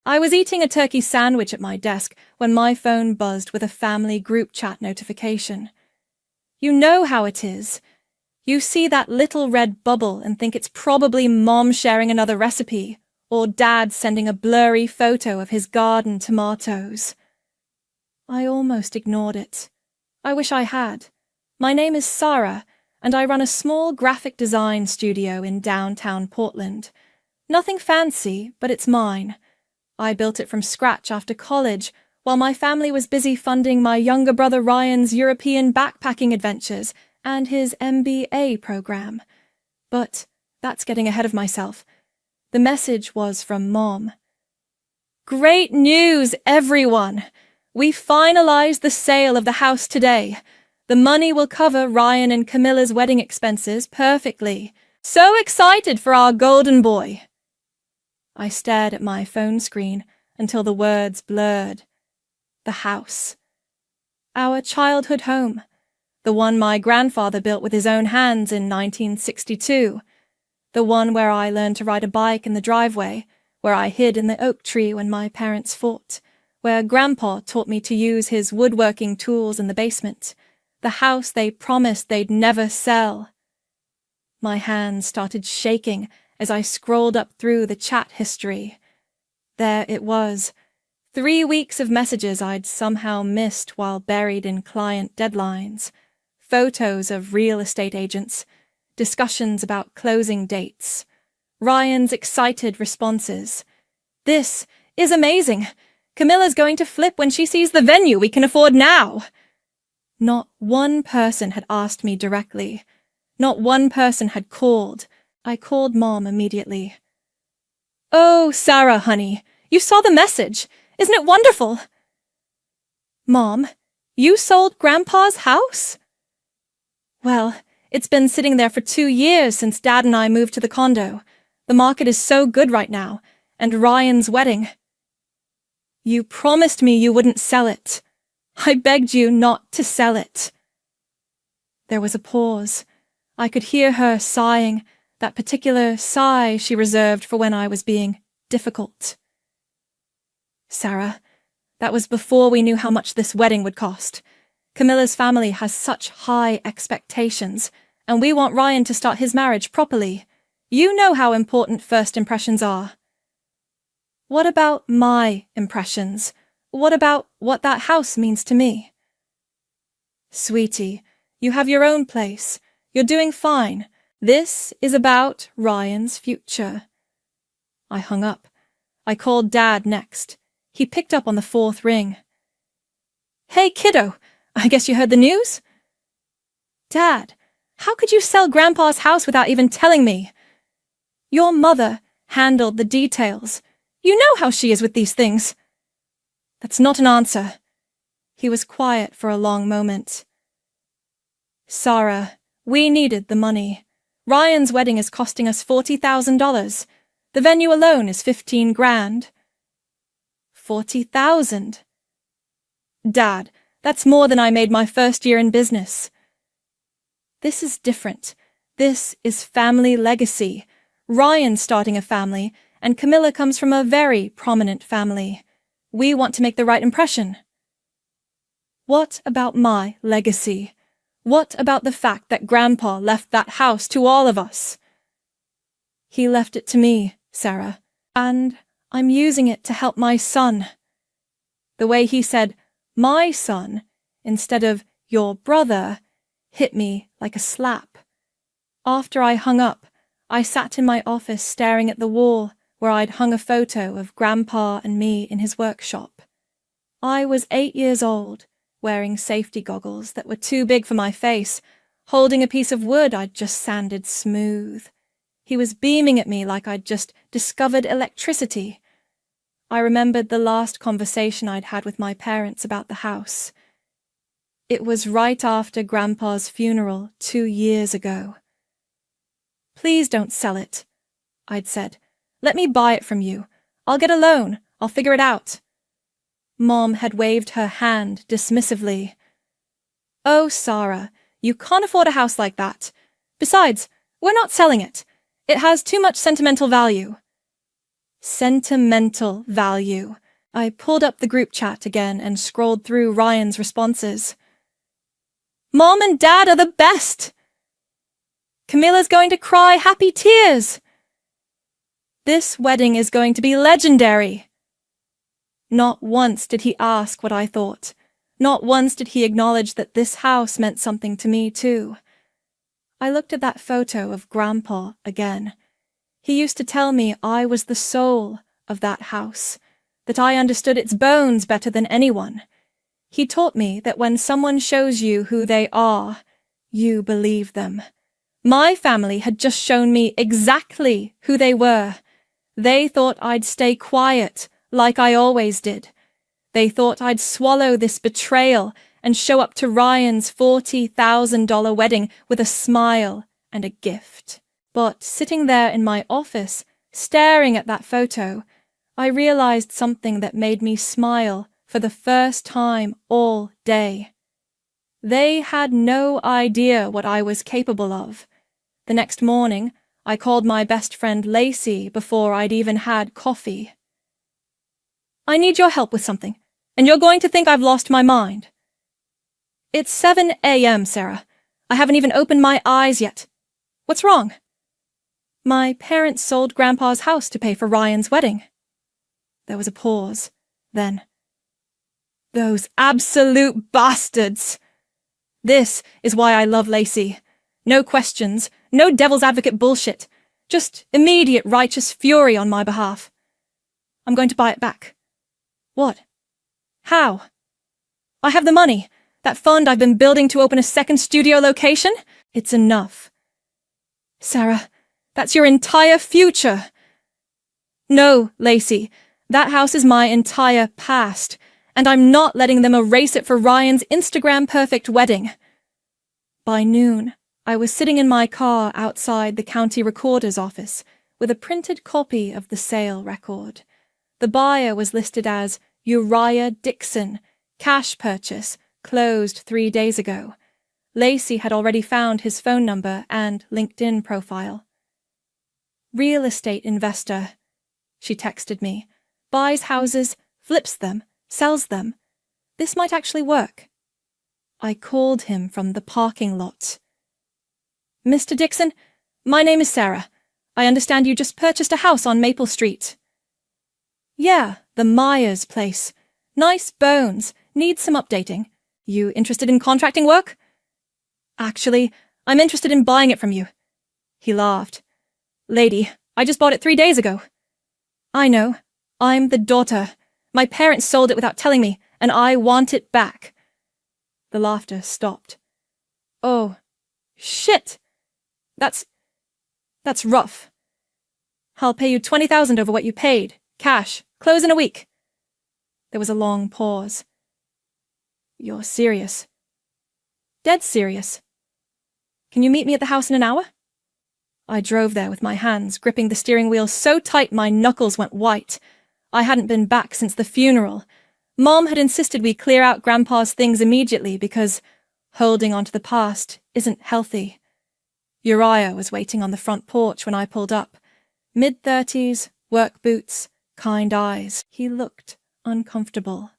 I was eating a turkey sandwich at my desk when my phone buzzed with a family group chat notification. You know how it is. You see that little red bubble and think it's probably Mom sharing another recipe, or Dad sending a blurry photo of his garden tomatoes. I almost ignored it. I wish I had. My name is Sarah, and I run a small graphic design studio in downtown Portland. Nothing fancy, but it's mine. I built it from scratch after college, while my family was busy funding my younger brother Ryan's European backpacking adventures and his MBA program. But that's getting ahead of myself. The message was from Mom. Great news, everyone! We finalized the sale of the house today. The money will cover Ryan and Camilla's wedding expenses perfectly. So excited for our golden boy! I stared at my phone screen until the words blurred. The house. Our childhood home. The one my grandfather built with his own hands in 1962. The one where I learned to ride a bike in the driveway, where I hid in the oak tree when my parents fought, where Grandpa taught me to use his woodworking tools in the basement. The house they promised they'd never sell. My hands started shaking as I scrolled up through the chat history. There it was. 3 weeks of messages I'd somehow missed while buried in client deadlines. Photos of real estate agents. Discussions about closing dates. Ryan's excited responses. This is amazing! Camilla's going to flip when she sees the venue we can afford now! Not one person had asked me directly. Not one person had called. I called Mom immediately. Oh, Sarah, honey, you saw the message. Isn't it wonderful? Mom, you sold Grandpa's house? Well, it's been sitting there for 2 years since Dad and I moved to the condo. The market is so good right now, and Ryan's wedding. You promised me you wouldn't sell it. I begged you not to sell it. There was a pause. I could hear her sighing, that particular sigh she reserved for when I was being difficult. Sarah, that was before we knew how much this wedding would cost. Camilla's family has such high expectations, and we want Ryan to start his marriage properly. You know how important first impressions are. What about my impressions? What about what that house means to me? Sweetie, you have your own place. You're doing fine. This is about Ryan's future. I hung up. I called Dad next. He picked up on the 4th ring. Hey, kiddo, I guess you heard the news? Dad, how could you sell Grandpa's house without even telling me? Your mother handled the details. You know how she is with these things. That's not an answer. He was quiet for a long moment. Sarah, we needed the money. Ryan's wedding is costing us $40,000. The venue alone is $15,000. 40,000. Dad, that's more than I made my first year in business. This is different. This is family legacy. Ryan's starting a family, and Camilla comes from a very prominent family. We want to make the right impression. What about my legacy? What about the fact that Grandpa left that house to all of us? He left it to me, Sarah, and I'm using it to help my son. The way he said, my son, instead of your brother, hit me like a slap. After I hung up, I sat in my office staring at the wall where I'd hung a photo of Grandpa and me in his workshop. I was 8 years old, wearing safety goggles that were too big for my face, holding a piece of wood I'd just sanded smooth. He was beaming at me like I'd just discovered electricity. I remembered the last conversation I'd had with my parents about the house. It was right after Grandpa's funeral 2 years ago. Please don't sell it, I'd said. Let me buy it from you. I'll get a loan. I'll figure it out. Mom had waved her hand dismissively. Oh, Sarah, you can't afford a house like that. Besides, we're not selling it. It has too much sentimental value. Sentimental value. I pulled up the group chat again and scrolled through Ryan's responses. Mom and Dad are the best! Camilla's going to cry happy tears! This wedding is going to be legendary! Not once did he ask what I thought. Not once did he acknowledge that this house meant something to me too. I looked at that photo of Grandpa again. He used to tell me I was the soul of that house, that I understood its bones better than anyone. He taught me that when someone shows you who they are, you believe them. My family had just shown me exactly who they were. They thought I'd stay quiet, like I always did. They thought I'd swallow this betrayal and show up to Ryan's $40,000 wedding with a smile and a gift. But sitting there in my office, staring at that photo, I realized something that made me smile for the first time all day. They had no idea what I was capable of. The next morning, I called my best friend Lacey before I'd even had coffee. I need your help with something, and you're going to think I've lost my mind. It's 7 a.m., Sarah. I haven't even opened my eyes yet. What's wrong? My parents sold Grandpa's house to pay for Ryan's wedding. There was a pause. Then, those absolute bastards! This is why I love Lacey. No questions, no devil's advocate bullshit. Just immediate righteous fury on my behalf. I'm going to buy it back. What? How? I have the money. That fund I've been building to open a second studio location? It's enough. Sarah, that's your entire future. No, Lacey, that house is my entire past, and I'm not letting them erase it for Ryan's Instagram-perfect wedding. By noon, I was sitting in my car outside the county recorder's office with a printed copy of the sale record. The buyer was listed as Uriah Dixon, cash purchase, closed 3 days ago. Lacey had already found his phone number and LinkedIn profile. Real estate investor, she texted me, buys houses, flips them, sells them. This might actually work. I called him from the parking lot. Mr. Dixon, my name is Sarah. I understand you just purchased a house on Maple Street. Yeah, the Myers place. Nice bones, needs some updating. You interested in contracting work? Actually, I'm interested in buying it from you. He laughed. Lady, I just bought it 3 days ago. I know. I'm the daughter. My parents sold it without telling me, and I want it back. The laughter stopped. Oh, shit! That's rough. I'll pay you $20,000 over what you paid. Cash. Close in a week. There was a long pause. You're serious? Dead serious. Can you meet me at the house in an hour? I drove there with my hands gripping the steering wheel so tight my knuckles went white. I hadn't been back since the funeral. Mom had insisted we clear out Grandpa's things immediately because holding on to the past isn't healthy. Uriah was waiting on the front porch when I pulled up. Mid-30s, work boots, kind eyes. He looked uncomfortable.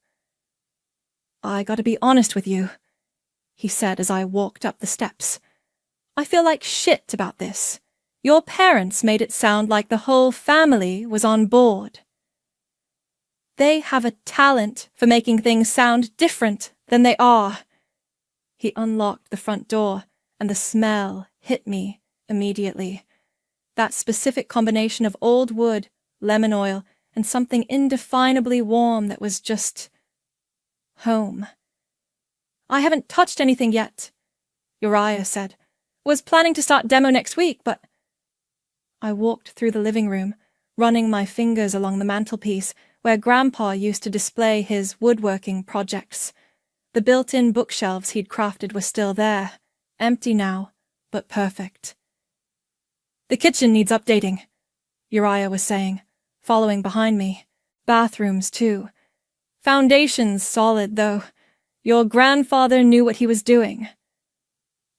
I gotta be honest with you, he said as I walked up the steps. I feel like shit about this. Your parents made it sound like the whole family was on board. They have a talent for making things sound different than they are. He unlocked the front door, and the smell hit me immediately. That specific combination of old wood, lemon oil, and something indefinably warm that was just home. I haven't touched anything yet, Uriah said. Was planning to start demo next week, but... I walked through the living room, running my fingers along the mantelpiece where Grandpa used to display his woodworking projects. The built-in bookshelves he'd crafted were still there, empty now, but perfect. The kitchen needs updating, Uriah was saying, following behind me. Bathrooms, too. Foundations solid, though. Your grandfather knew what he was doing.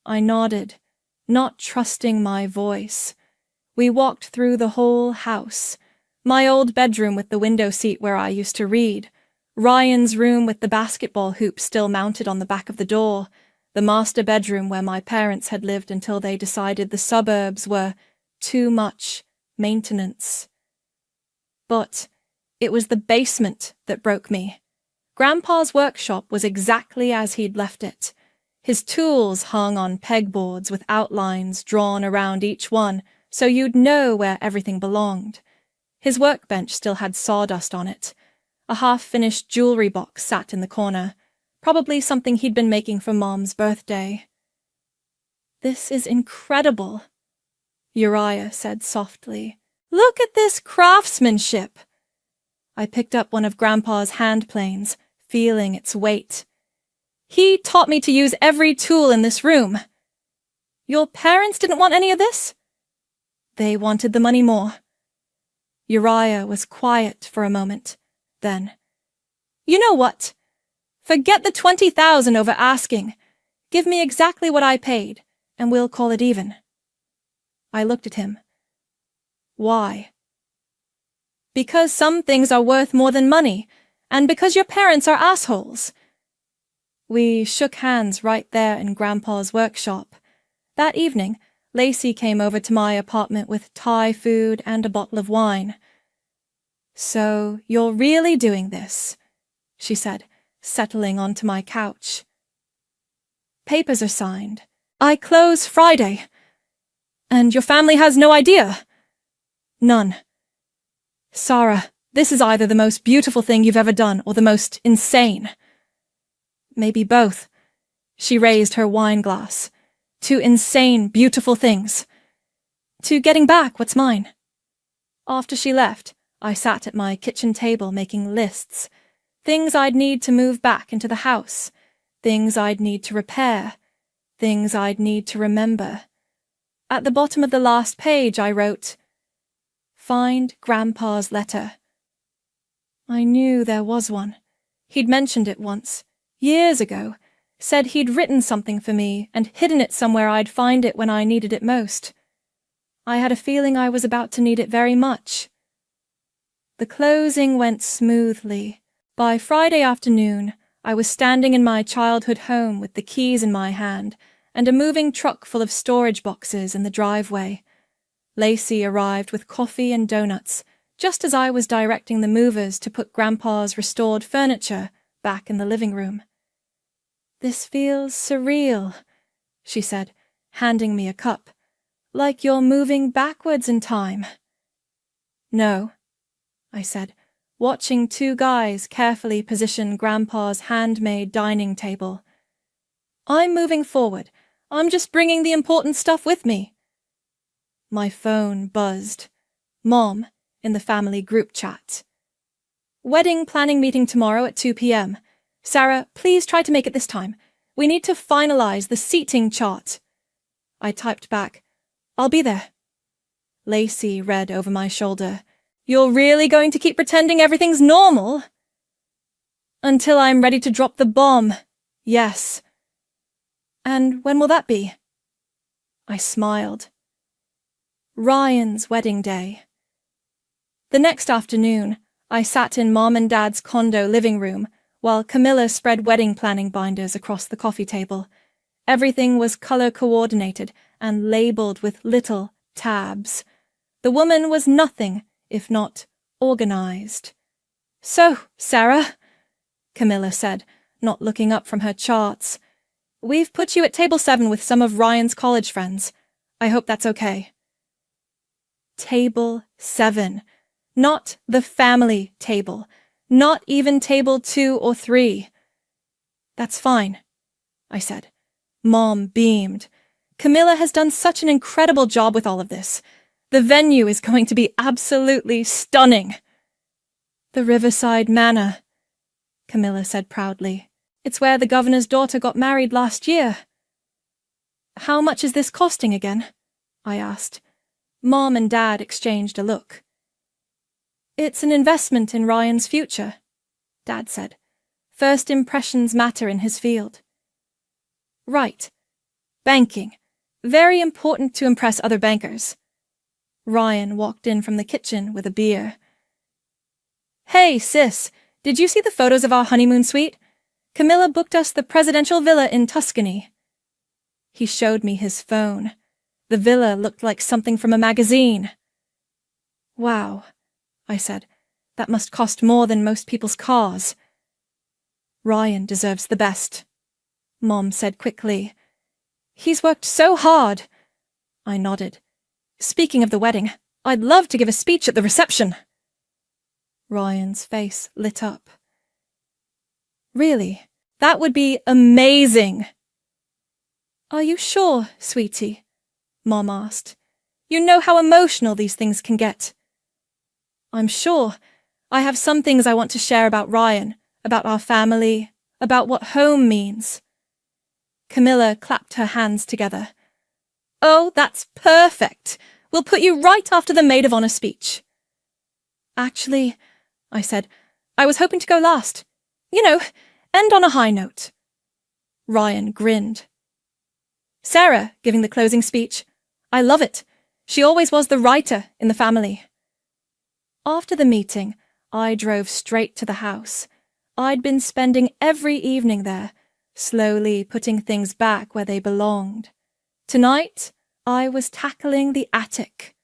I nodded, not trusting my voice. We walked through the whole house. My old bedroom with the window seat where I used to read, Ryan's room with the basketball hoop still mounted on the back of the door, the master bedroom where my parents had lived until they decided the suburbs were too much maintenance. But it was the basement that broke me. Grandpa's workshop was exactly as he'd left it. His tools hung on pegboards with outlines drawn around each one so you'd know where everything belonged. His workbench still had sawdust on it. A half-finished jewelry box sat in the corner, probably something he'd been making for Mom's birthday. "This is incredible," Uriah said softly. "Look at this craftsmanship." I picked up one of Grandpa's hand planes, feeling its weight. "He taught me to use every tool in this room." "Your parents didn't want any of this?" "They wanted the money more." Uriah was quiet for a moment. Then, "You know what? Forget the 20,000 over asking. Give me exactly what I paid, and we'll call it even." I looked at him. "Why?" "Because some things are worth more than money, and because your parents are assholes." We shook hands right there in Grandpa's workshop. That evening, Lacey came over to my apartment with Thai food and a bottle of wine. "So you're really doing this?" she said, settling onto my couch. "Papers are signed. I close Friday. And your family has no idea?" "None." "Sarah, this is either the most beautiful thing you've ever done or the most insane." "Maybe both." She raised her wine glass. "Two insane, beautiful things. To getting back what's mine." After she left, I sat at my kitchen table making lists. Things I'd need to move back into the house. Things I'd need to repair. Things I'd need to remember. At the bottom of the last page I wrote, "Find Grandpa's letter." I knew there was one. He'd mentioned it once, years ago, said he'd written something for me and hidden it somewhere I'd find it when I needed it most. I had a feeling I was about to need it very much. The closing went smoothly. By Friday afternoon, I was standing in my childhood home with the keys in my hand and a moving truck full of storage boxes in the driveway. Lacey arrived with coffee and donuts, just as I was directing the movers to put Grandpa's restored furniture back in the living room. "This feels surreal," she said, handing me a cup. "Like you're moving backwards in time." "No," I said, watching two guys carefully position Grandpa's handmade dining table. "I'm moving forward. I'm just bringing the important stuff with me." My phone buzzed. Mom, in the family group chat. "Wedding planning meeting tomorrow at 2 p.m. Sarah, please try to make it this time. We need to finalize the seating chart." I typed back, "I'll be there." Lacey read over my shoulder, "You're really going to keep pretending everything's normal?" "Until I'm ready to drop the bomb, yes." "And when will that be?" I smiled. Ryan's wedding day. The next afternoon, I sat in Mom and Dad's condo living room while Camilla spread wedding planning binders across the coffee table. Everything was color-coordinated and labeled with little tabs. The woman was nothing if not organized. "So, Sarah," Camilla said, not looking up from her charts, "we've put you at table 7 with some of Ryan's college friends. I hope that's okay." Table 7. Not the family table. Not even table 2 or 3. "That's fine," I said. Mom beamed. "Camilla has done such an incredible job with all of this. The venue is going to be absolutely stunning." "The Riverside Manor," Camilla said proudly. "It's where the governor's daughter got married last year." "How much is this costing again?" I asked. Mom and Dad exchanged a look. "It's an investment in Ryan's future," Dad said. "First impressions matter in his field." "Right. Banking. Very important to impress other bankers." Ryan walked in from the kitchen with a beer. Hey, sis, did you see the photos of our honeymoon suite? Camilla booked us the presidential villa in Tuscany. He showed me his phone. The villa looked like something from a magazine. Wow, I said. That must cost more than most people's cars. Ryan deserves the best, Mom said quickly. He's worked so hard. I nodded. Speaking of the wedding, I'd love to give a speech at the reception. Ryan's face lit up. Really? That would be amazing. Are you sure, sweetie? Mom asked. You know how emotional these things can get. I'm sure. I have some things I want to share about Ryan, about our family, about what home means. Camilla clapped her hands together. Oh, that's perfect. We'll put you right after the maid of honor speech. Actually, I said, I was hoping to go last. You know, end on a high note. Ryan grinned. Sarah giving the closing speech. I love it. She always was the writer in the family. After the meeting, I drove straight to the house. I'd been spending every evening there, slowly putting things back where they belonged. Tonight, I was tackling the attic.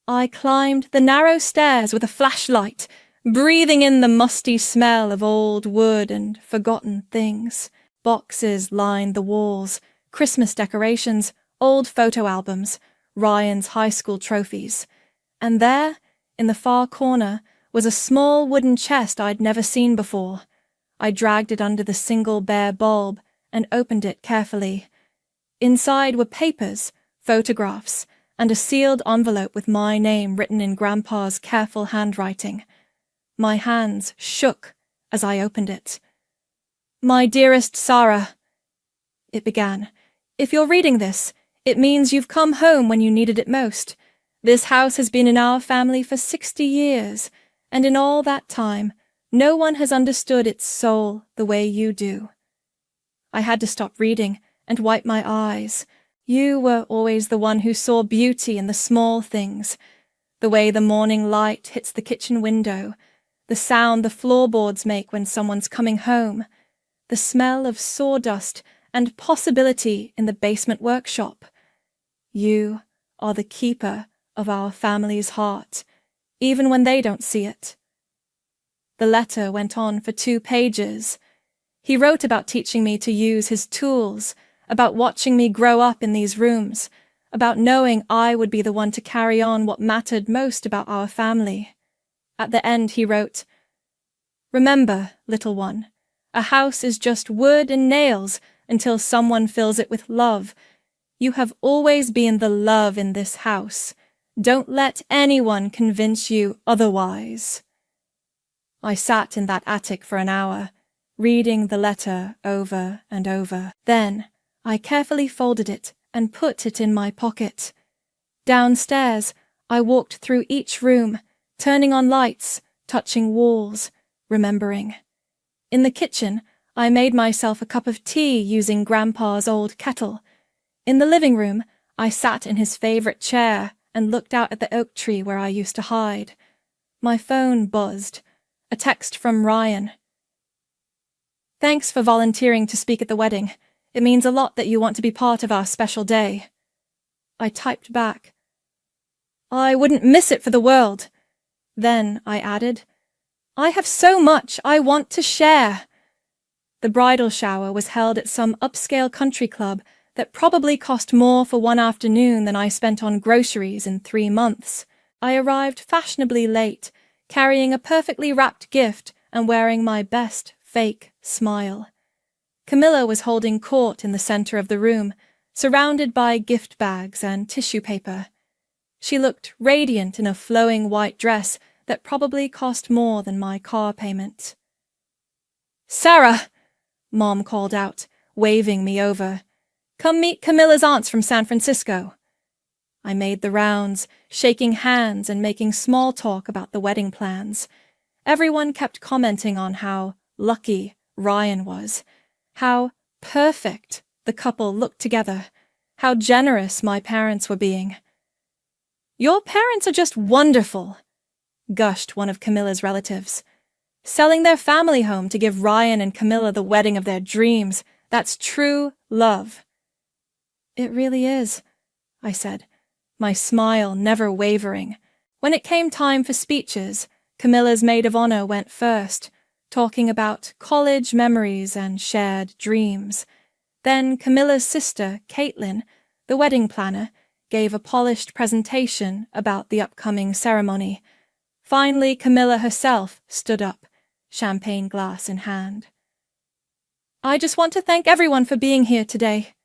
I climbed the narrow stairs with a flashlight, breathing in the musty smell of old wood and forgotten things. Boxes lined the walls, Christmas decorations, old photo albums, Ryan's high school trophies. And there, in the far corner, was a small wooden chest I'd never seen before. I dragged it under the single bare bulb and opened it carefully. Inside were papers, photographs, and a sealed envelope with my name written in Grandpa's careful handwriting. My hands shook as I opened it. My dearest Sarah, it began, if you're reading this, it means you've come home when you needed it most. This house has been in our family for 60 years, and in all that time, no one has understood its soul the way you do. I had to stop reading and wipe my eyes. You were always the one who saw beauty in the small things, the way the morning light hits the kitchen window, the sound the floorboards make when someone's coming home, the smell of sawdust and possibility in the basement workshop. You are the keeper of our family's heart, even when they don't see it. The letter went on for 2 pages. He wrote about teaching me to use his tools, about watching me grow up in these rooms, about knowing I would be the one to carry on what mattered most about our family. At the end he wrote, Remember, little one, a house is just wood and nails until someone fills it with love. You have always been the love in this house. Don't let anyone convince you otherwise. I sat in that attic for an hour, reading the letter over and over. Then I carefully folded it and put it in my pocket. Downstairs, I walked through each room, turning on lights, touching walls, remembering. In the kitchen, I made myself a cup of tea using Grandpa's old kettle. In the living room, I sat in his favorite chair and looked out at the oak tree where I used to hide. My phone buzzed. A text from Ryan. Thanks for volunteering to speak at the wedding. It means a lot that you want to be part of our special day. I typed back. I wouldn't miss it for the world. Then I added, I have so much I want to share. The bridal shower was held at some upscale country club that probably cost more for one afternoon than I spent on groceries in 3 months. I arrived fashionably late, carrying a perfectly wrapped gift and wearing my best fake smile. Camilla was holding court in the center of the room, surrounded by gift bags and tissue paper. She looked radiant in a flowing white dress that probably cost more than my car payment. Sarah! Mom called out, waving me over. Come meet Camilla's aunts from San Francisco. I made the rounds, shaking hands and making small talk about the wedding plans. Everyone kept commenting on how lucky Ryan was, how perfect the couple looked together, how generous my parents were being. Your parents are just wonderful, gushed one of Camilla's relatives. selling their family home to give Ryan and Camilla the wedding of their dreams. That's true love." "It really is," I said, my smile never wavering. When it came time for speeches, Camilla's maid of honor went first, talking about college memories and shared dreams. Then Camilla's sister, Caitlin, the wedding planner, gave a polished presentation about the upcoming ceremony. Finally, Camilla herself stood up, champagne glass in hand. "I just want to thank everyone for being here today,"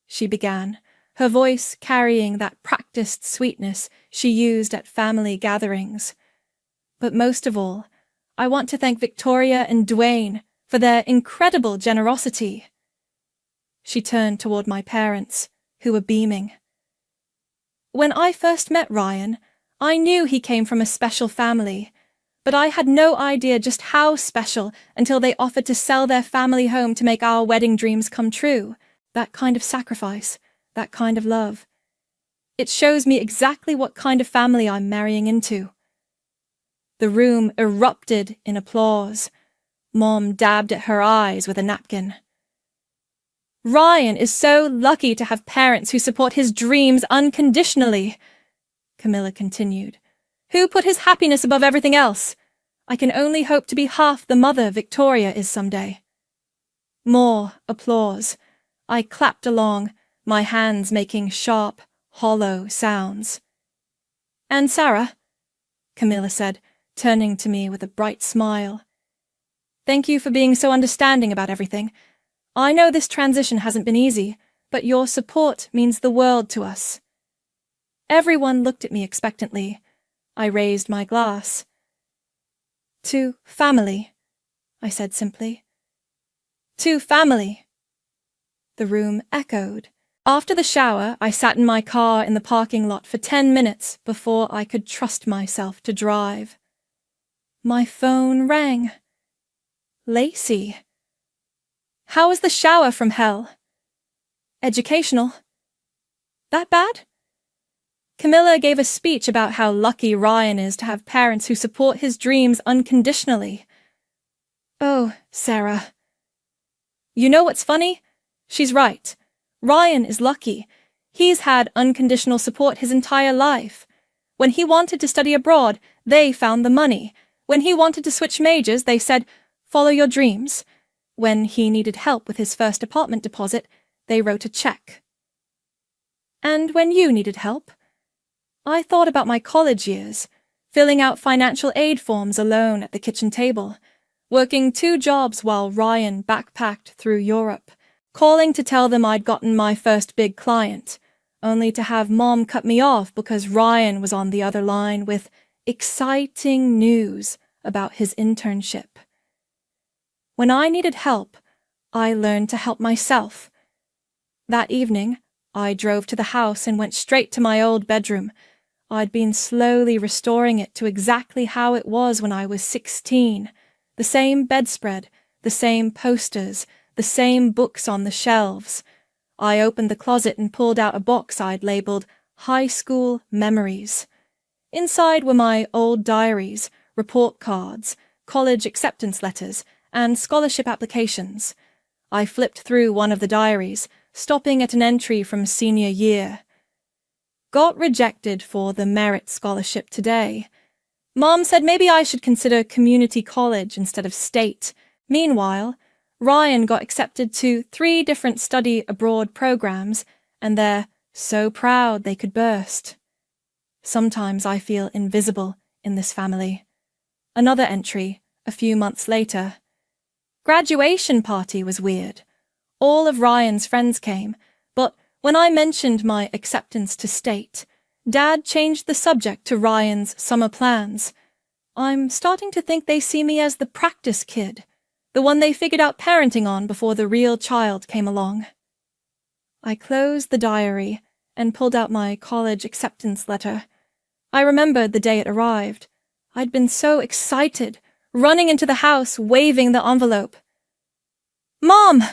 she began, her voice carrying that practiced sweetness she used at family gatherings. "But most of all, I want to thank Victoria and Dwayne for their incredible generosity." She turned toward my parents, who were beaming. "When I first met Ryan, I knew he came from a special family, but I had no idea just how special until they offered to sell their family home to make our wedding dreams come true. That kind of sacrifice, that kind of love. It shows me exactly what kind of family I'm marrying into." The room erupted in applause. Mom dabbed at her eyes with a napkin. "Ryan is so lucky to have parents who support his dreams unconditionally," Camilla continued. "Who put his happiness above everything else? I can only hope to be half the mother Victoria is someday." More applause. I clapped along, my hands making sharp, hollow sounds. "And Sarah," Camilla said, turning to me with a bright smile. "Thank you for being so understanding about everything. I know this transition hasn't been easy, but your support means the world to us." Everyone looked at me expectantly. I raised my glass. "To family," I said simply. "To family." The room echoed. After the shower, I sat in my car in the parking lot for 10 minutes before I could trust myself to drive. My phone rang. Lacey. "How was the shower from hell?" "Educational." "That bad?" Camilla gave a speech about how lucky Ryan is to have parents who support his dreams unconditionally. "Oh, Sarah." "You know what's funny? She's right. Ryan is lucky. He's had unconditional support his entire life. When he wanted to study abroad, they found the money. When he wanted to switch majors, they said, 'Follow your dreams.' When he needed help with his first apartment deposit, they wrote a check." "And when you needed help?" I thought about my college years, filling out financial aid forms alone at the kitchen table, working 2 jobs while Ryan backpacked through Europe, calling to tell them I'd gotten my first big client, only to have Mom cut me off because Ryan was on the other line with exciting news about his internship. When I needed help, I learned to help myself. That evening, I drove to the house and went straight to my old bedroom. I'd been slowly restoring it to exactly how it was when I was 16. The same bedspread, the same posters, the same books on the shelves. I opened the closet and pulled out a box I'd labeled High School Memories. Inside were my old diaries, report cards, college acceptance letters, and scholarship applications. I flipped through one of the diaries, stopping at an entry from senior year. "Got rejected for the merit scholarship today. Mom said maybe I should consider community college instead of state. Meanwhile, Ryan got accepted to 3 different study abroad programs, and they're so proud they could burst. Sometimes I feel invisible in this family." Another entry, a few months later. "Graduation party was weird. All of Ryan's friends came, but when I mentioned my acceptance to state, Dad changed the subject to Ryan's summer plans. I'm starting to think they see me as the practice kid, the one they figured out parenting on before the real child came along." I closed the diary and pulled out my college acceptance letter. I remembered the day it arrived. I'd been so excited, running into the house, waving the envelope. "Mom!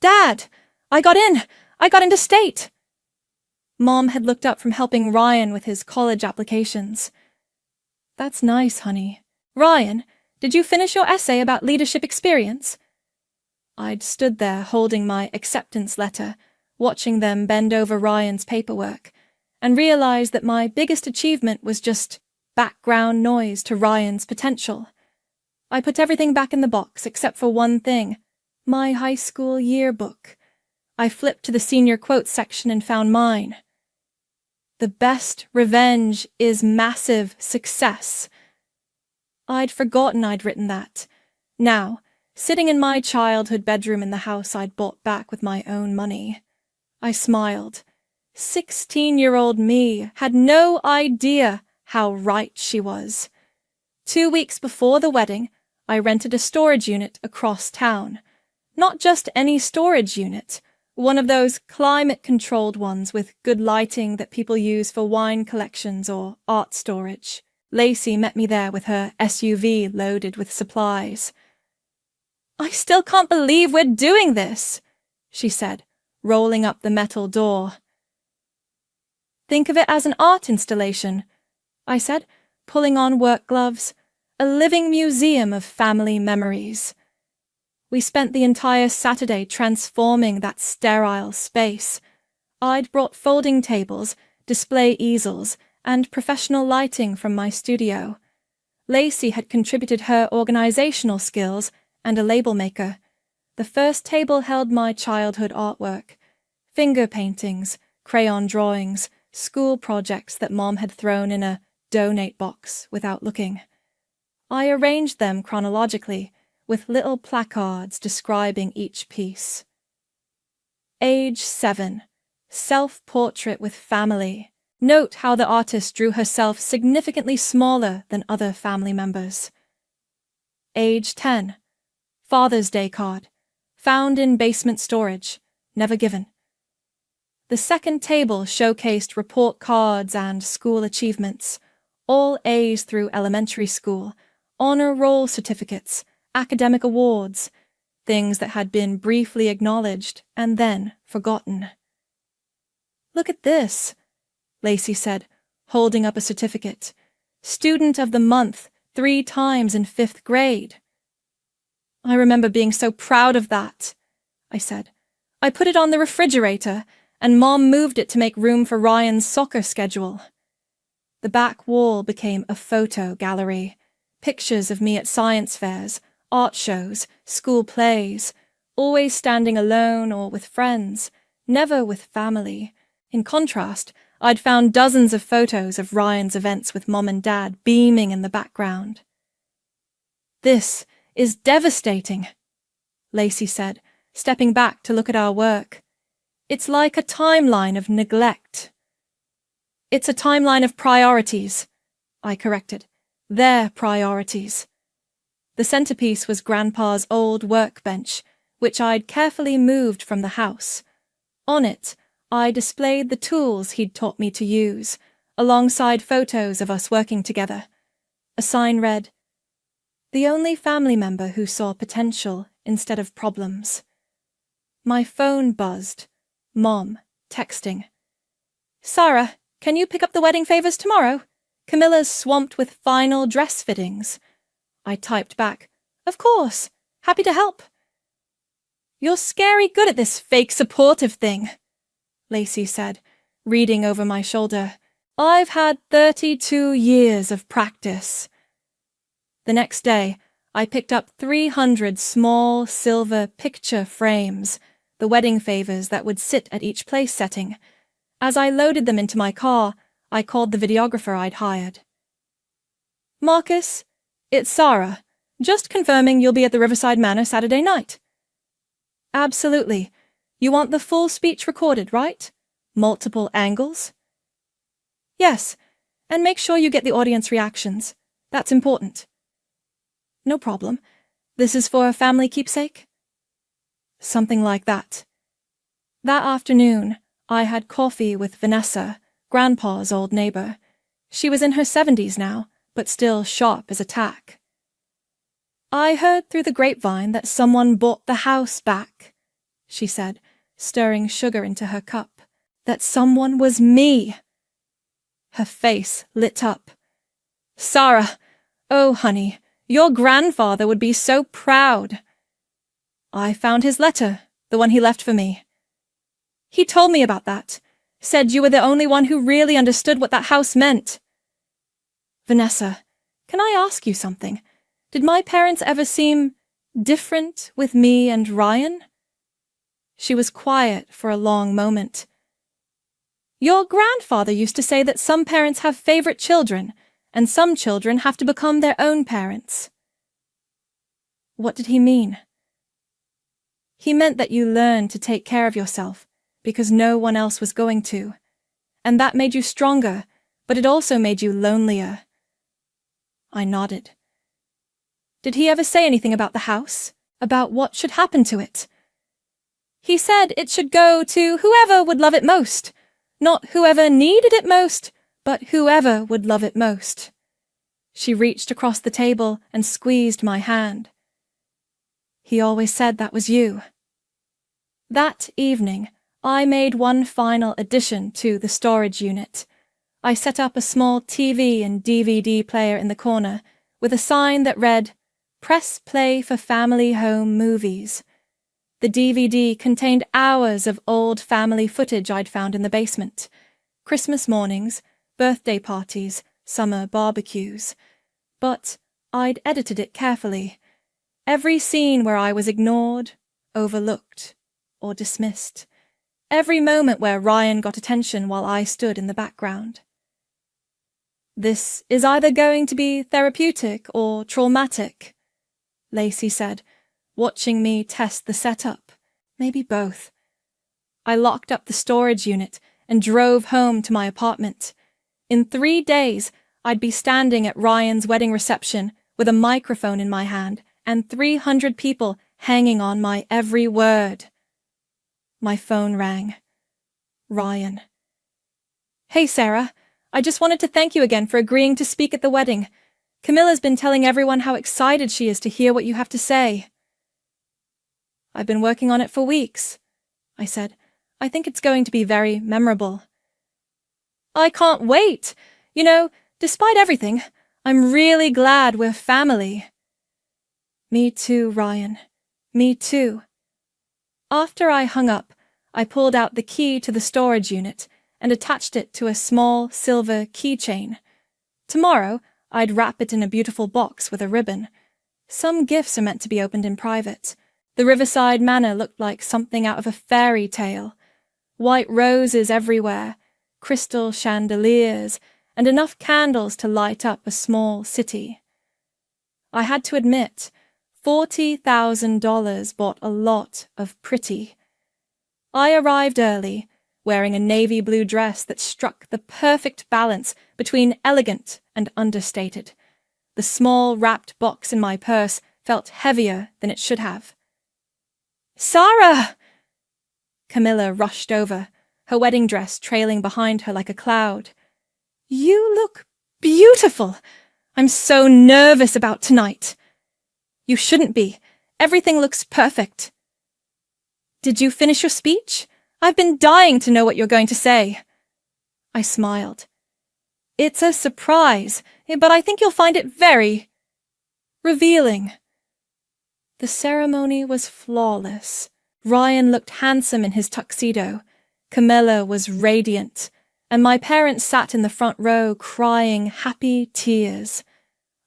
Dad! I got into state!" Mom had looked up from helping Ryan with his college applications. "That's nice, honey. Ryan, Did you finish your essay about leadership experience? I'd stood there holding my acceptance letter, watching them bend over Ryan's paperwork, and realized that my biggest achievement was just background noise to Ryan's potential. I put everything back in the box except for one thing, my high school yearbook. I flipped to the senior quotes section and found mine. The best revenge is massive success. I'd forgotten I'd written that. Now, sitting in my childhood bedroom in the house I'd bought back with my own money, I smiled. 16-year-old me had no idea how right she was. 2 weeks before the wedding, I rented a storage unit across town. Not just any storage unit, one of those climate-controlled ones with good lighting that people use for wine collections or art storage. Lacey met me there with her SUV loaded with supplies. "I still can't believe we're doing this," she said, rolling up the metal door. "Think of it as an art installation," I said, pulling on work gloves. "A living museum of family memories." We spent the entire Saturday transforming that sterile space. I'd brought folding tables, display easels, and professional lighting from my studio. Lacey had contributed her organizational skills and a label maker. The first table held my childhood artwork, finger paintings, crayon drawings, school projects that Mom had thrown in a donate box without looking. I arranged them chronologically, with little placards describing each piece. Age 7. Self-portrait with family. Note how the artist drew herself significantly smaller than other family members. Age 10. Father's Day card. Found in basement storage. Never given. The second table showcased report cards and school achievements. All A's through elementary school, honor roll certificates, academic awards, things that had been briefly acknowledged and then forgotten. "Look at this," Lacey said, holding up a certificate. "Student of the month 3 times in 5th grade." "I remember being so proud of that," I said. "I put it on the refrigerator, and Mom moved it to make room for Ryan's soccer schedule." The back wall became a photo gallery. Pictures of me at science fairs, art shows, school plays, always standing alone or with friends, never with family. In contrast, I'd found dozens of photos of Ryan's events with Mom and Dad beaming in the background. "This is devastating," Lacey said, stepping back to look at our work. "It's like a timeline of neglect." "It's a timeline of priorities," I corrected. "Their priorities." The centerpiece was Grandpa's old workbench, which I'd carefully moved from the house. On it, I displayed the tools he'd taught me to use, alongside photos of us working together. A sign read, "The only family member who saw potential instead of problems." My phone buzzed. Mom, texting. "Sarah, can you pick up the wedding favors tomorrow? Camilla's swamped with final dress fittings." I typed back, "Of course, happy to help." "You're scary good at this fake supportive thing," Lacey said, reading over my shoulder. "I've had 32 years of practice." The next day, I picked up 300 small silver picture frames, the wedding favors that would sit at each place setting. As I loaded them into my car, I called the videographer I'd hired. "Marcus, it's Sarah. Just confirming you'll be at the Riverside Manor Saturday night." "Absolutely. You want the full speech recorded, right? Multiple angles?" "Yes, and make sure you get the audience reactions. That's important." "No problem. This is for a family keepsake?" "Something like that." That afternoon, I had coffee with Vanessa, Grandpa's old neighbor. She was in her 70s now, but still sharp as a tack. "I heard through the grapevine that someone bought the house back," she said, stirring sugar into her cup. "That someone was me." Her face lit up. "Sarah, oh honey, Your grandfather would be so proud. I found his letter, the one he left for me. He told me about that, said you were the only one who really understood what that house meant. Vanessa, can I ask you something? Did my parents ever seem different with me and Ryan? She was quiet for a long moment. Your grandfather used to say that some parents have favorite children, and some children have to become their own parents. What did he mean? He meant that you learned to take care of yourself, because no one else was going to. And that made you stronger, but it also made you lonelier. I nodded. Did he ever say anything about the house? About what should happen to it? He said it should go to whoever would love it most. Not whoever needed it most, but whoever would love it most. She reached across the table and squeezed my hand. He always said that was you. That evening, I made one final addition to the storage unit. I set up a small TV and DVD player in the corner with a sign that read, "Press play for family home movies." The DVD contained hours of old family footage I'd found in the basement. Christmas mornings, birthday parties, summer barbecues. But I'd edited it carefully. Every scene where I was ignored, overlooked, or dismissed. Every moment where Ryan got attention while I stood in the background. This is either going to be therapeutic or traumatic, Lacey said, watching me test the setup. Maybe both. I locked up the storage unit and drove home to my apartment. In 3 days, I'd be standing at Ryan's wedding reception with a microphone in my hand and 300 people hanging on my every word. My phone rang. Ryan. Hey, Sarah. I just wanted to thank you again for agreeing to speak at the wedding. Camilla's been telling everyone how excited she is to hear what you have to say. I've been working on it for weeks, I said. I think it's going to be very memorable. I can't wait. You know, despite everything, I'm really glad we're family. Me too, Ryan. Me too. After I hung up, I pulled out the key to the storage unit and attached it to a small silver keychain. Tomorrow, I'd wrap it in a beautiful box with a ribbon. Some gifts are meant to be opened in private. The Riverside Manor looked like something out of a fairy tale. White roses everywhere, crystal chandeliers, and enough candles to light up a small city. I had to admit, $40,000 bought a lot of pretty. I arrived early, wearing a navy blue dress that struck the perfect balance between elegant and understated. The small wrapped box in my purse felt heavier than it should have. Sarah! Camilla rushed over, her wedding dress trailing behind her like a cloud. You look beautiful. I'm so nervous about tonight. You shouldn't be. Everything looks perfect. Did you finish your speech? I've been dying to know what you're going to say. I smiled. It's a surprise, but I think you'll find it very revealing. The ceremony was flawless. Ryan looked handsome in his tuxedo. Camilla was radiant, and my parents sat in the front row crying happy tears.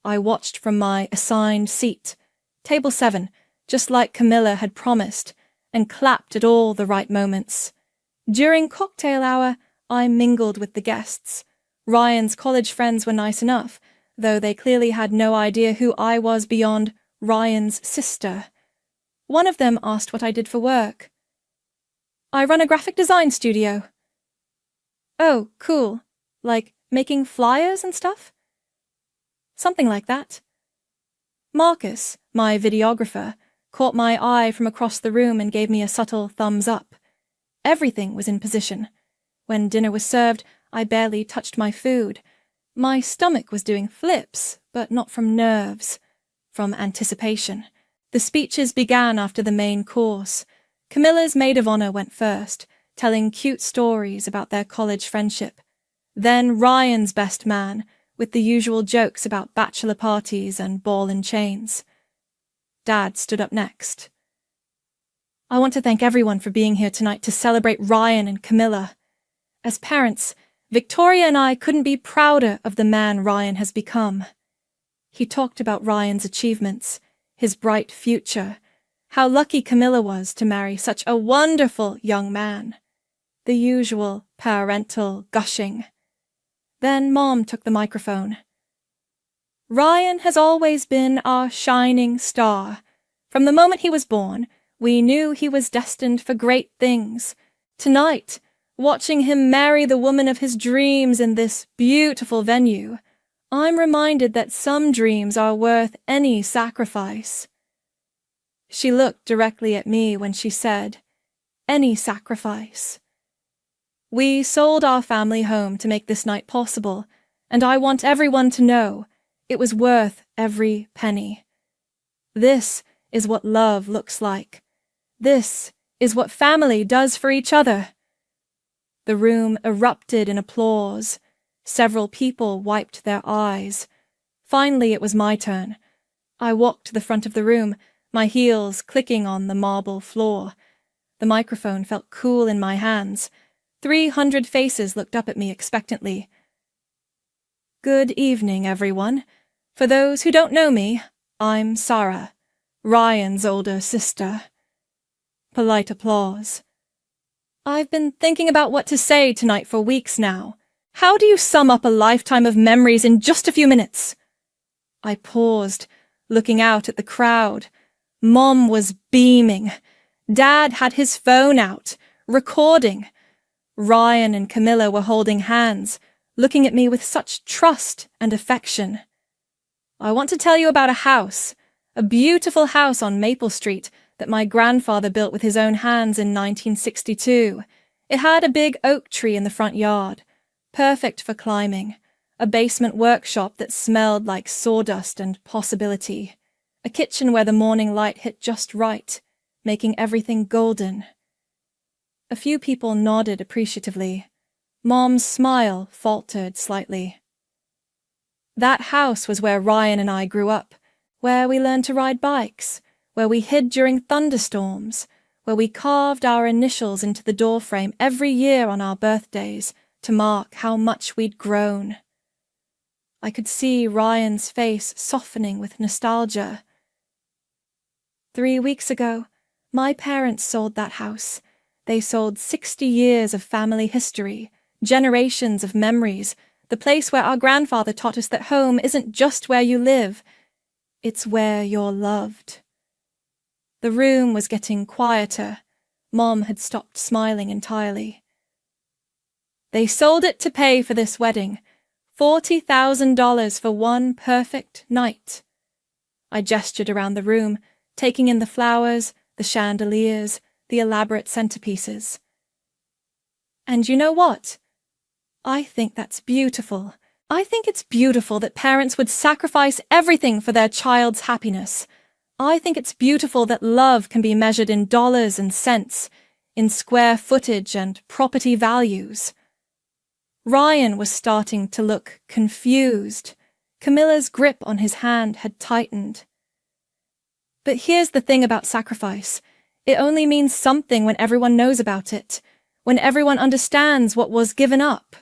I watched from my assigned seat, table 7, just like Camilla had promised, and clapped at all the right moments. During cocktail hour, I mingled with the guests. Ryan's college friends were nice enough, though they clearly had no idea who I was beyond Ryan's sister. One of them asked what I did for work. I run a graphic design studio. Oh, cool. Like making flyers and stuff? Something like that. Marcus, my videographer, caught my eye from across the room and gave me a subtle thumbs up. Everything was in position. When dinner was served, I barely touched my food. My stomach was doing flips, but not from nerves, from anticipation. The speeches began after the main course. Camilla's maid of honor went first, telling cute stories about their college friendship. Then Ryan's best man, with the usual jokes about bachelor parties and ball and chains. Dad stood up next. I want to thank everyone for being here tonight to celebrate Ryan and Camilla. As parents, Victoria and I couldn't be prouder of the man Ryan has become. He talked about Ryan's achievements, his bright future, how lucky Camilla was to marry such a wonderful young man. The usual parental gushing. Then Mom took the microphone. Ryan has always been our shining star. From the moment he was born, we knew he was destined for great things. Tonight, watching him marry the woman of his dreams in this beautiful venue, I'm reminded that some dreams are worth any sacrifice. She looked directly at me when she said, any sacrifice. We sold our family home to make this night possible, and I want everyone to know it was worth every penny. This is what love looks like. This is what family does for each other. The room erupted in applause. Several people wiped their eyes. Finally, it was my turn. I walked to the front of the room, my heels clicking on the marble floor. The microphone felt cool in my hands. 300 faces looked up at me expectantly. Good evening, everyone. For those who don't know me, I'm Sarah, Ryan's older sister. Polite applause. I've been thinking about what to say tonight for weeks now. How do you sum up a lifetime of memories in just a few minutes? I paused, looking out at the crowd. Mom was beaming. Dad had his phone out, recording. Ryan and Camilla were holding hands, looking at me with such trust and affection. I want to tell you about a house, a beautiful house on Maple Street that my grandfather built with his own hands in 1962. It had a big oak tree in the front yard, perfect for climbing, a basement workshop that smelled like sawdust and possibility, a kitchen where the morning light hit just right, making everything golden. A few people nodded appreciatively. Mom's smile faltered slightly. That house was where Ryan and I grew up, where we learned to ride bikes, where we hid during thunderstorms, where we carved our initials into the doorframe every year on our birthdays to mark how much we'd grown. I could see Ryan's face softening with nostalgia. 3 weeks ago, my parents sold that house. They sold 60 years of family history, generations of memories, the place where our grandfather taught us that home isn't just where you live, it's where you're loved. The room was getting quieter. Mom had stopped smiling entirely. They sold it to pay for this wedding. $40,000 for one perfect night. I gestured around the room, taking in the flowers, the chandeliers, the elaborate centerpieces. And you know what? I think that's beautiful. I think it's beautiful that parents would sacrifice everything for their child's happiness. I think it's beautiful that love can be measured in dollars and cents, in square footage and property values. Ryan was starting to look confused. Camilla's grip on his hand had tightened. But here's the thing about sacrifice. It only means something when everyone knows about it, when everyone understands what was given up.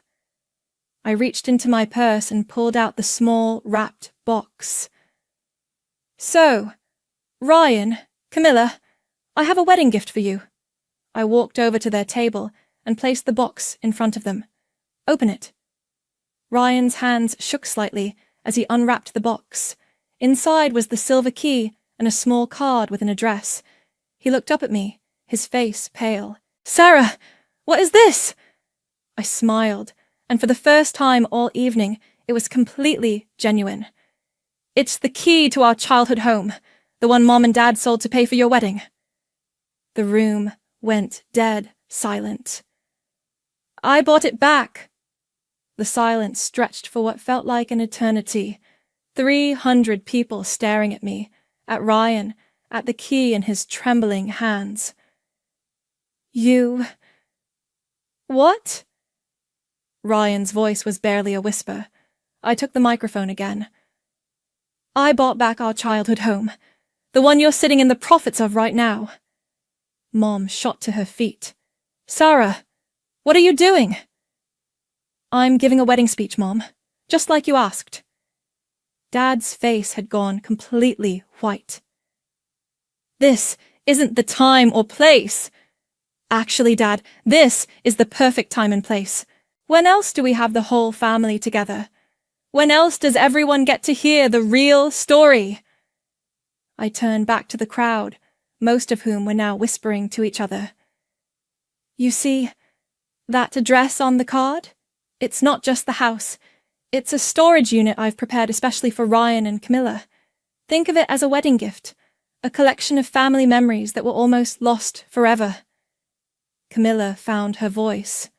I reached into my purse and pulled out the small, wrapped box. So, Ryan, Camilla, I have a wedding gift for you. I walked over to their table and placed the box in front of them. Open it. Ryan's hands shook slightly as he unwrapped the box. Inside was the silver key and a small card with an address. He looked up at me, his face pale. Sarah, what is this? I smiled, and for the first time all evening, it was completely genuine. It's the key to our childhood home, the one Mom and Dad sold to pay for your wedding. The room went dead silent. I bought it back. The silence stretched for what felt like an eternity. 300 people staring at me, at Ryan, at the key in his trembling hands. You... What? Ryan's voice was barely a whisper. I took the microphone again. I bought back our childhood home, the one you're sitting in the profits of right now. Mom shot to her feet. Sarah, what are you doing? I'm giving a wedding speech, Mom, just like you asked. Dad's face had gone completely white. This isn't the time or place. Actually, Dad, this is the perfect time and place. When else do we have the whole family together? When else does everyone get to hear the real story? I turned back to the crowd, most of whom were now whispering to each other. You see, that address on the card? It's not just the house. It's a storage unit I've prepared especially for Ryan and Camilla. Think of it as a wedding gift, a collection of family memories that were almost lost forever. Camilla found her voice.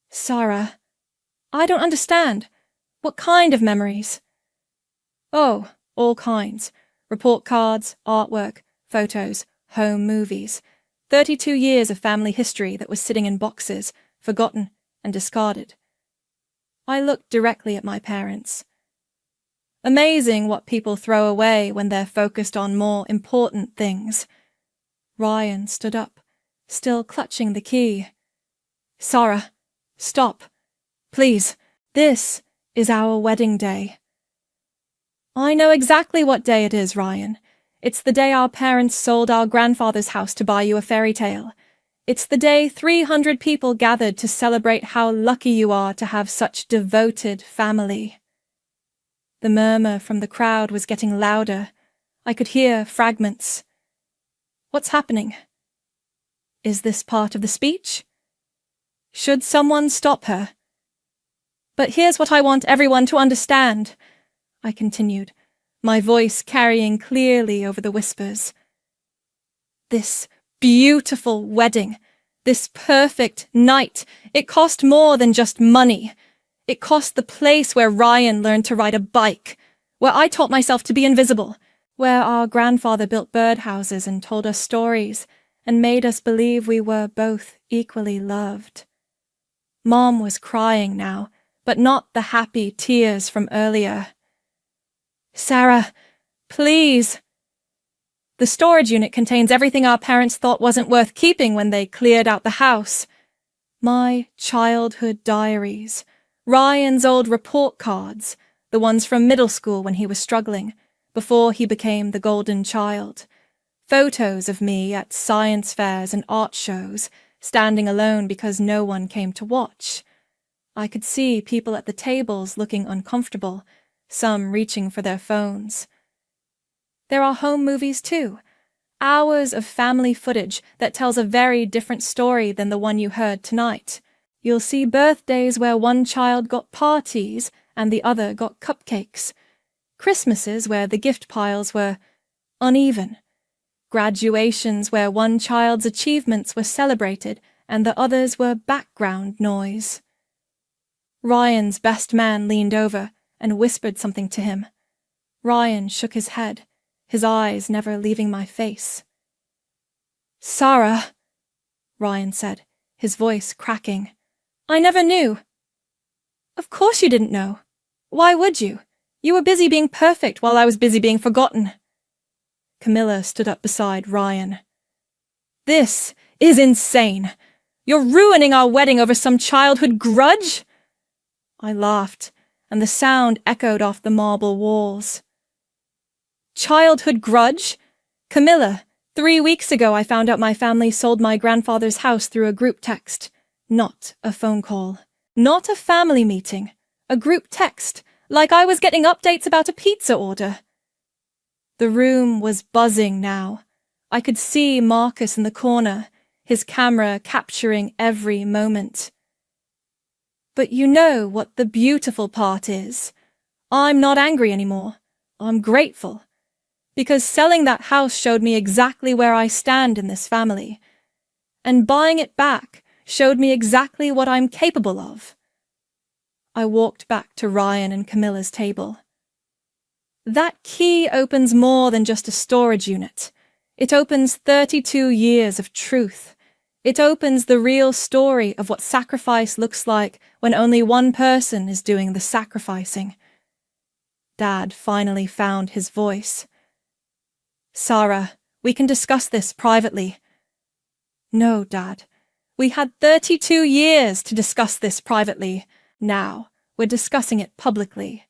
Sarah, I don't understand. What kind of memories? Oh, all kinds. Report cards, artwork, photos, home movies. 32 years of family history that was sitting in boxes, forgotten and discarded. I looked directly at my parents. Amazing what people throw away when they're focused on more important things. Ryan stood up, still clutching the key. Sarah, stop. Please, this is our wedding day. I know exactly what day it is, Ryan. It's the day our parents sold our grandfather's house to buy you a fairy tale. It's the day 300 people gathered to celebrate how lucky you are to have such devoted family. The murmur from the crowd was getting louder. I could hear fragments. What's happening? Is this part of the speech? Should someone stop her? But here's what I want everyone to understand, I continued, my voice carrying clearly over the whispers. This beautiful wedding, this perfect night, it cost more than just money. It cost the place where Ryan learned to ride a bike, where I taught myself to be invisible, where our grandfather built birdhouses and told us stories and made us believe we were both equally loved. Mom was crying now, but not the happy tears from earlier. Sarah, please. The storage unit contains everything our parents thought wasn't worth keeping when they cleared out the house. My childhood diaries, Ryan's old report cards, the ones from middle school when he was struggling, before he became the golden child. Photos of me at science fairs and art shows, standing alone because no one came to watch. I could see people at the tables looking uncomfortable, some reaching for their phones. There are home movies too, hours of family footage that tells a very different story than the one you heard tonight. You'll see birthdays where one child got parties and the other got cupcakes. Christmases where the gift piles were uneven. Graduations where one child's achievements were celebrated and the others were background noise. Ryan's best man leaned over and whispered something to him. Ryan shook his head, his eyes never leaving my face. Sarah, Ryan said, his voice cracking. I never knew. Of course you didn't know. Why would you? You were busy being perfect while I was busy being forgotten. Camilla stood up beside Ryan. This is insane. You're ruining our wedding over some childhood grudge? I laughed, and the sound echoed off the marble walls. Childhood grudge? Camilla, 3 weeks ago I found out my family sold my grandfather's house through a group text. Not a phone call. Not a family meeting. A group text, like I was getting updates about a pizza order. The room was buzzing now. I could see Marcus in the corner, his camera capturing every moment. But you know what the beautiful part is? I'm not angry anymore. I'm grateful. Because selling that house showed me exactly where I stand in this family. And buying it back showed me exactly what I'm capable of. I walked back to Ryan and Camilla's table. That key opens more than just a storage unit. It opens 32 years of truth. It opens the real story of what sacrifice looks like when only one person is doing the sacrificing. Dad finally found his voice. Sarah, we can discuss this privately. No, Dad. We had 32 years to discuss this privately. Now, we're discussing it publicly.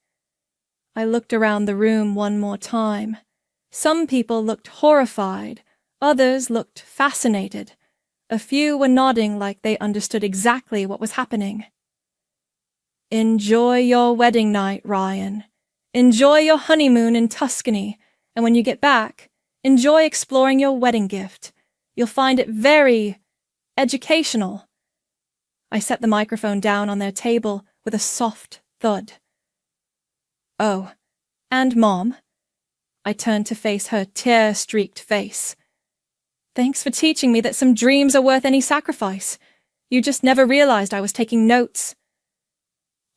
I looked around the room one more time. Some people looked horrified. Others looked fascinated. A few were nodding like they understood exactly what was happening. Enjoy your wedding night, Ryan. Enjoy your honeymoon in Tuscany, and when you get back, enjoy exploring your wedding gift. You'll find it very educational. I set the microphone down on their table with a soft thud. Oh, and Mom? I turned to face her tear-streaked face. Thanks for teaching me that some dreams are worth any sacrifice. You just never realized I was taking notes.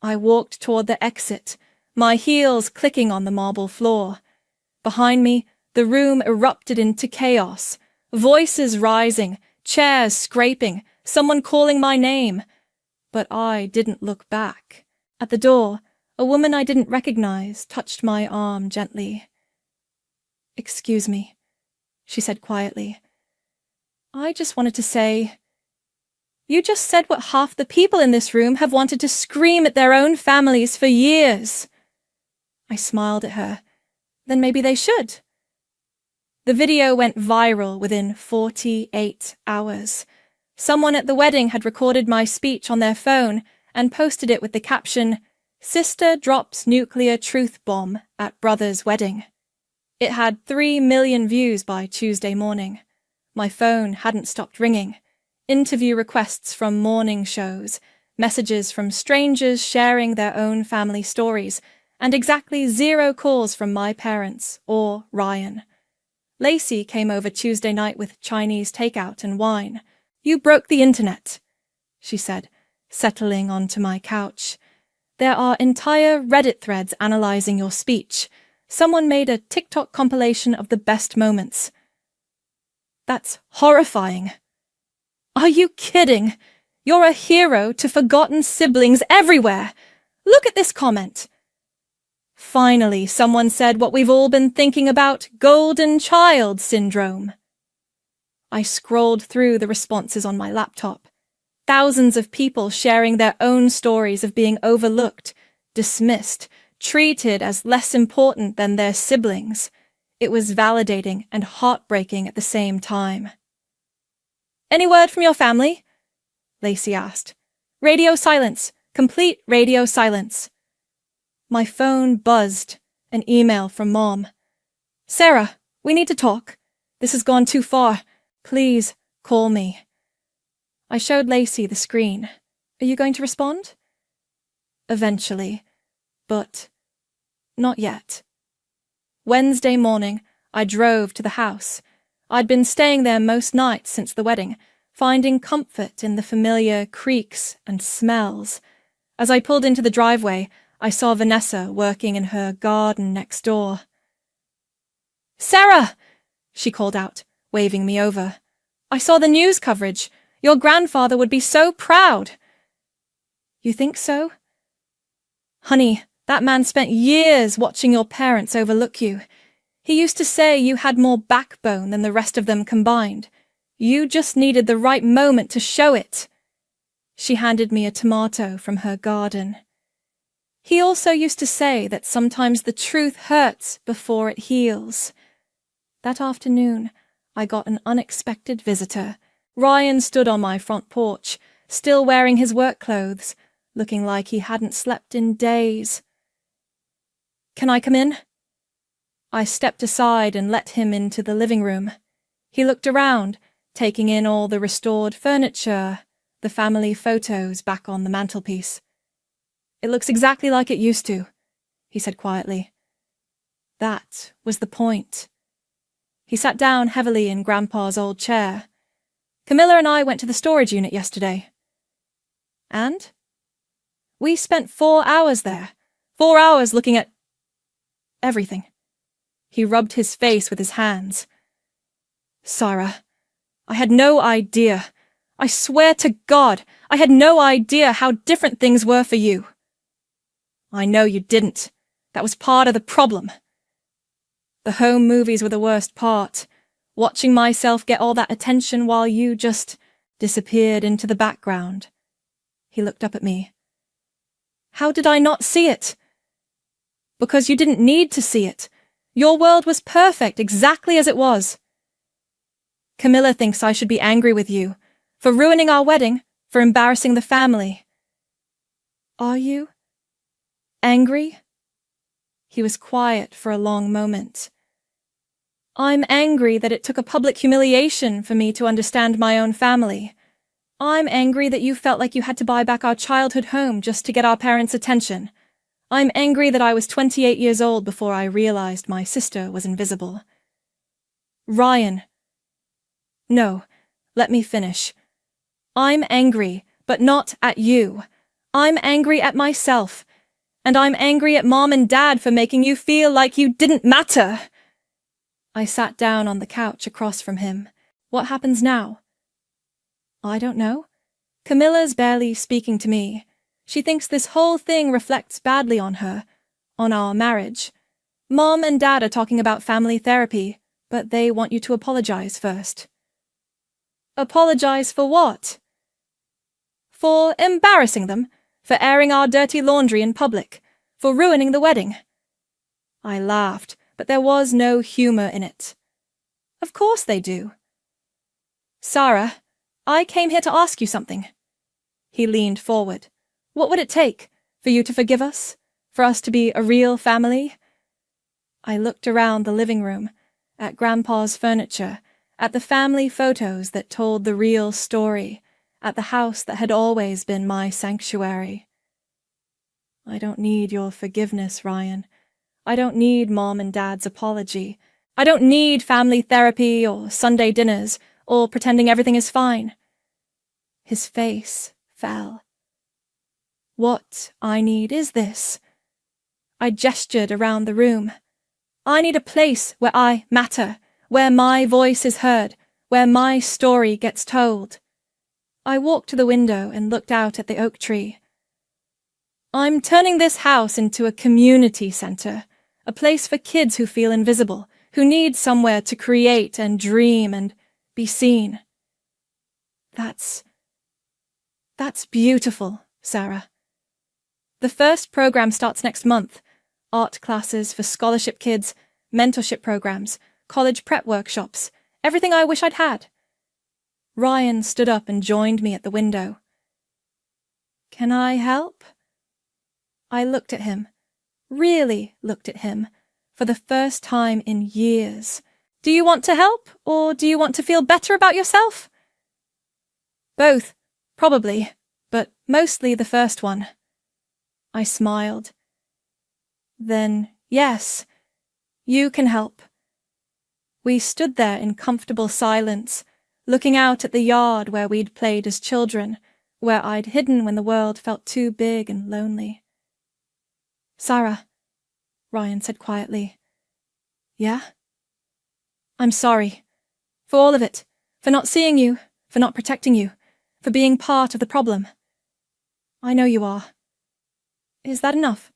I walked toward the exit, my heels clicking on the marble floor. Behind me, the room erupted into chaos. Voices rising, chairs scraping, someone calling my name. But I didn't look back. At the door, a woman I didn't recognize touched my arm gently. Excuse me, she said quietly. I just wanted to say, you just said what half the people in this room have wanted to scream at their own families for years. I smiled at her. Then maybe they should. The video went viral within 48 hours. Someone at the wedding had recorded my speech on their phone and posted it with the caption, "Sister drops nuclear truth bomb at brother's wedding." It had 3 million views by Tuesday morning. My phone hadn't stopped ringing. Interview requests from morning shows, messages from strangers sharing their own family stories, and exactly 0 calls from my parents or Ryan. Lacey came over Tuesday night with Chinese takeout and wine. You broke the internet, she said, settling onto my couch. There are entire Reddit threads analyzing your speech. Someone made a TikTok compilation of the best moments. That's horrifying. Are you kidding? You're a hero to forgotten siblings everywhere. Look at this comment. Finally, someone said what we've all been thinking about, golden child syndrome. I scrolled through the responses on my laptop. Thousands of people sharing their own stories of being overlooked, dismissed, treated as less important than their siblings. It was validating and heartbreaking at the same time. Any word from your family? Lacey asked. Radio silence. Complete radio silence. My phone buzzed. An email from Mom. Sarah, we need to talk. This has gone too far. Please call me. I showed Lacey the screen. Are you going to respond? Eventually, but not yet. Wednesday morning, I drove to the house. I'd been staying there most nights since the wedding, finding comfort in the familiar creaks and smells. As I pulled into the driveway, I saw Vanessa working in her garden next door. Sarah! She called out, waving me over. I saw the news coverage. Your grandfather would be so proud. You think so? Honey, that man spent years watching your parents overlook you. He used to say you had more backbone than the rest of them combined. You just needed the right moment to show it. She handed me a tomato from her garden. He also used to say that sometimes the truth hurts before it heals. That afternoon, I got an unexpected visitor. Ryan stood on my front porch, still wearing his work clothes, looking like he hadn't slept in days. Can I come in? I stepped aside and let him into the living room. He looked around, taking in all the restored furniture, the family photos back on the mantelpiece. It looks exactly like it used to, he said quietly. That was the point. He sat down heavily in Grandpa's old chair. Camilla and I went to the storage unit yesterday. And? We spent 4 hours there. 4 hours looking at everything. He rubbed his face with his hands. Sarah, I had no idea. I swear to God, I had no idea how different things were for you. I know you didn't. That was part of the problem. The home movies were the worst part. Watching myself get all that attention while you just disappeared into the background. He looked up at me. How did I not see it? Because you didn't need to see it. Your world was perfect, exactly as it was. Camilla thinks I should be angry with you, for ruining our wedding, for embarrassing the family. Are you angry? He was quiet for a long moment. I'm angry that it took a public humiliation for me to understand my own family. I'm angry that you felt like you had to buy back our childhood home just to get our parents' attention. I'm angry that I was 28 years old before I realized my sister was invisible. Ryan. No, let me finish. I'm angry, but not at you. I'm angry at myself. And I'm angry at Mom and Dad for making you feel like you didn't matter. I sat down on the couch across from him. What happens now? I don't know. Camilla's barely speaking to me. She thinks this whole thing reflects badly on her, on our marriage. Mom and Dad are talking about family therapy, but they want you to apologize first. Apologize for what? For embarrassing them, for airing our dirty laundry in public, for ruining the wedding. I laughed, but there was no humor in it. Of course they do. Sarah, I came here to ask you something. He leaned forward. What would it take for you to forgive us? For us to be a real family? I looked around the living room, at Grandpa's furniture, at the family photos that told the real story, at the house that had always been my sanctuary. I don't need your forgiveness, Ryan. I don't need Mom and Dad's apology. I don't need family therapy or Sunday dinners or pretending everything is fine. His face fell. What I need is this. I gestured around the room. I need a place where I matter, where my voice is heard, where my story gets told. I walked to the window and looked out at the oak tree. I'm turning this house into a community center, a place for kids who feel invisible, who need somewhere to create and dream and be seen. That's beautiful, Sarah. The first program starts next month. Art classes for scholarship kids, mentorship programs, college prep workshops, everything I wish I'd had. Ryan stood up and joined me at the window. Can I help? I looked at him, really looked at him, for the first time in years. Do you want to help, or do you want to feel better about yourself? Both, probably, but mostly the first one. I smiled. Then, yes, you can help. We stood there in comfortable silence, looking out at the yard where we'd played as children, where I'd hidden when the world felt too big and lonely. Sarah, Ryan said quietly. Yeah? I'm sorry. For all of it. For not seeing you. For not protecting you. For being part of the problem. I know you are. Is that enough?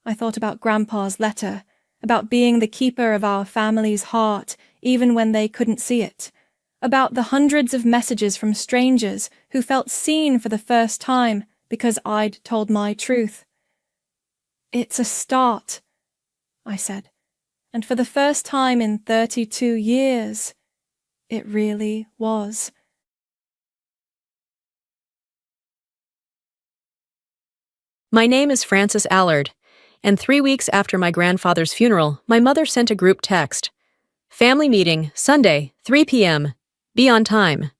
I thought about Grandpa's letter, about being the keeper of our family's heart, even when they couldn't see it, about the hundreds of messages from strangers who felt seen for the first time because I'd told my truth. It's a start, I said, and for the first time in 32 years, it really was. My name is Frances Allard, and 3 weeks after my grandfather's funeral, my mother sent a group text. Family meeting, Sunday, 3 p.m. Be on time.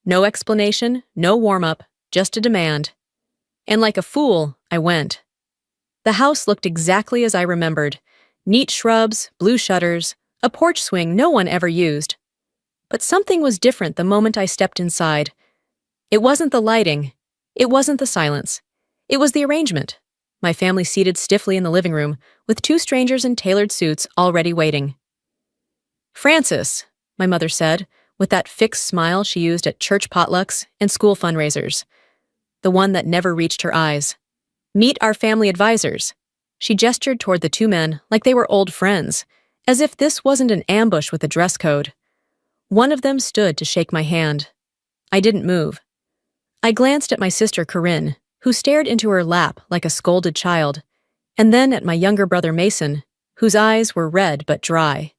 No explanation, no warm-up, just a demand. And like a fool, I went. The house looked exactly as I remembered. Neat shrubs, blue shutters, a porch swing no one ever used. But something was different the moment I stepped inside. It wasn't the lighting. It wasn't the silence. It was the arrangement. My family seated stiffly in the living room, with 2 strangers in tailored suits already waiting. Frances, my mother said, with that fixed smile she used at church potlucks and school fundraisers. The one that never reached her eyes. "Meet our family advisors." She gestured toward the two men like they were old friends, as if this wasn't an ambush with a dress code. One of them stood to shake my hand. I didn't move. I glanced at my sister Corinne, who stared into her lap like a scolded child, and then at my younger brother Mason, whose eyes were red but dry.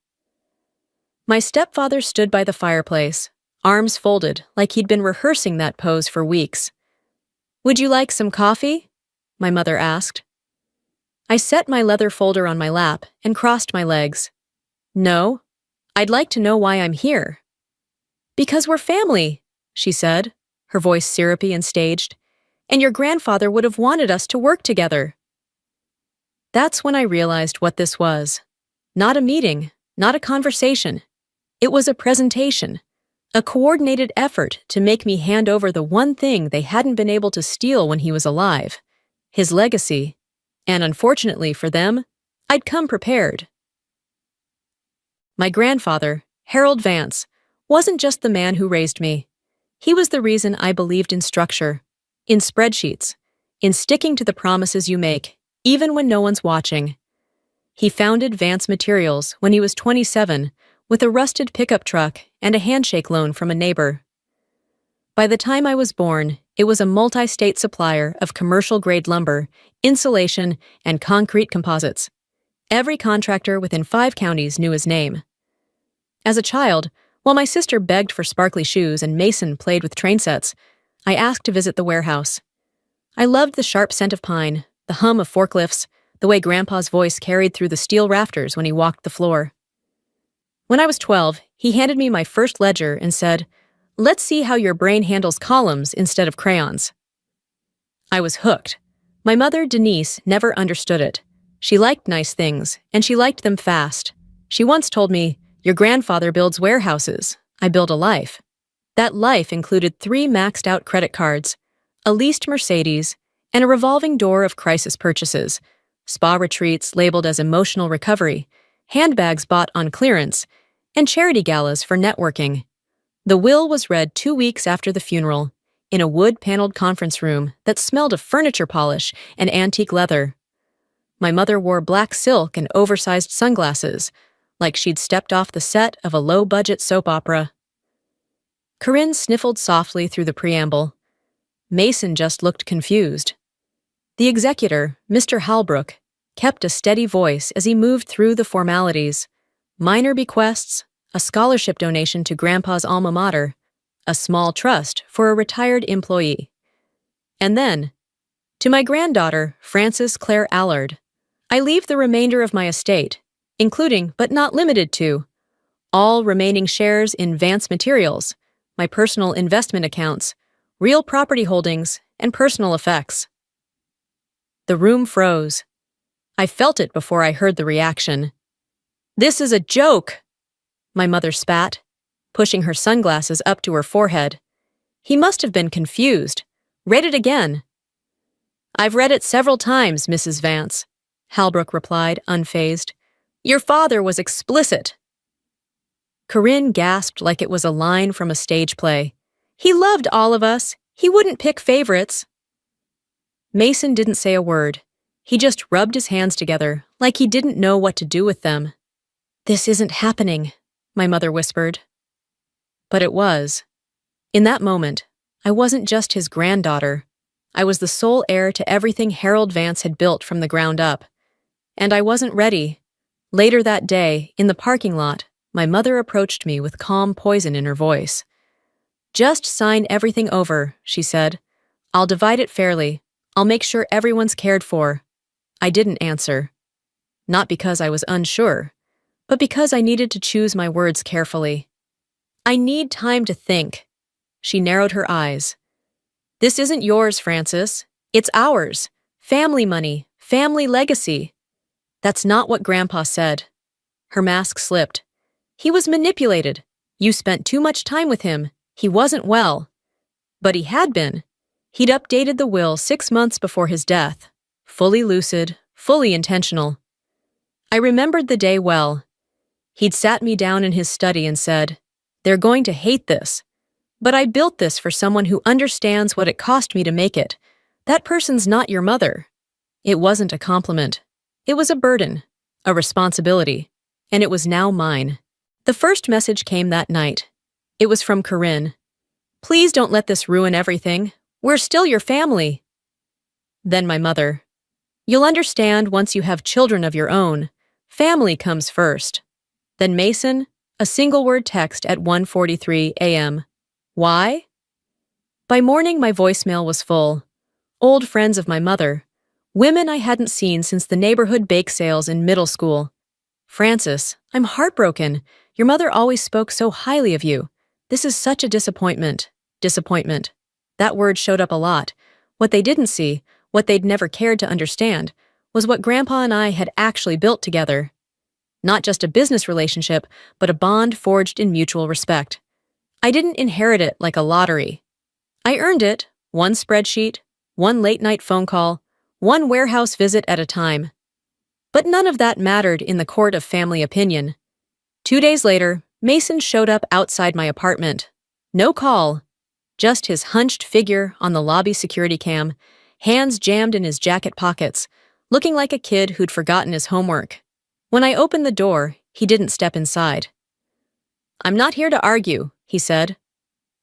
My stepfather stood by the fireplace, arms folded like he'd been rehearsing that pose for weeks. "Would you like some coffee?" my mother asked. I set my leather folder on my lap and crossed my legs. "No, I'd like to know why I'm here." "Because we're family," she said, her voice syrupy and staged, "and your grandfather would have wanted us to work together." That's when I realized what this was. Not a meeting, not a conversation. It was a presentation, a coordinated effort to make me hand over the one thing they hadn't been able to steal when he was alive, his legacy. And unfortunately for them, I'd come prepared. My grandfather, Harold Vance, wasn't just the man who raised me. He was the reason I believed in structure, in spreadsheets, in sticking to the promises you make, even when no one's watching. He founded Vance Materials when he was 27 with a rusted pickup truck and a handshake loan from a neighbor. By the time I was born, it was a multi-state supplier of commercial-grade lumber, insulation, and concrete composites. Every contractor within 5 counties knew his name. As a child, while my sister begged for sparkly shoes and Mason played with train sets, I asked to visit the warehouse. I loved the sharp scent of pine, the hum of forklifts, the way Grandpa's voice carried through the steel rafters when he walked the floor. When I was 12, he handed me my first ledger and said, "Let's see how your brain handles columns instead of crayons." I was hooked. My mother, Denise, never understood it. She liked nice things, and she liked them fast. She once told me, "Your grandfather builds warehouses. I build a life." That life included 3 maxed-out credit cards, a leased Mercedes, and a revolving door of crisis purchases, spa retreats labeled as emotional recovery, handbags bought on clearance, and charity galas for networking. The will was read 2 weeks after the funeral, in a wood-paneled conference room that smelled of furniture polish and antique leather. My mother wore black silk and oversized sunglasses, like she'd stepped off the set of a low-budget soap opera. Corinne sniffled softly through the preamble. Mason just looked confused. The executor, Mr. Halbrook, kept a steady voice as he moved through the formalities. Minor bequests, a scholarship donation to Grandpa's alma mater, a small trust for a retired employee. And then, to my granddaughter, Frances Claire Allard, I leave the remainder of my estate, including, but not limited to, all remaining shares in Vance Materials, my personal investment accounts, real property holdings, and personal effects. The room froze. I felt it before I heard the reaction. "This is a joke," my mother spat, pushing her sunglasses up to her forehead. He must have been confused. "Read it again." "I've read it several times, Mrs. Vance," Halbrook replied, unfazed. "Your father was explicit." Corinne gasped like it was a line from a stage play. "He loved all of us. He wouldn't pick favorites." Mason didn't say a word. He just rubbed his hands together, like he didn't know what to do with them. "This isn't happening," my mother whispered. But it was. In that moment, I wasn't just his granddaughter. I was the sole heir to everything Harold Vance had built from the ground up. And I wasn't ready. Later that day, in the parking lot, my mother approached me with calm poison in her voice. "Just sign everything over," she said. "I'll divide it fairly. I'll make sure everyone's cared for." I didn't answer. Not because I was unsure, but because I needed to choose my words carefully. "I need time to think." She narrowed her eyes. "This isn't yours, Frances. It's ours. Family money, family legacy." "That's not what Grandpa said." Her mask slipped. "He was manipulated. You spent too much time with him. He wasn't well." But he had been. He'd updated the will 6 months before his death. Fully lucid, fully intentional. I remembered the day well. He'd sat me down in his study and said, They're going to hate this. But I built this for someone who understands what it cost me to make it. That person's not your mother. It wasn't a compliment. It was a burden, a responsibility, and it was now mine. The first message came that night. It was from Corinne. Please don't let this ruin everything. We're still your family. Then my mother. You'll understand once you have children of your own. Family comes first. Then Mason, a single-word text at 1:43 a.m. Why? By morning, my voicemail was full. Old friends of my mother. Women I hadn't seen since the neighborhood bake sales in middle school. Frances, I'm heartbroken. Your mother always spoke so highly of you. This is such a disappointment. Disappointment. That word showed up a lot. What they didn't see, what they'd never cared to understand, was what Grandpa and I had actually built together. Not just a business relationship, but a bond forged in mutual respect. I didn't inherit it like a lottery. I earned it, one spreadsheet, one late-night phone call, one warehouse visit at a time. But none of that mattered in the court of family opinion. 2 days later, Mason showed up outside my apartment. No call, just his hunched figure on the lobby security cam, hands jammed in his jacket pockets, looking like a kid who'd forgotten his homework. When I opened the door, he didn't step inside. I'm not here to argue, he said.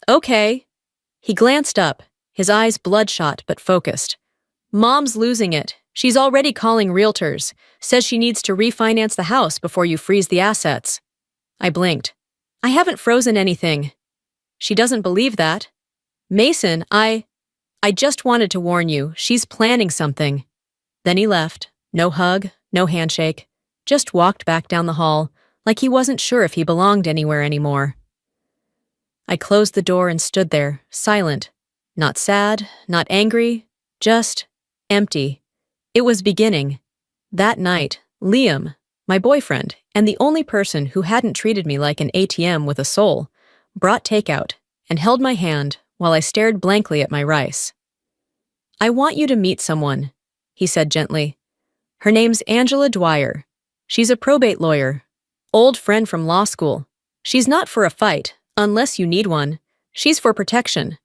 Okay. He glanced up, his eyes bloodshot but focused. Mom's losing it. She's already calling realtors, says she needs to refinance the house before you freeze the assets. I blinked. I haven't frozen anything. She doesn't believe that. Mason, I just wanted to warn you, she's planning something. Then he left. No hug, no handshake. Just walked back down the hall, like he wasn't sure if he belonged anywhere anymore. I closed the door and stood there, silent. Not sad, not angry, just empty. It was beginning. That night, Liam, my boyfriend, and the only person who hadn't treated me like an ATM with a soul, brought takeout and held my hand while I stared blankly at my rice. I want you to meet someone, he said gently. Her name's Angela Dwyer. She's a probate lawyer. Old friend from law school. She's not for a fight, unless you need one. She's for protection.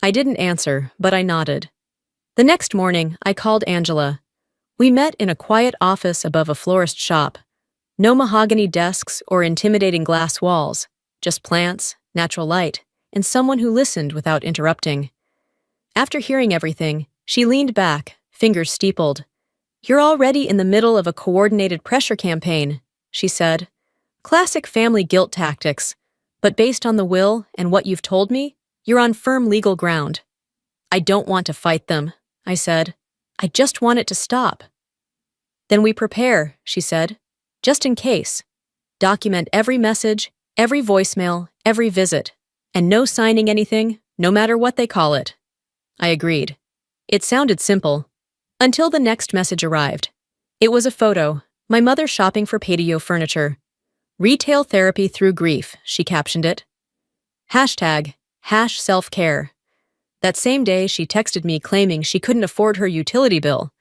I didn't answer, but I nodded. The next morning, I called Angela. We met in a quiet office above a florist shop. No mahogany desks or intimidating glass walls, just plants, natural light, and someone who listened without interrupting. After hearing everything, she leaned back, fingers steepled. You're already in the middle of a coordinated pressure campaign, she said. Classic family guilt tactics, but based on the will and what you've told me, you're on firm legal ground. I don't want to fight them, I said. I just want it to stop. Then we prepare, she said, just in case. Document every message, every voicemail, every visit, and no signing anything, no matter what they call it. I agreed. It sounded simple. Until the next message arrived. It was a photo, my mother shopping for patio furniture. Retail therapy through grief, she captioned it. #self-care. That same day, she texted me claiming she couldn't afford her utility bill.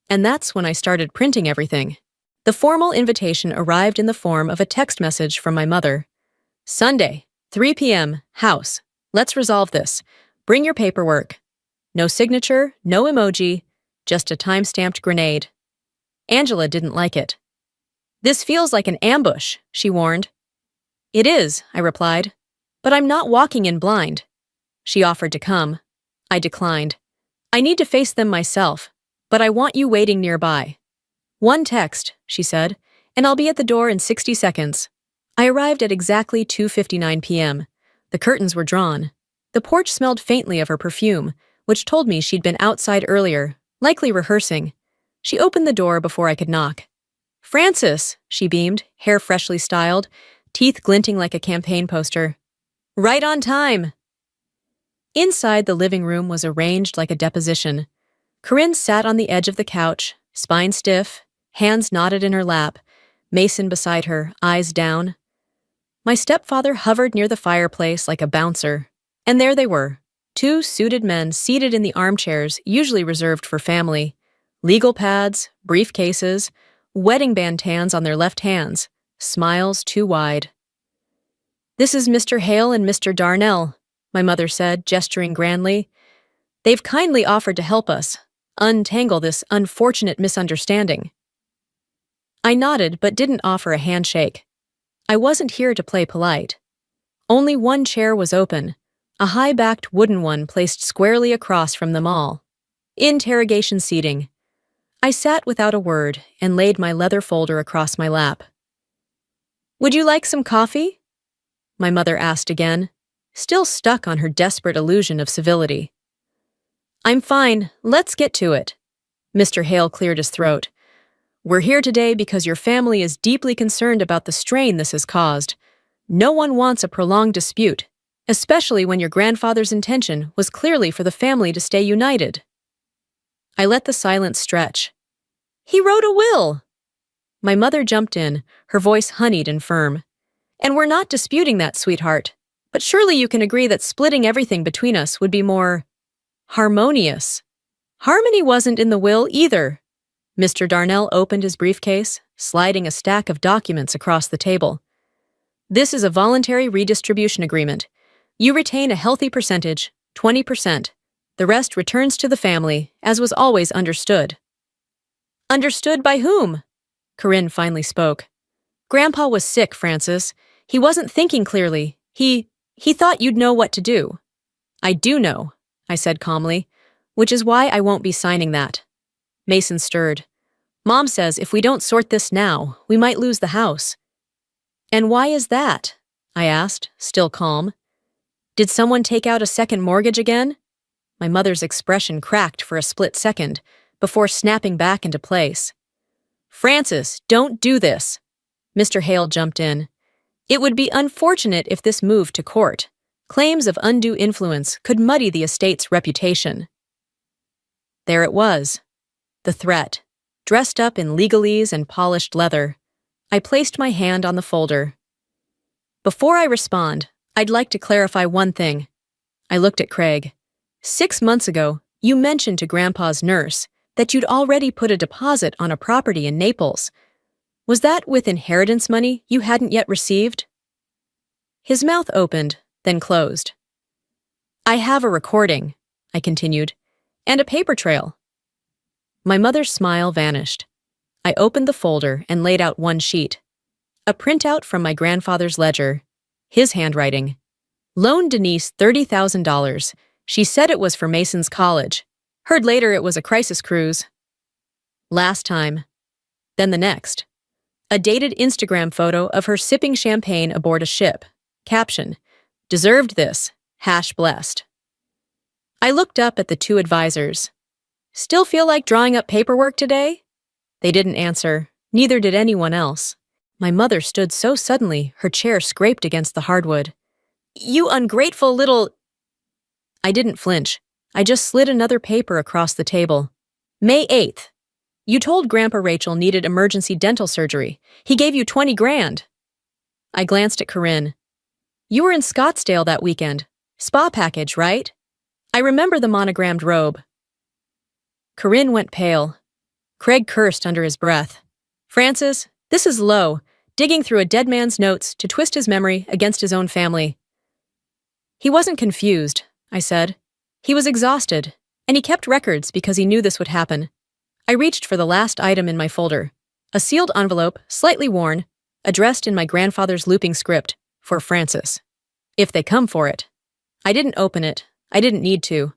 And that's when I started printing everything. The formal invitation arrived in the form of a text message from my mother. Sunday, 3 p.m., house. Let's resolve this. Bring your paperwork. No signature, no emoji, just a time-stamped grenade. Angela didn't like it. This feels like an ambush, she warned. It is, I replied. But I'm not walking in blind. She offered to come. I declined. I need to face them myself, but I want you waiting nearby. One text, she said, and I'll be at the door in 60 seconds. I arrived at exactly 2:59 p.m. The curtains were drawn. The porch smelled faintly of her perfume, which told me she'd been outside earlier, likely rehearsing. She opened the door before I could knock. Frances, she beamed, hair freshly styled, teeth glinting like a campaign poster. Right on time. Inside, the living room was arranged like a deposition. Corinne sat on the edge of the couch, spine stiff, hands knotted in her lap, Mason beside her, eyes down. My stepfather hovered near the fireplace like a bouncer. And there they were, two suited men seated in the armchairs usually reserved for family. Legal pads, briefcases, wedding band tans on their left hands, smiles too wide. "This is Mr. Hale and Mr. Darnell," my mother said, gesturing grandly. "They've kindly offered to help us untangle this unfortunate misunderstanding." I nodded but didn't offer a handshake. I wasn't here to play polite. Only one chair was open, a high-backed wooden one placed squarely across from them all. Interrogation seating. I sat without a word and laid my leather folder across my lap. "Would you like some coffee?" my mother asked again, still stuck on her desperate illusion of civility. "I'm fine, let's get to it." Mr. Hale cleared his throat. "We're here today because your family is deeply concerned about the strain this has caused. No one wants a prolonged dispute, especially when your grandfather's intention was clearly for the family to stay united." I let the silence stretch. "He wrote a will!" My mother jumped in, her voice honeyed and firm. "And we're not disputing that, sweetheart. But surely you can agree that splitting everything between us would be more harmonious." Harmony wasn't in the will either. Mr. Darnell opened his briefcase, sliding a stack of documents across the table. "This is a voluntary redistribution agreement. You retain a healthy percentage, 20%. The rest returns to the family, as was always understood." "Understood by whom?" Corinne finally spoke. "Grandpa was sick, Francis. He wasn't thinking clearly. He thought you'd know what to do." "I do know," I said calmly, "which is why I won't be signing that." Mason stirred. "Mom says if we don't sort this now, we might lose the house." "And why is that?" I asked, still calm. "Did someone take out a second mortgage again?" My mother's expression cracked for a split second, before snapping back into place. "Francis, don't do this." Mr. Hale jumped in. "It would be unfortunate if this moved to court. Claims of undue influence could muddy the estate's reputation." There it was, the threat, dressed up in legalese and polished leather. I placed my hand on the folder. "Before I respond, I'd like to clarify one thing." I looked at Craig. 6 months ago, you mentioned to Grandpa's nurse that you'd already put a deposit on a property in Naples. Was that with inheritance money you hadn't yet received? His mouth opened, then closed. "I have a recording," I continued, "and a paper trail." My mother's smile vanished. I opened the folder and laid out one sheet. A printout from my grandfather's ledger. His handwriting. "Loaned Denise $30,000. She said it was for Mason's college. Heard later it was a crisis cruise." Last time. Then the next. A dated Instagram photo of her sipping champagne aboard a ship. Caption, "Deserved this. #blessed." I looked up at the two advisors. "Still feel like drawing up paperwork today?" They didn't answer. Neither did anyone else. My mother stood so suddenly, her chair scraped against the hardwood. "You ungrateful little—" I didn't flinch. I just slid another paper across the table. "May 8th. You told Grandpa Rachel needed emergency dental surgery. He gave you 20 grand. I glanced at Corinne. "You were in Scottsdale that weekend. Spa package, right? I remember the monogrammed robe." Corinne went pale. Craig cursed under his breath. "Francis, this is low, digging through a dead man's notes to twist his memory against his own family." "He wasn't confused," I said. "He was exhausted, and he kept records because he knew this would happen." I reached for the last item in my folder. A sealed envelope, slightly worn, addressed in my grandfather's looping script, for Francis. If they come for it. I didn't open it. I didn't need to.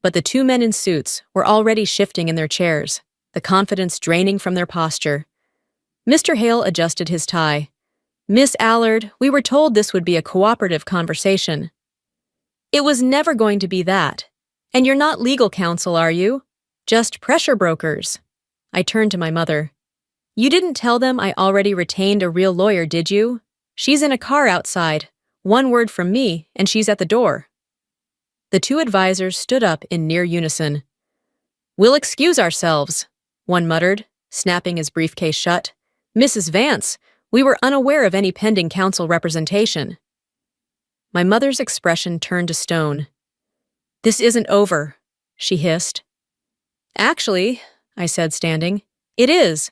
But the two men in suits were already shifting in their chairs, the confidence draining from their posture. Mr. Hale adjusted his tie. "Miss Allard, we were told this would be a cooperative conversation." "It was never going to be that. And you're not legal counsel, are you? Just pressure brokers." I turned to my mother. "You didn't tell them I already retained a real lawyer, did you? She's in a car outside. One word from me, and she's at the door." The two advisors stood up in near unison. "We'll excuse ourselves," one muttered, snapping his briefcase shut. "Mrs. Vance, we were unaware of any pending counsel representation." My mother's expression turned to stone. "This isn't over," she hissed. "Actually," I said, standing, "it is."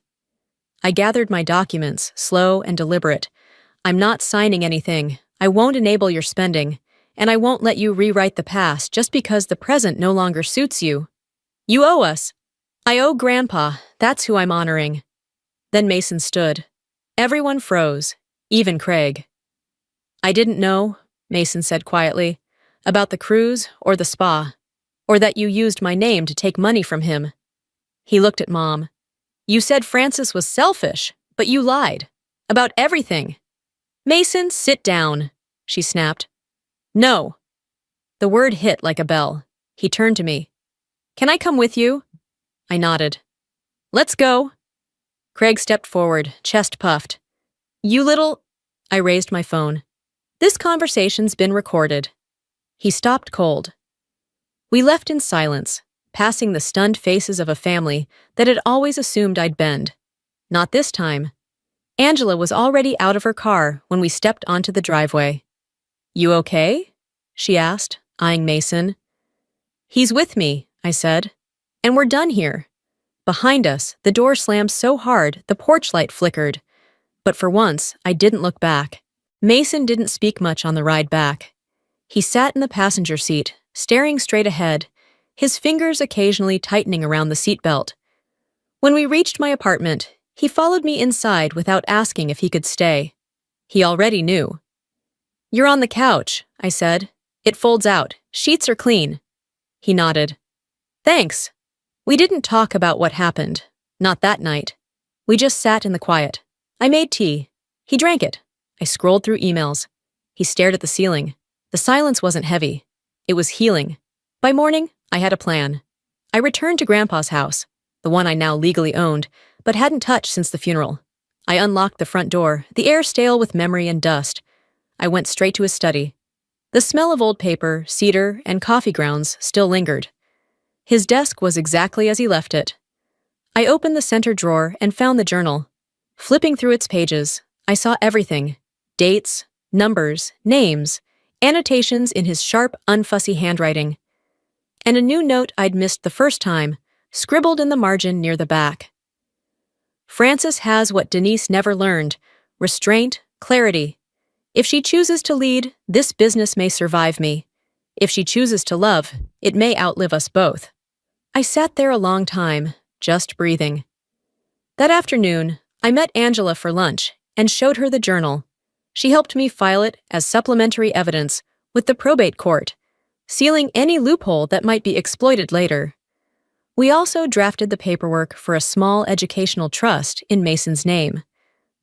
I gathered my documents, slow and deliberate. "I'm not signing anything. I won't enable your spending, and I won't let you rewrite the past just because the present no longer suits you. You owe us. I owe Grandpa, that's who I'm honoring. Then Mason stood. Everyone froze, even Craig. I didn't know, Mason said quietly, about the cruise or the spa, or that you used my name to take money from him. He looked at Mom. You said Francis was selfish, but you lied. About everything. Mason, sit down, she snapped. No. The word hit like a bell. He turned to me. Can I come with you? I nodded. Let's go. Craig stepped forward, chest puffed. You little... I raised my phone. This conversation's been recorded. He stopped cold. We left in silence, passing the stunned faces of a family that had always assumed I'd bend. Not this time. Angela was already out of her car when we stepped onto the driveway. You okay? She asked, eyeing Mason. He's with me, I said. And we're done here. Behind us, the door slammed so hard the porch light flickered. But for once, I didn't look back. Mason didn't speak much on the ride back. He sat in the passenger seat, staring straight ahead, his fingers occasionally tightening around the seatbelt. When we reached my apartment, he followed me inside without asking if he could stay. He already knew. You're on the couch, I said. It folds out. Sheets are clean. He nodded. Thanks. We didn't talk about what happened. Not that night. We just sat in the quiet. I made tea. He drank it. I scrolled through emails. He stared at the ceiling. The silence wasn't heavy. It was healing. By morning, I had a plan. I returned to Grandpa's house, the one I now legally owned, but hadn't touched since the funeral. I unlocked the front door, the air stale with memory and dust. I went straight to his study. The smell of old paper, cedar, and coffee grounds still lingered. His desk was exactly as he left it. I opened the center drawer and found the journal. Flipping through its pages, I saw everything. Dates, numbers, names, annotations in his sharp, unfussy handwriting. And a new note I'd missed the first time, scribbled in the margin near the back. Frances has what Denise never learned: restraint, clarity. If she chooses to lead, this business may survive me. If she chooses to love, it may outlive us both. I sat there a long time, just breathing. That afternoon, I met Angela for lunch and showed her the journal. She helped me file it as supplementary evidence with the probate court, sealing any loophole that might be exploited later. We also drafted the paperwork for a small educational trust in Mason's name,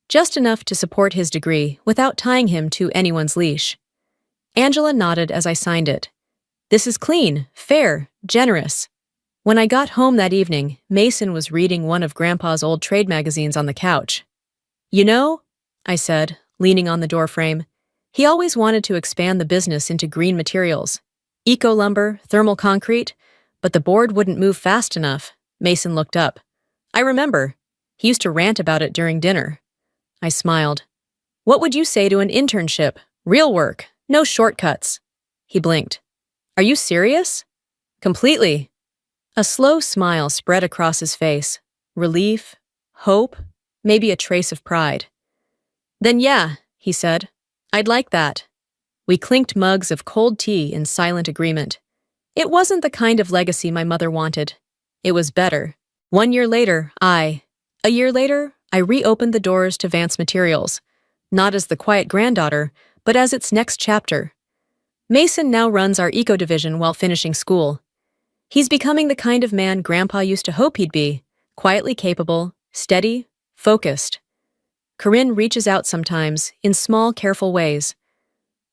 just enough to support his degree without tying him to anyone's leash. Angela nodded as I signed it. This is clean, fair, generous. When I got home that evening, Mason was reading one of Grandpa's old trade magazines on the couch. You know, I said, leaning on the doorframe, he always wanted to expand the business into green materials. Eco-lumber, thermal concrete, but the board wouldn't move fast enough. Mason looked up. I remember. He used to rant about it during dinner. I smiled. What would you say to an internship? Real work, no shortcuts. He blinked. Are you serious? Completely. A slow smile spread across his face. Relief, hope, maybe a trace of pride. Then yeah, he said. I'd like that. We clinked mugs of cold tea in silent agreement. It wasn't the kind of legacy my mother wanted. It was better. 1 year later, A year later, I reopened the doors to Vance Materials, not as the quiet granddaughter, but as its next chapter. Mason now runs our eco division while finishing school. He's becoming the kind of man Grandpa used to hope he'd be, quietly capable, steady, focused. Corinne reaches out sometimes, in small, careful ways.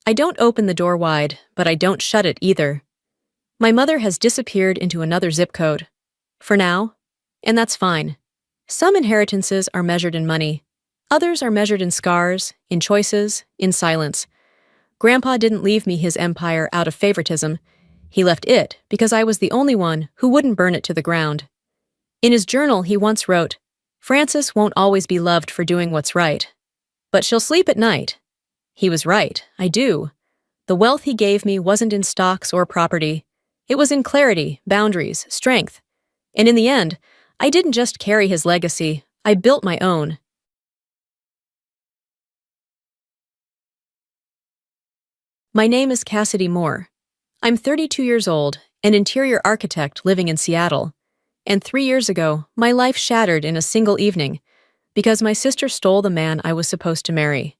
I don't open the door wide, but I don't shut it either. My mother has disappeared into another zip code. For now. And that's fine. Some inheritances are measured in money. Others are measured in scars, in choices, in silence. Grandpa didn't leave me his empire out of favoritism. He left it because I was the only one who wouldn't burn it to the ground. In his journal, he once wrote, Frances won't always be loved for doing what's right, but she'll sleep at night. He was right, I do. The wealth he gave me wasn't in stocks or property. It was in clarity, boundaries, strength. And in the end, I didn't just carry his legacy, I built my own. My name is Cassidy Moore. I'm 32 years old, an interior architect living in Seattle. And 3 years ago, my life shattered in a single evening because my sister stole the man I was supposed to marry.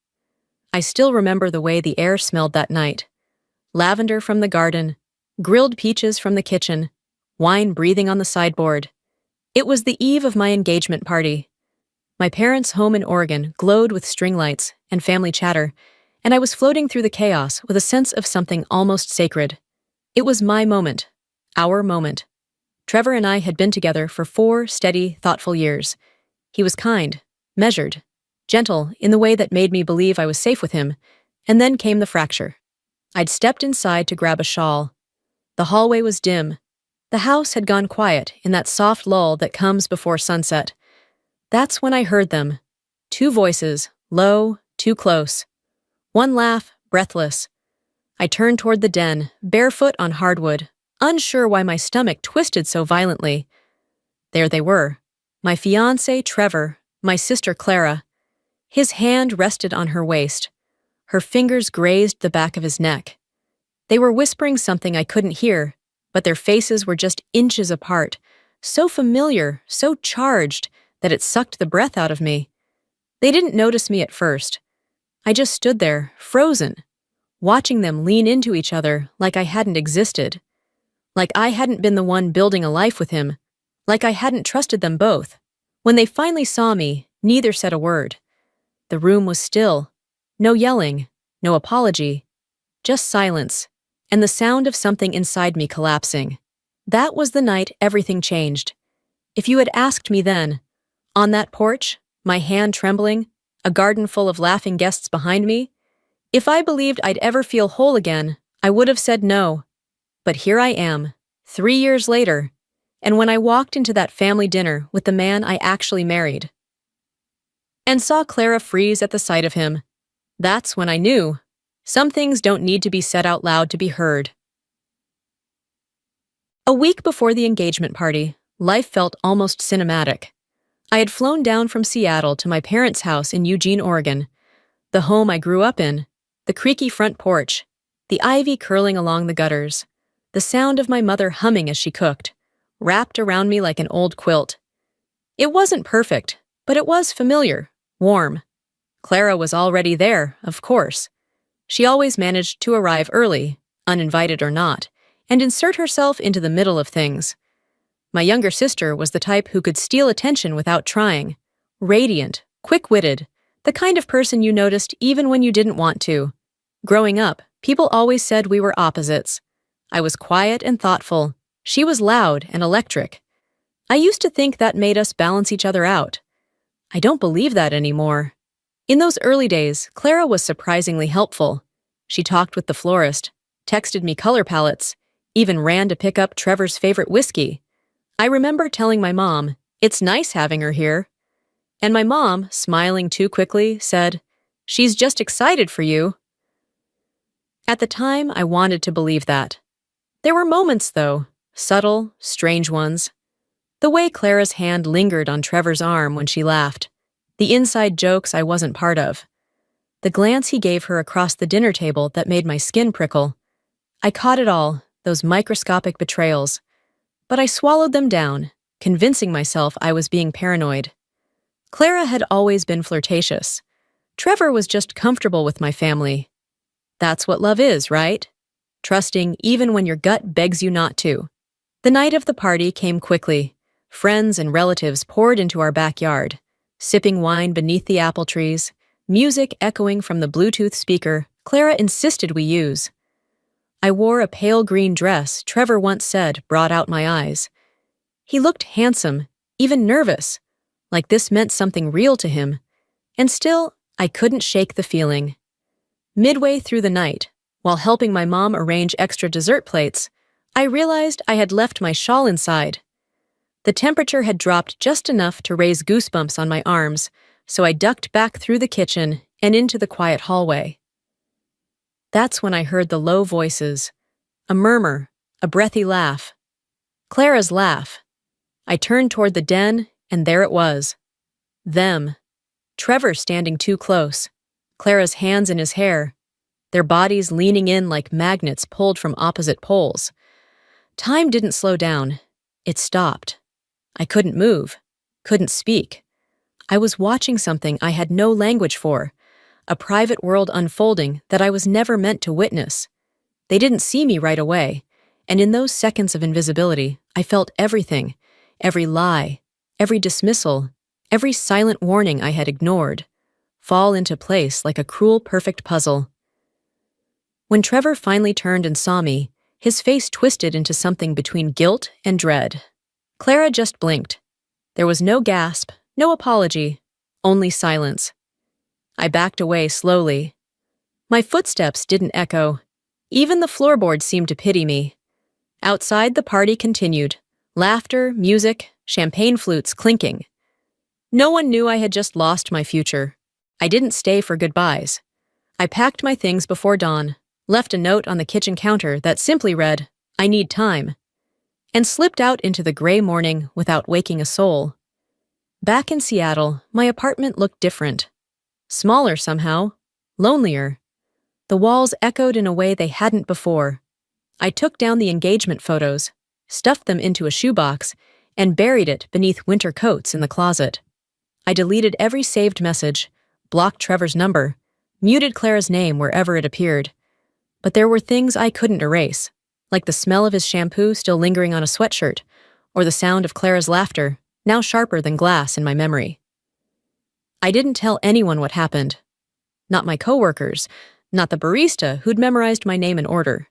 I still remember the way the air smelled that night. Lavender from the garden, grilled peaches from the kitchen, wine breathing on the sideboard. It was the eve of my engagement party. My parents' home in Oregon glowed with string lights and family chatter, and I was floating through the chaos with a sense of something almost sacred. It was my moment, our moment. Trevor and I had been together for 4 steady, thoughtful years. He was kind, measured, gentle in the way that made me believe I was safe with him, and then came the fracture. I'd stepped inside to grab a shawl. The hallway was dim. The house had gone quiet in that soft lull that comes before sunset. That's when I heard them. 2 voices, low, too close. One laugh, breathless. I turned toward the den, barefoot on hardwood, unsure why my stomach twisted so violently. There they were. My fiancé, Trevor, my sister, Clara. His hand rested on her waist. Her fingers grazed the back of his neck. They were whispering something I couldn't hear, but their faces were just inches apart, so familiar, so charged, that it sucked the breath out of me. They didn't notice me at first. I just stood there, frozen, watching them lean into each other like I hadn't existed. Like I hadn't been the one building a life with him. Like I hadn't trusted them both. When they finally saw me, neither said a word. The room was still. No yelling, no apology. Just silence, and the sound of something inside me collapsing. That was the night everything changed. If you had asked me then, on that porch, my hand trembling, a garden full of laughing guests behind me, if I believed I'd ever feel whole again, I would have said no. But here I am, 3 years later, and when I walked into that family dinner with the man I actually married, and saw Clara freeze at the sight of him, that's when I knew. Some things don't need to be said out loud to be heard. A week before the engagement party, life felt almost cinematic. I had flown down from Seattle to my parents' house in Eugene, Oregon, the home I grew up in, the creaky front porch, the ivy curling along the gutters, the sound of my mother humming as she cooked, wrapped around me like an old quilt. It wasn't perfect, but it was familiar, warm. Clara was already there, of course. She always managed to arrive early, uninvited or not, and insert herself into the middle of things. My younger sister was the type who could steal attention without trying. Radiant, quick-witted, the kind of person you noticed even when you didn't want to. Growing up, people always said we were opposites. I was quiet and thoughtful. She was loud and electric. I used to think that made us balance each other out. I don't believe that anymore. In those early days, Clara was surprisingly helpful. She talked with the florist, texted me color palettes, even ran to pick up Trevor's favorite whiskey. I remember telling my mom, "It's nice having her here." And my mom, smiling too quickly, said, "She's just excited for you." At the time, I wanted to believe that. There were moments, though, subtle, strange ones. The way Clara's hand lingered on Trevor's arm when she laughed. The inside jokes I wasn't part of. The glance he gave her across the dinner table that made my skin prickle. I caught it all, those microscopic betrayals. But I swallowed them down, convincing myself I was being paranoid. Clara had always been flirtatious. Trevor was just comfortable with my family. That's what love is, right? Trusting even when your gut begs you not to. The night of the party came quickly. Friends and relatives poured into our backyard, sipping wine beneath the apple trees, music echoing from the Bluetooth speaker Clara insisted we use. I wore a pale green dress Trevor once said brought out my eyes. He looked handsome, even nervous, like this meant something real to him. And still, I couldn't shake the feeling. Midway through the night, while helping my mom arrange extra dessert plates, I realized I had left my shawl inside. The temperature had dropped just enough to raise goosebumps on my arms, so I ducked back through the kitchen and into the quiet hallway. That's when I heard the low voices, a murmur, a breathy laugh. Clara's laugh. I turned toward the den, and there it was. Them. Trevor standing too close, Clara's hands in his hair. their bodies leaning in like magnets pulled from opposite poles. Time didn't slow down. It stopped. I couldn't move, couldn't speak. I was watching something I had no language for, a private world unfolding that I was never meant to witness. They didn't see me right away, and in those seconds of invisibility, I felt everything, every lie, every dismissal, every silent warning I had ignored, fall into place like a cruel, perfect puzzle. When Trevor finally turned and saw me, his face twisted into something between guilt and dread. Clara just blinked. There was no gasp, no apology, only silence. I backed away slowly. My footsteps didn't echo. Even the floorboards seemed to pity me. Outside, the party continued. Laughter, music, champagne flutes clinking. No one knew I had just lost my future. I didn't stay for goodbyes. I packed my things before dawn, left a note on the kitchen counter that simply read, "I need time," and slipped out into the gray morning without waking a soul. Back in Seattle, my apartment looked different. Smaller somehow, lonelier. The walls echoed in a way they hadn't before. I took down the engagement photos, stuffed them into a shoebox, and buried it beneath winter coats in the closet. I deleted every saved message, blocked Trevor's number, muted Clara's name wherever it appeared. But there were things I couldn't erase, like the smell of his shampoo still lingering on a sweatshirt, or the sound of Clara's laughter, now sharper than glass in my memory. I didn't tell anyone what happened. Not my coworkers, not the barista who'd memorized my name and order.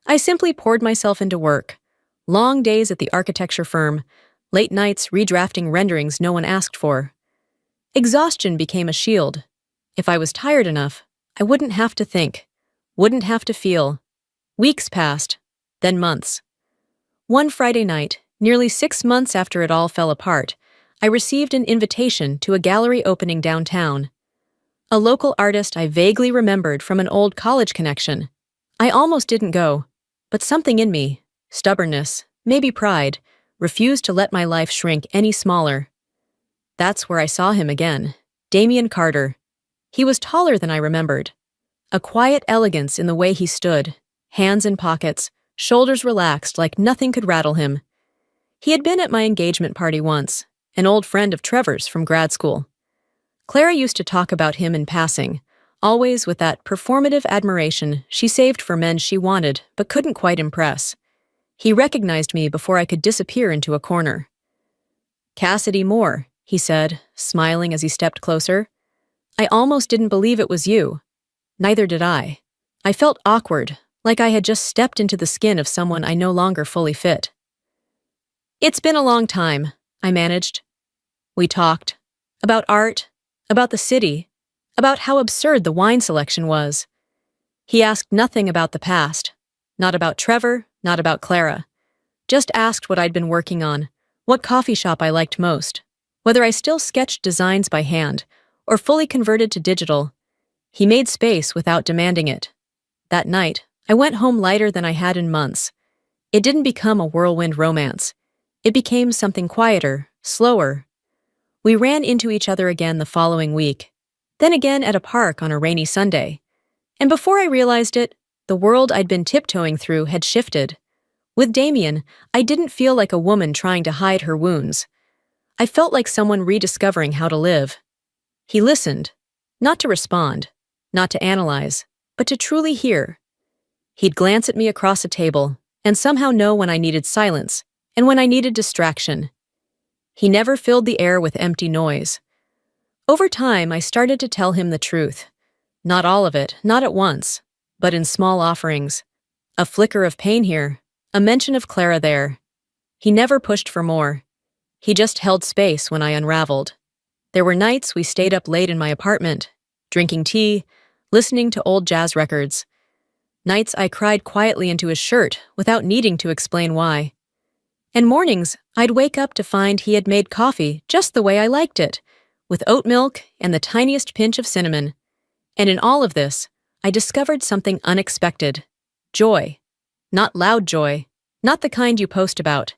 I simply poured myself into work. Long days at the architecture firm, late nights redrafting renderings no one asked for. Exhaustion became a shield. If I was tired enough, I wouldn't have to think, wouldn't have to feel. Weeks passed, then months. One Friday night, nearly 6 months after it all fell apart, I received an invitation to a gallery opening downtown. A local artist I vaguely remembered from an old college connection. I almost didn't go, but something in me, stubbornness, maybe pride, refused to let my life shrink any smaller. That's where I saw him again, Damian Carter. He was taller than I remembered. A quiet elegance in the way he stood, hands in pockets, shoulders relaxed like nothing could rattle him. He had been at my engagement party once, an old friend of Trevor's from grad school. Clara used to talk about him in passing, always with that performative admiration she saved for men she wanted but couldn't quite impress. He recognized me before I could disappear into a corner. "Cassidy Moore," he said, smiling as he stepped closer. "I almost didn't believe it was you." Neither did I. I felt awkward, like I had just stepped into the skin of someone I no longer fully fit. "It's been a long time," I managed. We talked. About art, about the city, about how absurd the wine selection was. He asked nothing about the past. Not about Trevor, not about Clara. Just asked what I'd been working on, what coffee shop I liked most, whether I still sketched designs by hand, or fully converted to digital. He made space without demanding it. That night, I went home lighter than I had in months. It didn't become a whirlwind romance. It became something quieter, slower. We ran into each other again the following week, then again at a park on a rainy Sunday. And before I realized it, the world I'd been tiptoeing through had shifted. With Damien, I didn't feel like a woman trying to hide her wounds. I felt like someone rediscovering how to live. He listened, not to respond, not to analyze, but to truly hear. He'd glance at me across a table and somehow know when I needed silence and when I needed distraction. He never filled the air with empty noise. Over time, I started to tell him the truth. Not all of it, not at once, but in small offerings. A flicker of pain here, a mention of Clara there. He never pushed for more. He just held space when I unraveled. There were nights we stayed up late in my apartment, drinking tea, listening to old jazz records. Nights I cried quietly into his shirt without needing to explain why. And mornings, I'd wake up to find he had made coffee just the way I liked it, with oat milk and the tiniest pinch of cinnamon. And in all of this, I discovered something unexpected. Joy. Not loud joy, not the kind you post about,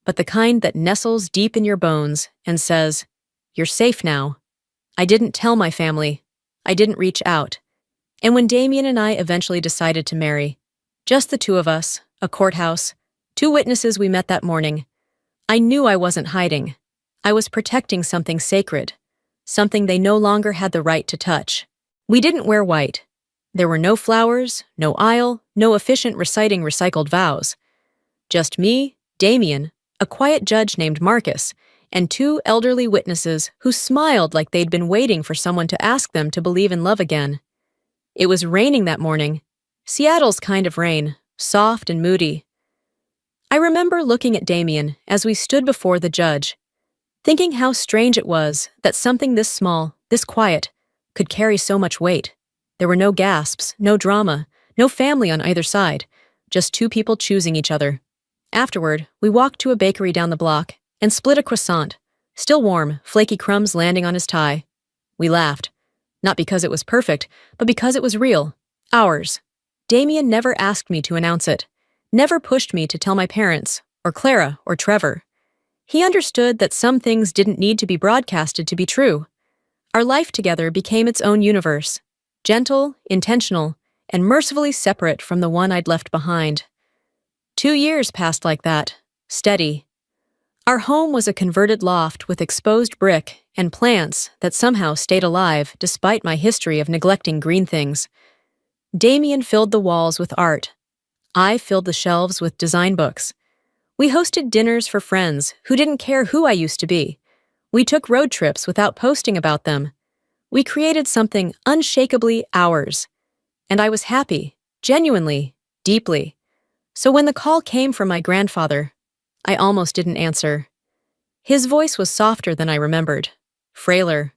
but the kind that nestles deep in your bones and says, "You're safe now." I didn't tell my family. I didn't reach out. And when Damien and I eventually decided to marry, just the two of us, a courthouse, two witnesses we met that morning, I knew I wasn't hiding. I was protecting something sacred, something they no longer had the right to touch. We didn't wear white. There were no flowers, no aisle, no efficient reciting recycled vows. Just me, Damien, a quiet judge named Marcus, and two elderly witnesses who smiled like they'd been waiting for someone to ask them to believe in love again. It was raining that morning. Seattle's kind of rain, soft and moody. I remember looking at Damien as we stood before the judge, thinking how strange it was that something this small, this quiet, could carry so much weight. There were no gasps, no drama, no family on either side, just two people choosing each other. Afterward, we walked to a bakery down the block and split a croissant, still warm, flaky crumbs landing on his tie. We laughed, not because it was perfect, but because it was real, ours. Damien never asked me to announce it, never pushed me to tell my parents, or Clara, or Trevor. He understood that some things didn't need to be broadcasted to be true. Our life together became its own universe, gentle, intentional, and mercifully separate from the one I'd left behind. 2 years passed like that, steady. Our home was a converted loft with exposed brick and plants that somehow stayed alive despite my history of neglecting green things. Damien filled the walls with art. I filled the shelves with design books. We hosted dinners for friends who didn't care who I used to be. We took road trips without posting about them. We created something unshakably ours. And I was happy, genuinely, deeply. So when the call came from my grandfather, I almost didn't answer. His voice was softer than I remembered, frailer.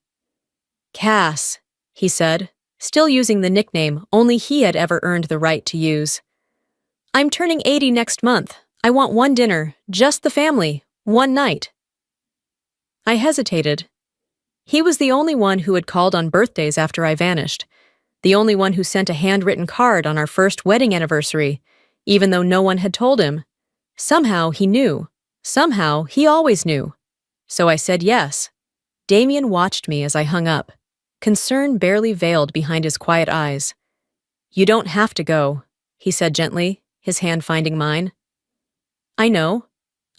"Cass," he said, still using the nickname only he had ever earned the right to use. "I'm turning 80 next month. I want one dinner, just the family, one night." I hesitated. He was the only one who had called on birthdays after I vanished, the only one who sent a handwritten card on our first wedding anniversary, even though no one had told him. Somehow he knew. Somehow he always knew. So I said yes. Damien watched me as I hung up, concern barely veiled behind his quiet eyes. "You don't have to go," he said gently, his hand finding mine. "I know,"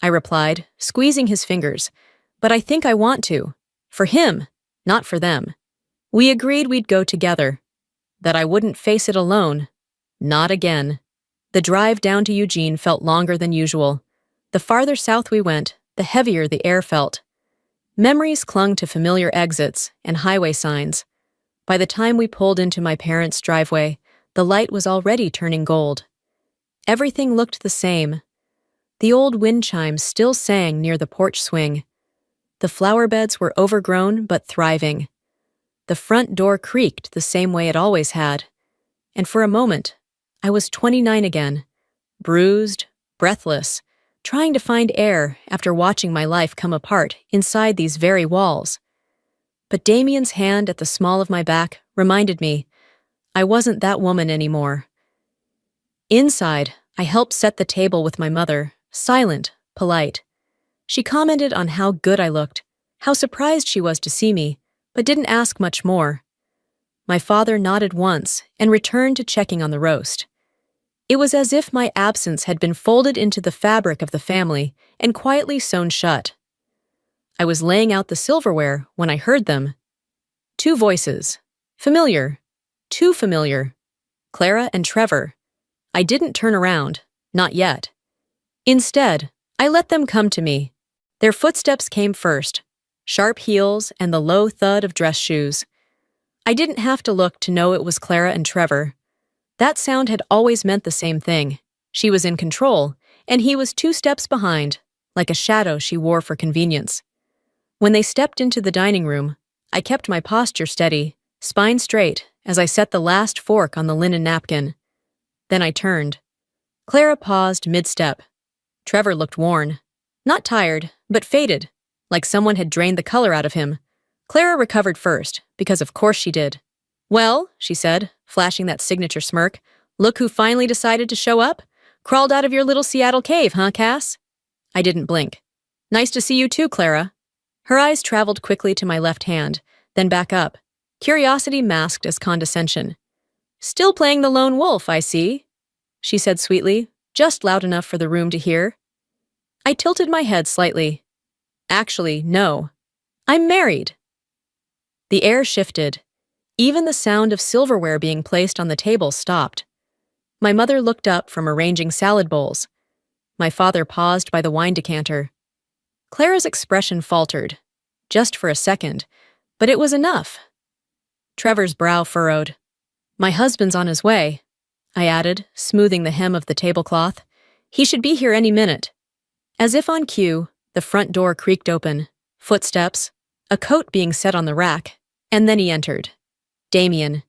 I replied, squeezing his fingers, "but I think I want to. For him, not for them." We agreed we'd go together, that I wouldn't face it alone. Not again. The drive down to Eugene felt longer than usual. The farther south we went, the heavier the air felt. Memories clung to familiar exits and highway signs. By the time we pulled into my parents' driveway, the light was already turning gold. Everything looked the same. The old wind chimes still sang near the porch swing. The flower beds were overgrown but thriving. The front door creaked the same way it always had. And for a moment, I was 29 again, bruised, breathless, trying to find air after watching my life come apart inside these very walls. But Damien's hand at the small of my back reminded me I wasn't that woman anymore. Inside, I helped set the table with my mother, silent, polite. She commented on how good I looked, how surprised she was to see me, but didn't ask much more. My father nodded once and returned to checking on the roast. It was as if my absence had been folded into the fabric of the family and quietly sewn shut. I was laying out the silverware when I heard them. Two voices. Familiar. Too familiar. Clara and Trevor. I didn't turn around. Not yet. Instead, I let them come to me. Their footsteps came first. Sharp heels and the low thud of dress shoes. I didn't have to look to know it was Clara and Trevor. That sound had always meant the same thing. She was in control, and he was 2 steps behind, like a shadow she wore for convenience. When they stepped into the dining room, I kept my posture steady, spine straight, as I set the last fork on the linen napkin. Then I turned. Clara paused mid-step. Trevor looked worn. Not tired, but faded, like someone had drained the color out of him. Clara recovered first, because of course she did. "Well," she said, flashing that signature smirk, "look who finally decided to show up? Crawled out of your little Seattle cave, huh, Cass?" I didn't blink. "Nice to see you too, Clara." Her eyes traveled quickly to my left hand, then back up, curiosity masked as condescension. Still playing the lone wolf, I see, she said sweetly, just loud enough for the room to hear. I tilted my head slightly. Actually, no. I'm married. The air shifted. Even the sound of silverware being placed on the table stopped. My mother looked up from arranging salad bowls. My father paused by the wine decanter. Clara's expression faltered, just for a second, but it was enough. Trevor's brow furrowed. My husband's on his way, I added, smoothing the hem of the tablecloth. He should be here any minute. As if on cue, the front door creaked open. Footsteps, a coat being set on the rack, and then he entered. Damien.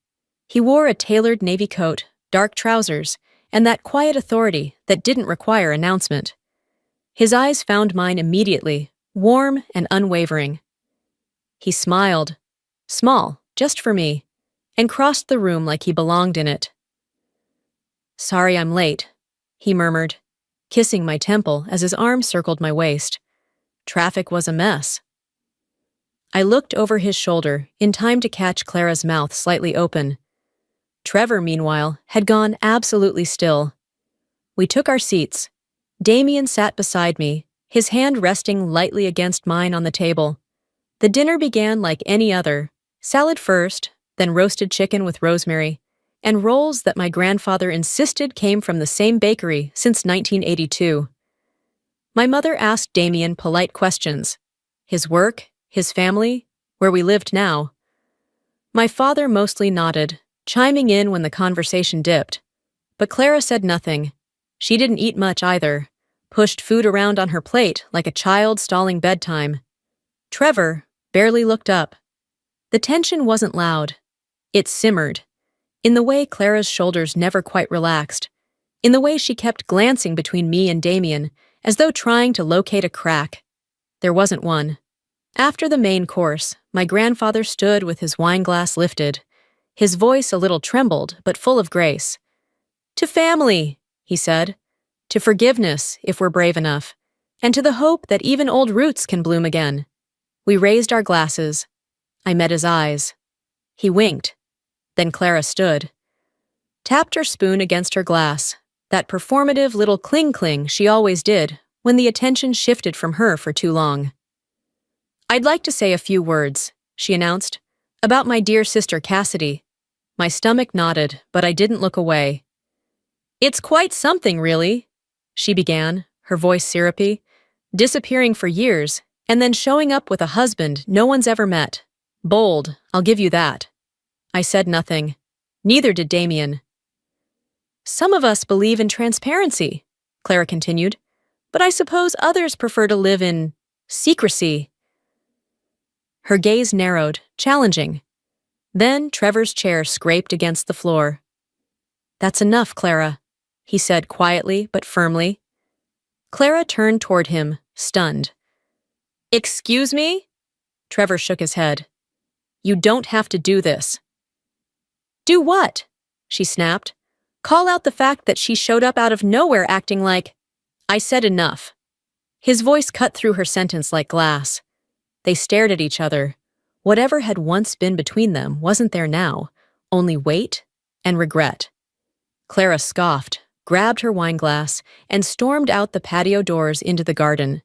He wore a tailored navy coat, dark trousers, and that quiet authority that didn't require announcement. His eyes found mine immediately, warm and unwavering. He smiled, small, just for me, and crossed the room like he belonged in it. Sorry I'm late, he murmured, kissing my temple as his arm circled my waist. Traffic was a mess. I looked over his shoulder in time to catch Clara's mouth slightly open. Trevor, meanwhile, had gone absolutely still. We took our seats. Damien sat beside me, his hand resting lightly against mine on the table. The dinner began like any other, salad first, then roasted chicken with rosemary, and rolls that my grandfather insisted came from the same bakery since 1982. My mother asked Damien polite questions. His work, his family, where we lived now. My father mostly nodded, chiming in when the conversation dipped. But Clara said nothing. She didn't eat much either, pushed food around on her plate like a child stalling bedtime. Trevor barely looked up. The tension wasn't loud. It simmered, in the way Clara's shoulders never quite relaxed, in the way she kept glancing between me and Damien, as though trying to locate a crack. There wasn't one. After the main course, my grandfather stood with his wine glass lifted, his voice a little trembled but full of grace. To family, he said, to forgiveness if we're brave enough, and to the hope that even old roots can bloom again. We raised our glasses. I met his eyes. He winked. Then Clara stood, tapped her spoon against her glass, that performative little cling-cling she always did when the attention shifted from her for too long. I'd like to say a few words, she announced, about my dear sister Cassidy. My stomach nodded, but I didn't look away. It's quite something, really, she began, her voice syrupy, disappearing for years, and then showing up with a husband no one's ever met. Bold, I'll give you that. I said nothing. Neither did Damien. Some of us believe in transparency, Clara continued, but I suppose others prefer to live in secrecy. Her gaze narrowed, challenging. Then Trevor's chair scraped against the floor. That's enough, Clara, he said quietly but firmly. Clara turned toward him, stunned. Excuse me? Trevor shook his head. You don't have to do this. Do what? She snapped. Call out the fact that she showed up out of nowhere acting like... I said enough. His voice cut through her sentence like glass. They stared at each other. Whatever had once been between them wasn't there now, only weight and regret. Clara scoffed, grabbed her wineglass, and stormed out the patio doors into the garden.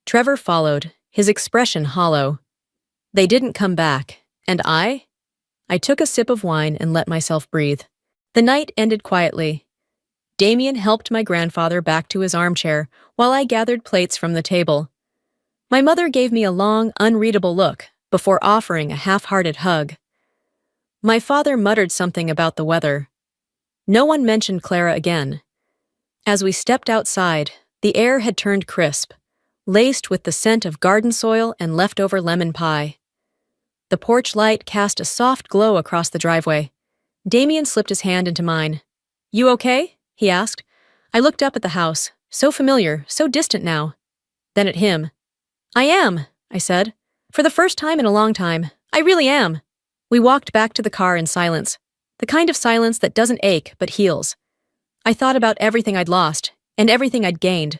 Trevor followed, his expression hollow. They didn't come back, and I took a sip of wine and let myself breathe. The night ended quietly. Damien helped my grandfather back to his armchair while I gathered plates from the table. My mother gave me a long, unreadable look before offering a half-hearted hug. My father muttered something about the weather. No one mentioned Clara again. As we stepped outside, the air had turned crisp, laced with the scent of garden soil and leftover lemon pie. The porch light cast a soft glow across the driveway. Damien slipped his hand into mine. You okay? He asked. I looked up at the house, so familiar, so distant now. Then at him. I am, I said. For the first time in a long time. I really am. We walked back to the car in silence. The kind of silence that doesn't ache but heals. I thought about everything I'd lost, and everything I'd gained.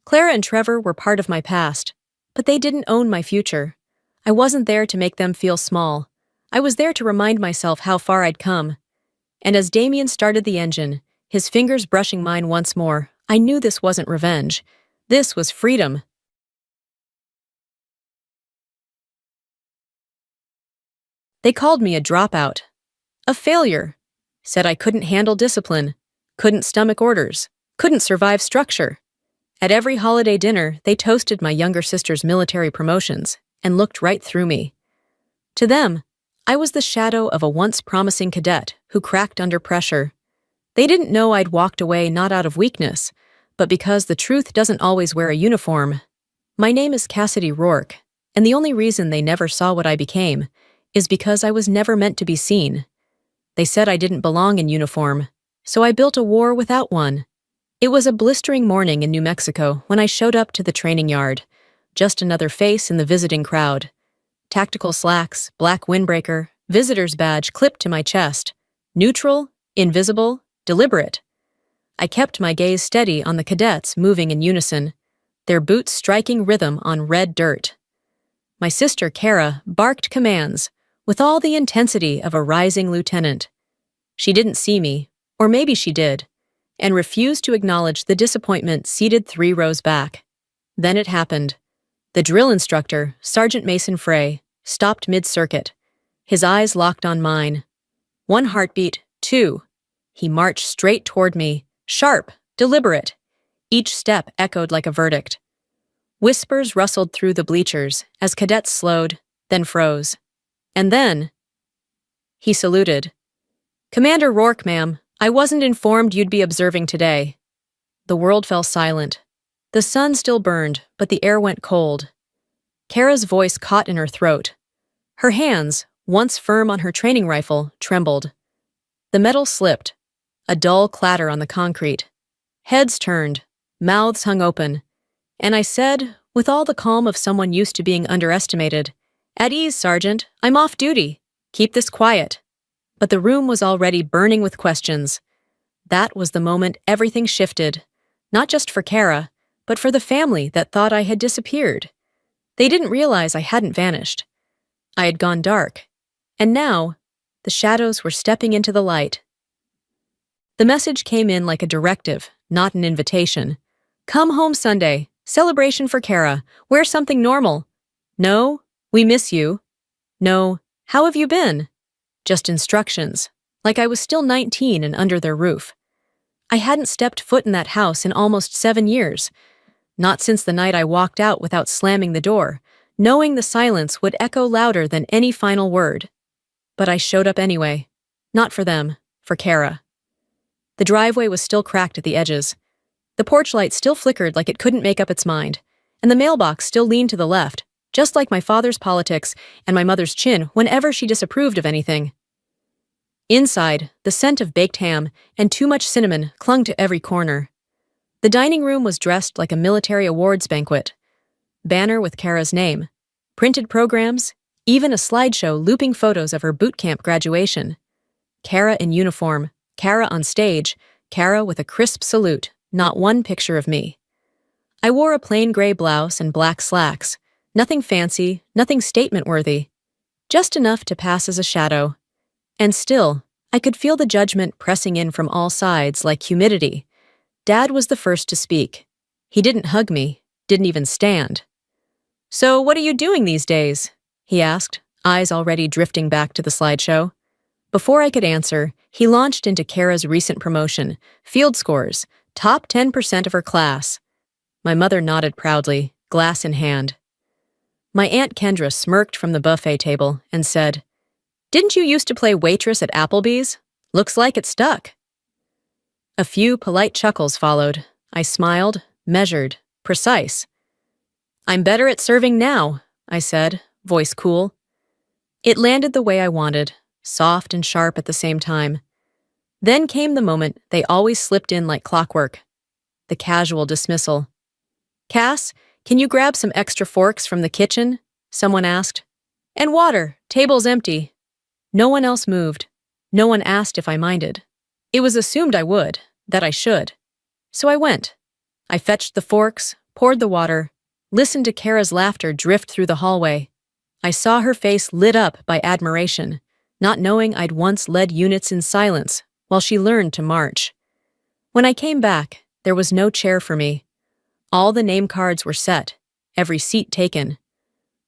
Clara and Trevor were part of my past, but they didn't own my future. I wasn't there to make them feel small. I was there to remind myself how far I'd come. And as Damien started the engine, his fingers brushing mine once more, I knew this wasn't revenge. This was freedom. They called me a dropout, a failure, said I couldn't handle discipline, couldn't stomach orders, couldn't survive structure. At every holiday dinner, they toasted my younger sister's military promotions and looked right through me. To them, I was the shadow of a once promising cadet who cracked under pressure. They didn't know I'd walked away not out of weakness, but because the truth doesn't always wear a uniform. My name is Cassidy Rourke, and the only reason they never saw what I became is because I was never meant to be seen. They said I didn't belong in uniform, so I built a war without one. It was a blistering morning in New Mexico when I showed up to the training yard, just another face in the visiting crowd. Tactical slacks, black windbreaker, visitor's badge clipped to my chest. Neutral, invisible, deliberate. I kept my gaze steady on the cadets moving in unison, their boots striking rhythm on red dirt. My sister, Kara, barked commands with all the intensity of a rising lieutenant. She didn't see me, or maybe she did, and refused to acknowledge the disappointment seated 3 rows back. Then it happened. The drill instructor, Sergeant Mason Frey, stopped mid-circuit. His eyes locked on mine. 1 heartbeat, 2. He marched straight toward me, sharp, deliberate. Each step echoed like a verdict. Whispers rustled through the bleachers as cadets slowed, then froze. And then he saluted. "Commander Rourke, ma'am, I wasn't informed you'd be observing today." The world fell silent. The sun still burned, but the air went cold. Kara's voice caught in her throat. Her hands, once firm on her training rifle, trembled. The metal slipped, a dull clatter on the concrete. Heads turned, mouths hung open, and I said, with all the calm of someone used to being underestimated, "At ease, Sergeant. I'm off duty. Keep this quiet." But the room was already burning with questions. That was the moment everything shifted, not just for Kara, but for the family that thought I had disappeared. They didn't realize I hadn't vanished. I had gone dark, and now the shadows were stepping into the light. The message came in like a directive, not an invitation. "Come home Sunday. Celebration for Kara. Wear something normal." No, "We miss you." No, "How have you been?" Just instructions, like I was still 19 and under their roof. I hadn't stepped foot in that house in almost 7 years, not since the night I walked out without slamming the door, knowing the silence would echo louder than any final word. But I showed up anyway. Not for them, for Kara. The driveway was still cracked at the edges. The porch light still flickered like it couldn't make up its mind, and the mailbox still leaned to the left, just like my father's politics and my mother's chin whenever she disapproved of anything. Inside, the scent of baked ham and too much cinnamon clung to every corner. The dining room was dressed like a military awards banquet. Banner with Kara's name, printed programs, even a slideshow looping photos of her boot camp graduation. Kara in uniform, Kara on stage, Kara with a crisp salute, not one picture of me. I wore a plain gray blouse and black slacks, nothing fancy, nothing statement-worthy, just enough to pass as a shadow. And still, I could feel the judgment pressing in from all sides like humidity. Dad was the first to speak. He didn't hug me, didn't even stand. "So what are you doing these days?" he asked, eyes already drifting back to the slideshow. Before I could answer, he launched into Kara's recent promotion, field scores, top 10% of her class. My mother nodded proudly, glass in hand. My Aunt Kendra smirked from the buffet table and said, "Didn't you used to play waitress at Applebee's? Looks like it stuck." A few polite chuckles followed. I smiled, measured, precise. "I'm better at serving now," I said, voice cool. It landed the way I wanted, soft and sharp at the same time. Then came the moment they always slipped in like clockwork. The casual dismissal. "Cass, can you grab some extra forks from the kitchen?" someone asked. "And water, table's empty." No one else moved. No one asked if I minded. It was assumed I would, that I should. So I went. I fetched the forks, poured the water, listened to Kara's laughter drift through the hallway. I saw her face lit up by admiration, not knowing I'd once led units in silence, while she learned to march. When I came back, there was no chair for me. All the name cards were set, every seat taken.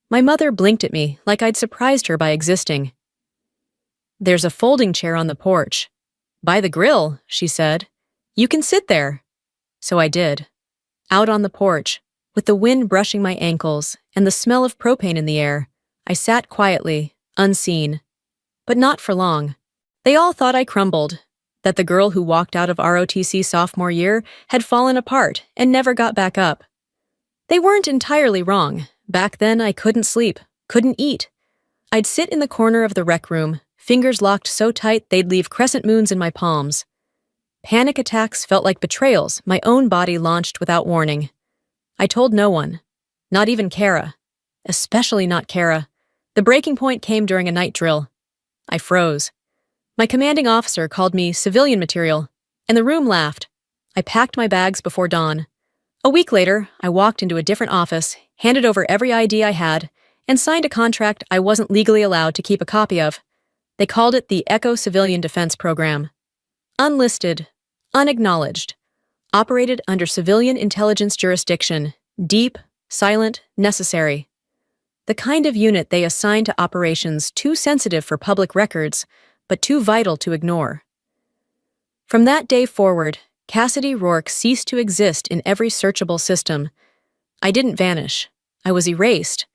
My mother blinked at me like I'd surprised her by existing. "There's a folding chair on the porch. By the grill," she said. "You can sit there." So I did. Out on the porch, with the wind brushing my ankles and the smell of propane in the air, I sat quietly, unseen. But not for long. They all thought I crumbled, that the girl who walked out of ROTC sophomore year had fallen apart and never got back up. They weren't entirely wrong. Back then, I couldn't sleep, couldn't eat. I'd sit in the corner of the rec room, fingers locked so tight they'd leave crescent moons in my palms. Panic attacks felt like betrayals my own body launched without warning. I told no one, not even Kara. Especially not Kara. The breaking point came during a night drill. I froze. My commanding officer called me civilian material, and the room laughed. I packed my bags before dawn. A week later, I walked into a different office, handed over every ID I had, and signed a contract I wasn't legally allowed to keep a copy of. They called it the Echo Civilian Defense Program. Unlisted, unacknowledged, operated under civilian intelligence jurisdiction, deep, silent, necessary. The kind of unit they assign to operations too sensitive for public records, but too vital to ignore. From that day forward, Cassidy Rourke ceased to exist in every searchable system. I didn't vanish. I was erased.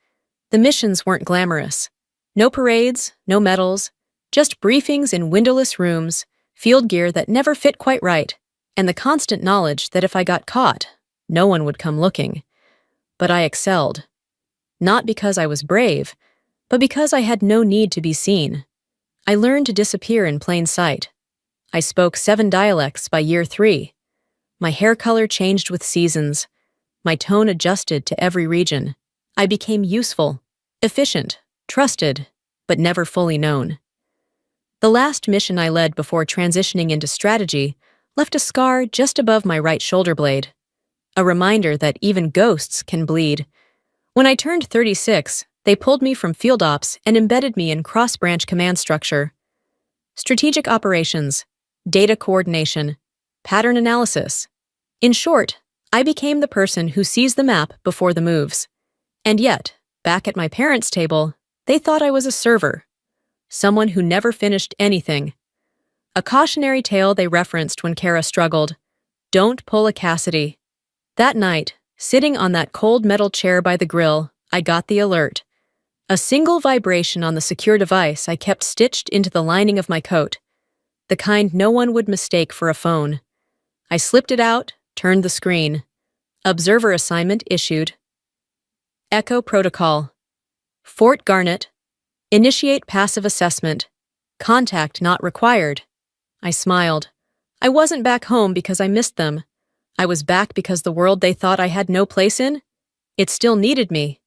The missions weren't glamorous. No parades, no medals, just briefings in windowless rooms, field gear that never fit quite right, and the constant knowledge that if I got caught, no one would come looking. But I excelled. Not because I was brave, but because I had no need to be seen. I learned to disappear in plain sight. I spoke 7 dialects by year 3. My hair color changed with seasons. My tone adjusted to every region. I became useful, efficient, trusted, but never fully known. The last mission I led before transitioning into strategy left a scar just above my right shoulder blade. A reminder that even ghosts can bleed. When I turned 36, they pulled me from field ops and embedded me in cross-branch command structure. Strategic operations, data coordination, pattern analysis. In short, I became the person who sees the map before the moves. And yet, back at my parents' table, they thought I was a server. Someone who never finished anything. A cautionary tale they referenced when Kara struggled. Don't pull a Cassidy. That night, sitting on that cold metal chair by the grill, I got the alert. A single vibration on the secure device I kept stitched into the lining of my coat. The kind no one would mistake for a phone. I slipped it out, turned the screen. Observer assignment issued. Echo Protocol. Fort Garnet. Initiate passive assessment. Contact not required. I smiled. I wasn't back home because I missed them. I was back because the world they thought I had no place in, it still needed me.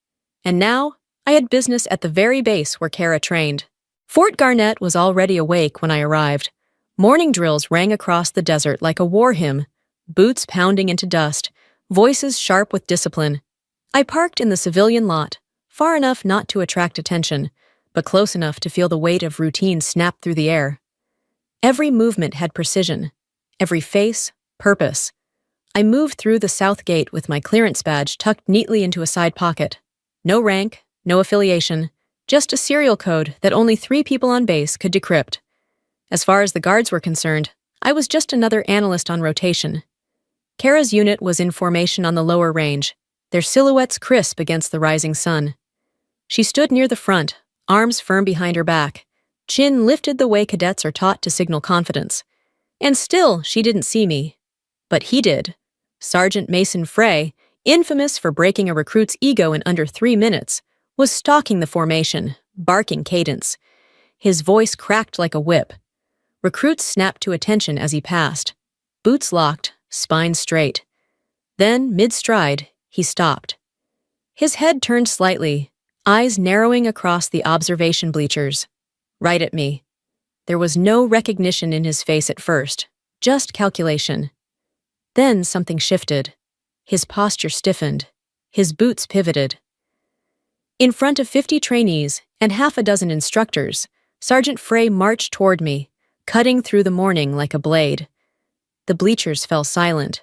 And now, I had business at the very base where Kara trained. Fort Garnet was already awake when I arrived. Morning drills rang across the desert like a war hymn, boots pounding into dust, voices sharp with discipline. I parked in the civilian lot, far enough not to attract attention, but close enough to feel the weight of routine snap through the air. Every movement had precision, every face, purpose. I moved through the south gate with my clearance badge tucked neatly into a side pocket. No rank, no affiliation, just a serial code that only 3 people on base could decrypt. As far as the guards were concerned, I was just another analyst on rotation. Kara's unit was in formation on the lower range, their silhouettes crisp against the rising sun. She stood near the front, arms firm behind her back, chin lifted the way cadets are taught to signal confidence. And still, she didn't see me. But he did. Sergeant Mason Frey, infamous for breaking a recruit's ego in under 3 minutes, was stalking the formation, barking cadence. His voice cracked like a whip. Recruits snapped to attention as he passed. Boots locked, spine straight. Then, mid-stride, he stopped. His head turned slightly, eyes narrowing across the observation bleachers. Right at me. There was no recognition in his face at first, just calculation. Then something shifted. His posture stiffened. His boots pivoted. In front of 50 trainees and half a dozen instructors, Sergeant Frey marched toward me, cutting through the morning like a blade. The bleachers fell silent.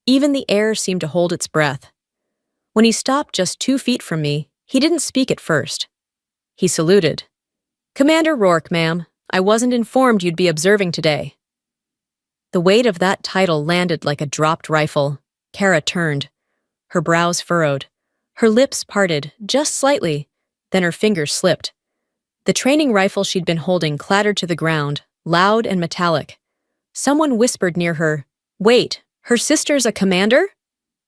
Even the air seemed to hold its breath. When he stopped just 2 feet from me, he didn't speak at first. He saluted. "Commander Rourke, ma'am. I wasn't informed you'd be observing today." The weight of that title landed like a dropped rifle. Kara turned. Her brows furrowed. Her lips parted, just slightly, then her fingers slipped. The training rifle she'd been holding clattered to the ground, loud and metallic. Someone whispered near her, "Wait, her sister's a commander?"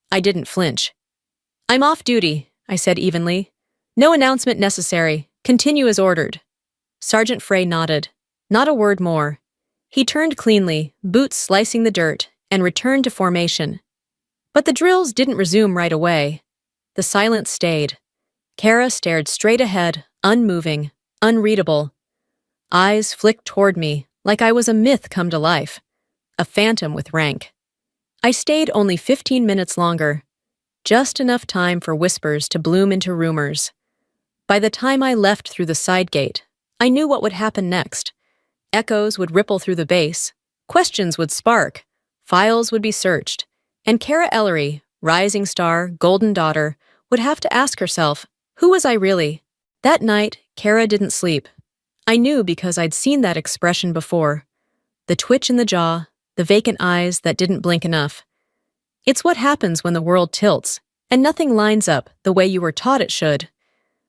I didn't flinch. "I'm off duty," I said evenly. "No announcement necessary. Continue as ordered." Sergeant Frey nodded. Not a word more. He turned cleanly, boots slicing the dirt, and returned to formation. But the drills didn't resume right away. The silence stayed. Kara stared straight ahead, unmoving, unreadable. Eyes flicked toward me, like I was a myth come to life, a phantom with rank. I stayed only 15 minutes longer, just enough time for whispers to bloom into rumors. By the time I left through the side gate, I knew what would happen next. Echoes would ripple through the base, questions would spark, files would be searched, and Kara Ellery, rising star, golden daughter, would have to ask herself, who was I really? That night, Kara didn't sleep. I knew because I'd seen that expression before. The twitch in the jaw, the vacant eyes that didn't blink enough. It's what happens when the world tilts, and nothing lines up the way you were taught it should.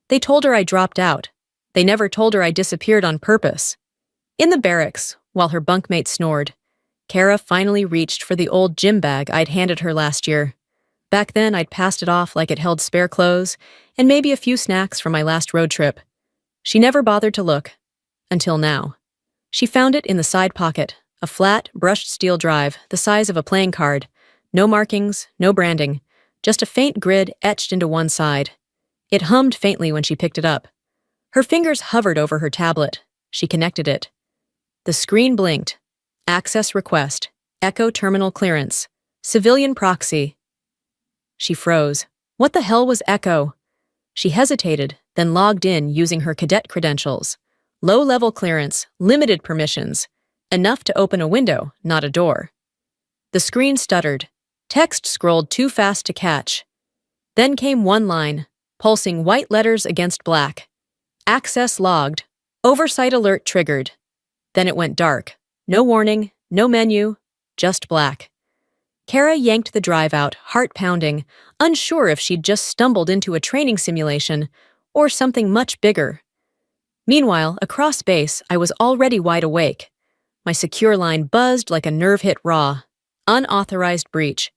They told her I dropped out. They never told her I disappeared on purpose. In the barracks, while her bunkmate snored, Kara finally reached for the old gym bag I'd handed her last year. Back then, I'd passed it off like it held spare clothes and maybe a few snacks from my last road trip. She never bothered to look. Until now. She found it in the side pocket, a flat, brushed steel drive the size of a playing card. No markings, no branding, just a faint grid etched into one side. It hummed faintly when she picked it up. Her fingers hovered over her tablet. She connected it. The screen blinked. Access request. Echo terminal clearance. Civilian proxy. She froze. What the hell was Echo? She hesitated, then logged in using her cadet credentials. Low-level clearance, limited permissions. Enough to open a window, not a door. The screen stuttered. Text scrolled too fast to catch. Then came one line, pulsing white letters against black. Access logged. Oversight alert triggered. Then it went dark. No warning, no menu, just black. Kara yanked the drive out, heart pounding, unsure if she'd just stumbled into a training simulation or something much bigger. Meanwhile, across base, I was already wide awake. My secure line buzzed like a nerve hit raw. Unauthorized breach.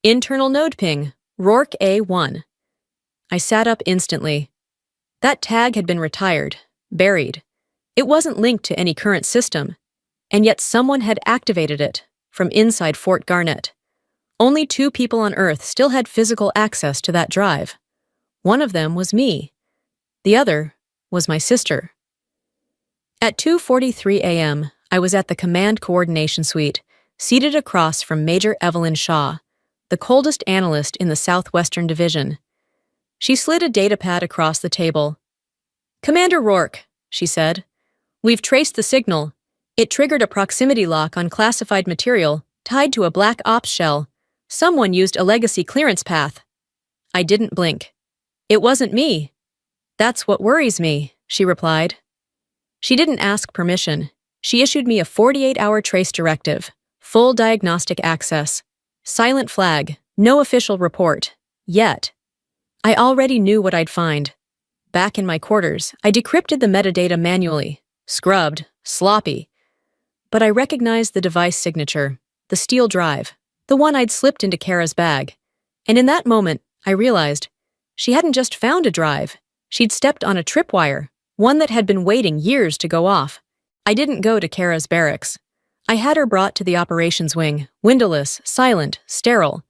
Internal node ping, Rourke A1. I sat up instantly. That tag had been retired, buried. It wasn't linked to any current system, and yet someone had activated it from inside Fort Garnet. Only 2 people on Earth still had physical access to that drive. One of them was me. The other was my sister. At 2:43 a.m., I was at the Command Coordination Suite, seated across from Major Evelyn Shaw, the coldest analyst in the Southwestern Division. She slid a datapad across the table. "Commander Rourke," she said, "we've traced the signal. It triggered a proximity lock on classified material tied to a black ops shell. Someone used a legacy clearance path." I didn't blink. "It wasn't me." "That's what worries me," she replied. She didn't ask permission. She issued me a 48-hour trace directive, full diagnostic access, silent flag, no official report, yet. I already knew what I'd find. Back in my quarters, I decrypted the metadata manually, scrubbed, sloppy. But I recognized the device signature, the steel drive, the one I'd slipped into Kara's bag. And in that moment, I realized she hadn't just found a drive. She'd stepped on a tripwire, one that had been waiting years to go off. I didn't go to Kara's barracks. I had her brought to the operations wing, windowless, silent, sterile.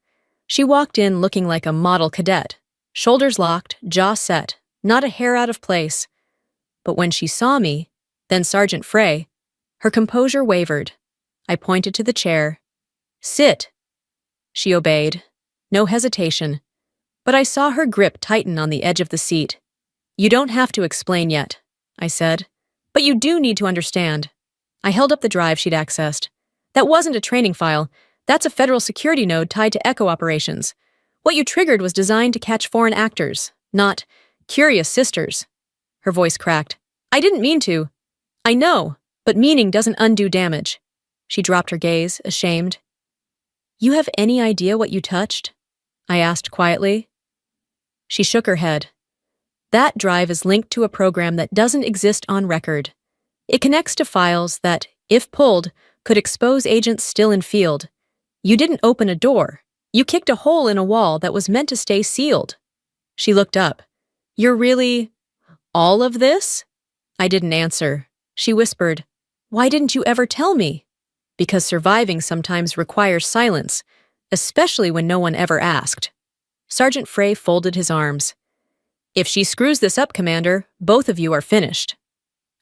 She walked in looking like a model cadet, shoulders locked, jaw set, not a hair out of place. But when she saw me, then Sergeant Frey, her composure wavered. I pointed to the chair. "Sit." She obeyed. No hesitation. But I saw her grip tighten on the edge of the seat. "You don't have to explain yet," I said. "But you do need to understand. I held up the drive she'd accessed. That wasn't a training file. That's a federal security node tied to Echo operations. What you triggered was designed to catch foreign actors, not curious sisters. Her voice cracked. I didn't mean to. I know, but meaning doesn't undo damage. She dropped her gaze, ashamed. You have any idea what you touched? I asked quietly. She shook her head. That drive is linked to a program that doesn't exist on record. It connects to files that, if pulled, could expose agents still in field. You didn't open a door. You kicked a hole in a wall that was meant to stay sealed. She looked up. You're really... all of this? I didn't answer. She whispered, Why didn't you ever tell me? Because surviving sometimes requires silence, especially when no one ever asked. Sergeant Frey folded his arms. If she screws this up, Commander, both of you are finished.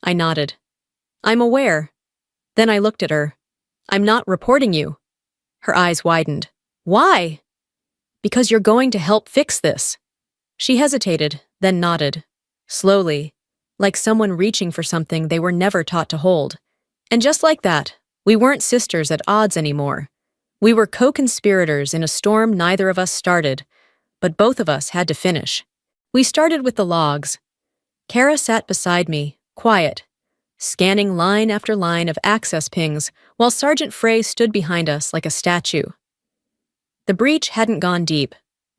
I nodded. I'm aware. Then I looked at her. I'm not reporting you. Her eyes widened. Why? Because you're going to help fix this. She hesitated, then nodded. Slowly, like someone reaching for something they were never taught to hold. And just like that, we weren't sisters at odds anymore. We were co-conspirators in a storm neither of us started, but both of us had to finish. We started with the logs. Kara sat beside me, quiet, scanning line after line of access pings while Sergeant Frey stood behind us like a statue. The breach hadn't gone deep,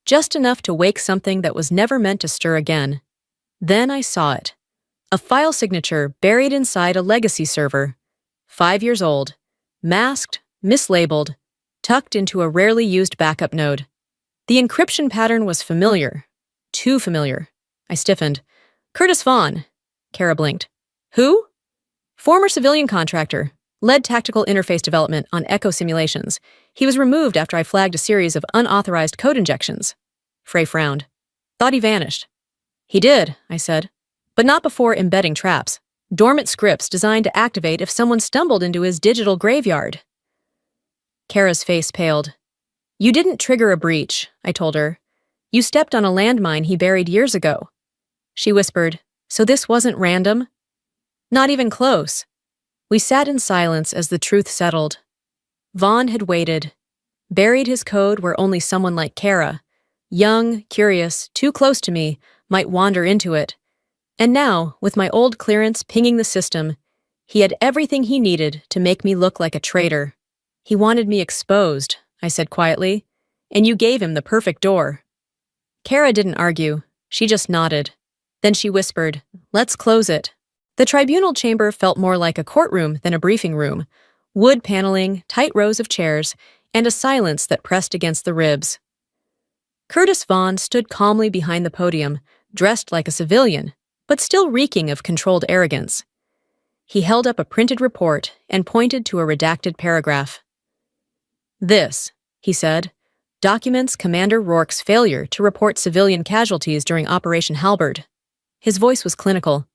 just enough to wake something that was never meant to stir again. Then I saw it. A file signature buried inside a legacy server. 5 years old, masked, mislabeled, tucked into a rarely used backup node. The encryption pattern was familiar. Too familiar. I stiffened. Curtis Vaughn. Kara blinked. Who? Former civilian contractor. Led tactical interface development on Echo simulations. He was removed after I flagged a series of unauthorized code injections. Frey frowned. Thought he vanished. He did, I said. But not before embedding traps. Dormant scripts designed to activate if someone stumbled into his digital graveyard. Kara's face paled. You didn't trigger a breach, I told her. You stepped on a landmine he buried years ago. She whispered, So this wasn't random? Not even close. We sat in silence as the truth settled. Vaughn had waited, buried his code where only someone like Kara, young, curious, too close to me, might wander into it. And now, with my old clearance pinging the system, he had everything he needed to make me look like a traitor. He wanted me exposed, I said quietly, and you gave him the perfect door. Kara didn't argue. She just nodded. Then she whispered, Let's close it. The tribunal chamber felt more like a courtroom than a briefing room. Wood paneling, tight rows of chairs, and a silence that pressed against the ribs. Curtis Vaughn stood calmly behind the podium, dressed like a civilian, but still reeking of controlled arrogance. He held up a printed report and pointed to a redacted paragraph. This, he said, documents Commander Rourke's failure to report civilian casualties during Operation Halberd. His voice was clinical.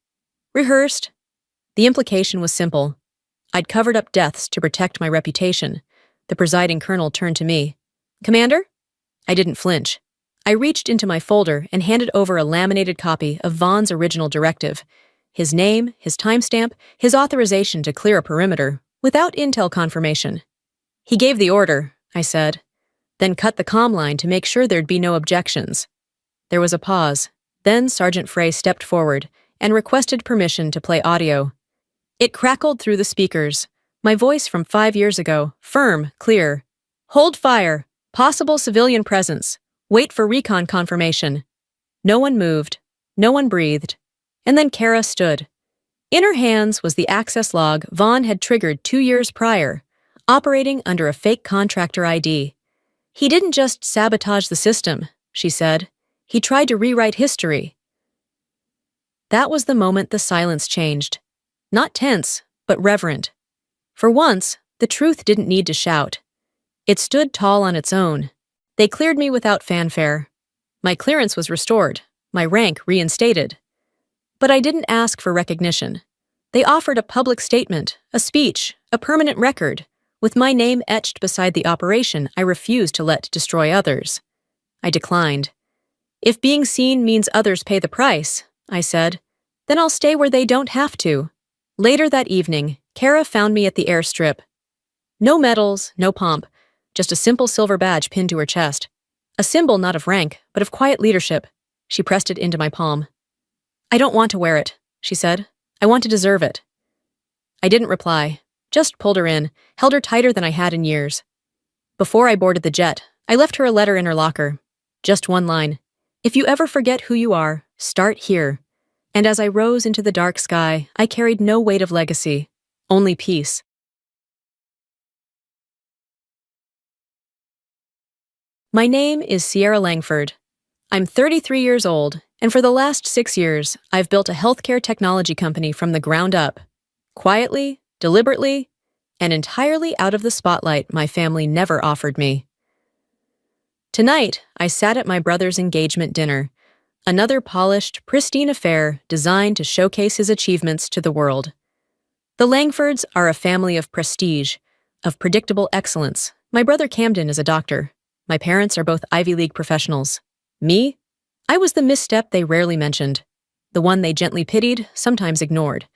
Rehearsed. The implication was simple. I'd covered up deaths to protect my reputation. The presiding colonel turned to me. Commander? I didn't flinch. I reached into my folder and handed over a laminated copy of Vaughn's original directive. His name, his timestamp, his authorization to clear a perimeter, without intel confirmation. He gave the order, I said, then cut the comm line to make sure there'd be no objections. There was a pause. Then Sergeant Frey stepped forward and requested permission to play audio. It crackled through the speakers. My voice from 5 years ago, firm, clear. Hold fire. Possible civilian presence. Wait for recon confirmation. No one moved. No one breathed. And then Kara stood. In her hands was the access log Vaughn had triggered 2 years prior, operating under a fake contractor ID. He didn't just sabotage the system, she said. He tried to rewrite history. That was the moment the silence changed. Not tense, but reverent. For once, the truth didn't need to shout. It stood tall on its own. They cleared me without fanfare. My clearance was restored, my rank reinstated. But I didn't ask for recognition. They offered a public statement, a speech, a permanent record, with my name etched beside the operation I refused to let destroy others. I declined. If being seen means others pay the price, I said, then I'll stay where they don't have to. Later that evening, Kara found me at the airstrip. No medals, no pomp, just a simple silver badge pinned to her chest. A symbol not of rank, but of quiet leadership. She pressed it into my palm. "I don't want to wear it," she said. "I want to deserve it." I didn't reply, just pulled her in, held her tighter than I had in years. Before I boarded the jet, I left her a letter in her locker. Just one line. "If you ever forget who you are, start here." And as I rose into the dark sky, I carried no weight of legacy, only peace. My name is Sierra Langford. I'm 33 years old, and for the last 6 years, I've built a healthcare technology company from the ground up. Quietly, deliberately, and entirely out of the spotlight my family never offered me. Tonight, I sat at my brother's engagement dinner, another polished, pristine affair designed to showcase his achievements to the world. The Langfords are a family of prestige, of predictable excellence. My brother Camden is a doctor. My parents are both Ivy League professionals. Me? I was the misstep they rarely mentioned, the one they gently pitied, sometimes ignored.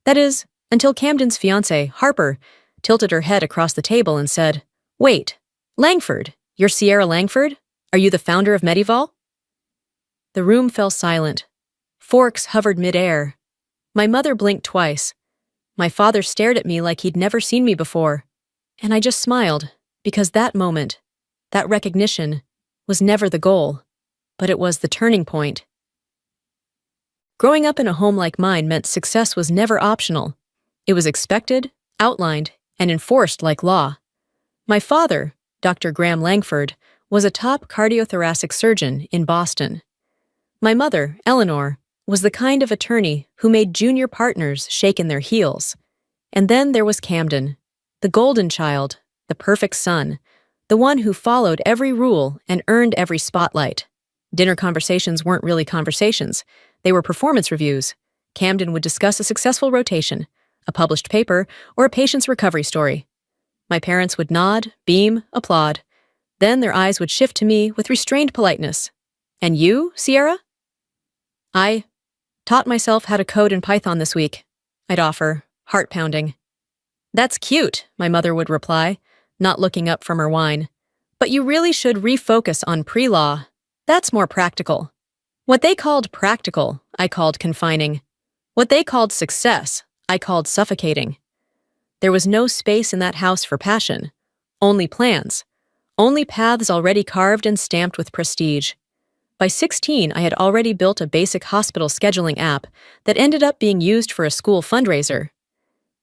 That is, until Camden's fiancée, Harper, tilted her head across the table and said, "Wait, Langford, you're Sierra Langford? Are you the founder of Medival?" The room fell silent. Forks hovered midair. My mother blinked twice. My father stared at me like he'd never seen me before. And I just smiled, because that moment, that recognition, was never the goal, but it was the turning point. Growing up in a home like mine meant success was never optional. It was expected, outlined, and enforced like law. My father, Dr. Graham Langford, was a top cardiothoracic surgeon in Boston. My mother, Eleanor, was the kind of attorney who made junior partners shake in their heels. And then there was Camden, the golden child, the perfect son, the one who followed every rule and earned every spotlight. Dinner conversations weren't really conversations. They were performance reviews. Camden would discuss a successful rotation, a published paper, or a patient's recovery story. My parents would nod, beam, applaud. Then their eyes would shift to me with restrained politeness. "And you, Sierra?" "I taught myself how to code in Python this week," I'd offer, heart pounding. "That's cute," my mother would reply, not looking up from her wine. "But you really should refocus on pre-law. That's more practical." What they called practical, I called confining. What they called success, I called suffocating. There was no space in that house for passion. Only plans. Only paths already carved and stamped with prestige. By 16, I had already built a basic hospital scheduling app that ended up being used for a school fundraiser.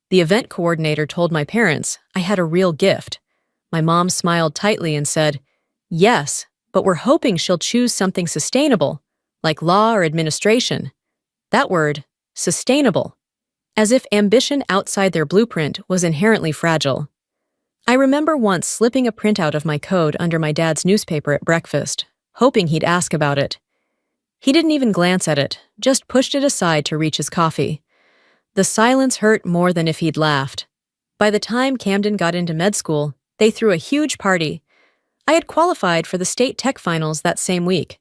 The event coordinator told my parents I had a real gift. My mom smiled tightly and said, "Yes, but we're hoping she'll choose something sustainable, like law or administration." That word, sustainable, as if ambition outside their blueprint was inherently fragile. I remember once slipping a printout of my code under my dad's newspaper at breakfast, hoping he'd ask about it. He didn't even glance at it, just pushed it aside to reach his coffee. The silence hurt more than if he'd laughed. By the time Camden got into med school, they threw a huge party. I had qualified for the state tech finals that same week.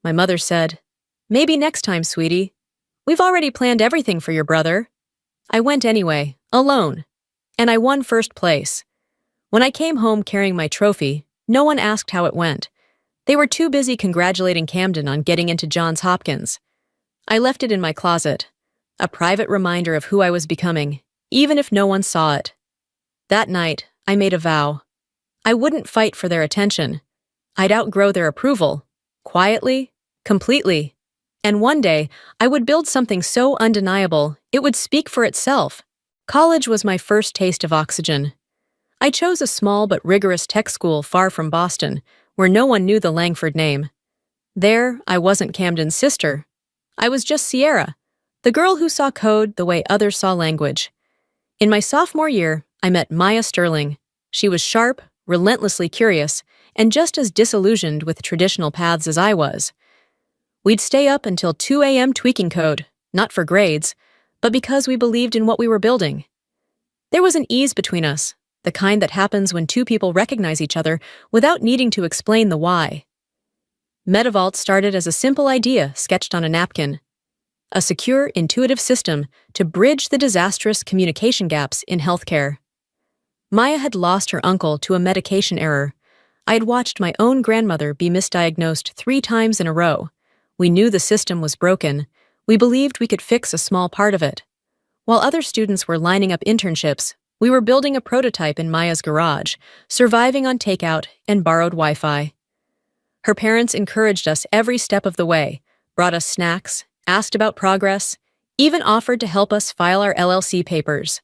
My mother said, "Maybe next time, sweetie. We've already planned everything for your brother." I went anyway, alone, and I won first place. When I came home carrying my trophy, no one asked how it went. They were too busy congratulating Camden on getting into Johns Hopkins. I left it in my closet, a private reminder of who I was becoming, even if no one saw it. That night, I made a vow. I wouldn't fight for their attention. I'd outgrow their approval, quietly, completely. And one day, I would build something so undeniable, it would speak for itself. College was my first taste of oxygen. I chose a small but rigorous tech school far from Boston, where no one knew the Langford name. There, I wasn't Camden's sister. I was just Sierra, the girl who saw code the way others saw language. In my sophomore year, I met Maya Sterling. She was sharp, relentlessly curious, and just as disillusioned with traditional paths as I was. We'd stay up until 2 a.m. tweaking code, not for grades, but because we believed in what we were building. There was an ease between us, the kind that happens when two people recognize each other without needing to explain the why. Medivault started as a simple idea sketched on a napkin. a secure, intuitive system to bridge the disastrous communication gaps in healthcare. Maya had lost her uncle to a medication error. I had watched my own grandmother be misdiagnosed 3 times in a row. We knew the system was broken. We believed we could fix a small part of it. While other students were lining up internships, we were building a prototype in Maya's garage, surviving on takeout and borrowed Wi-Fi. Her parents encouraged us every step of the way, brought us snacks, asked about progress, even offered to help us file our LLC papers.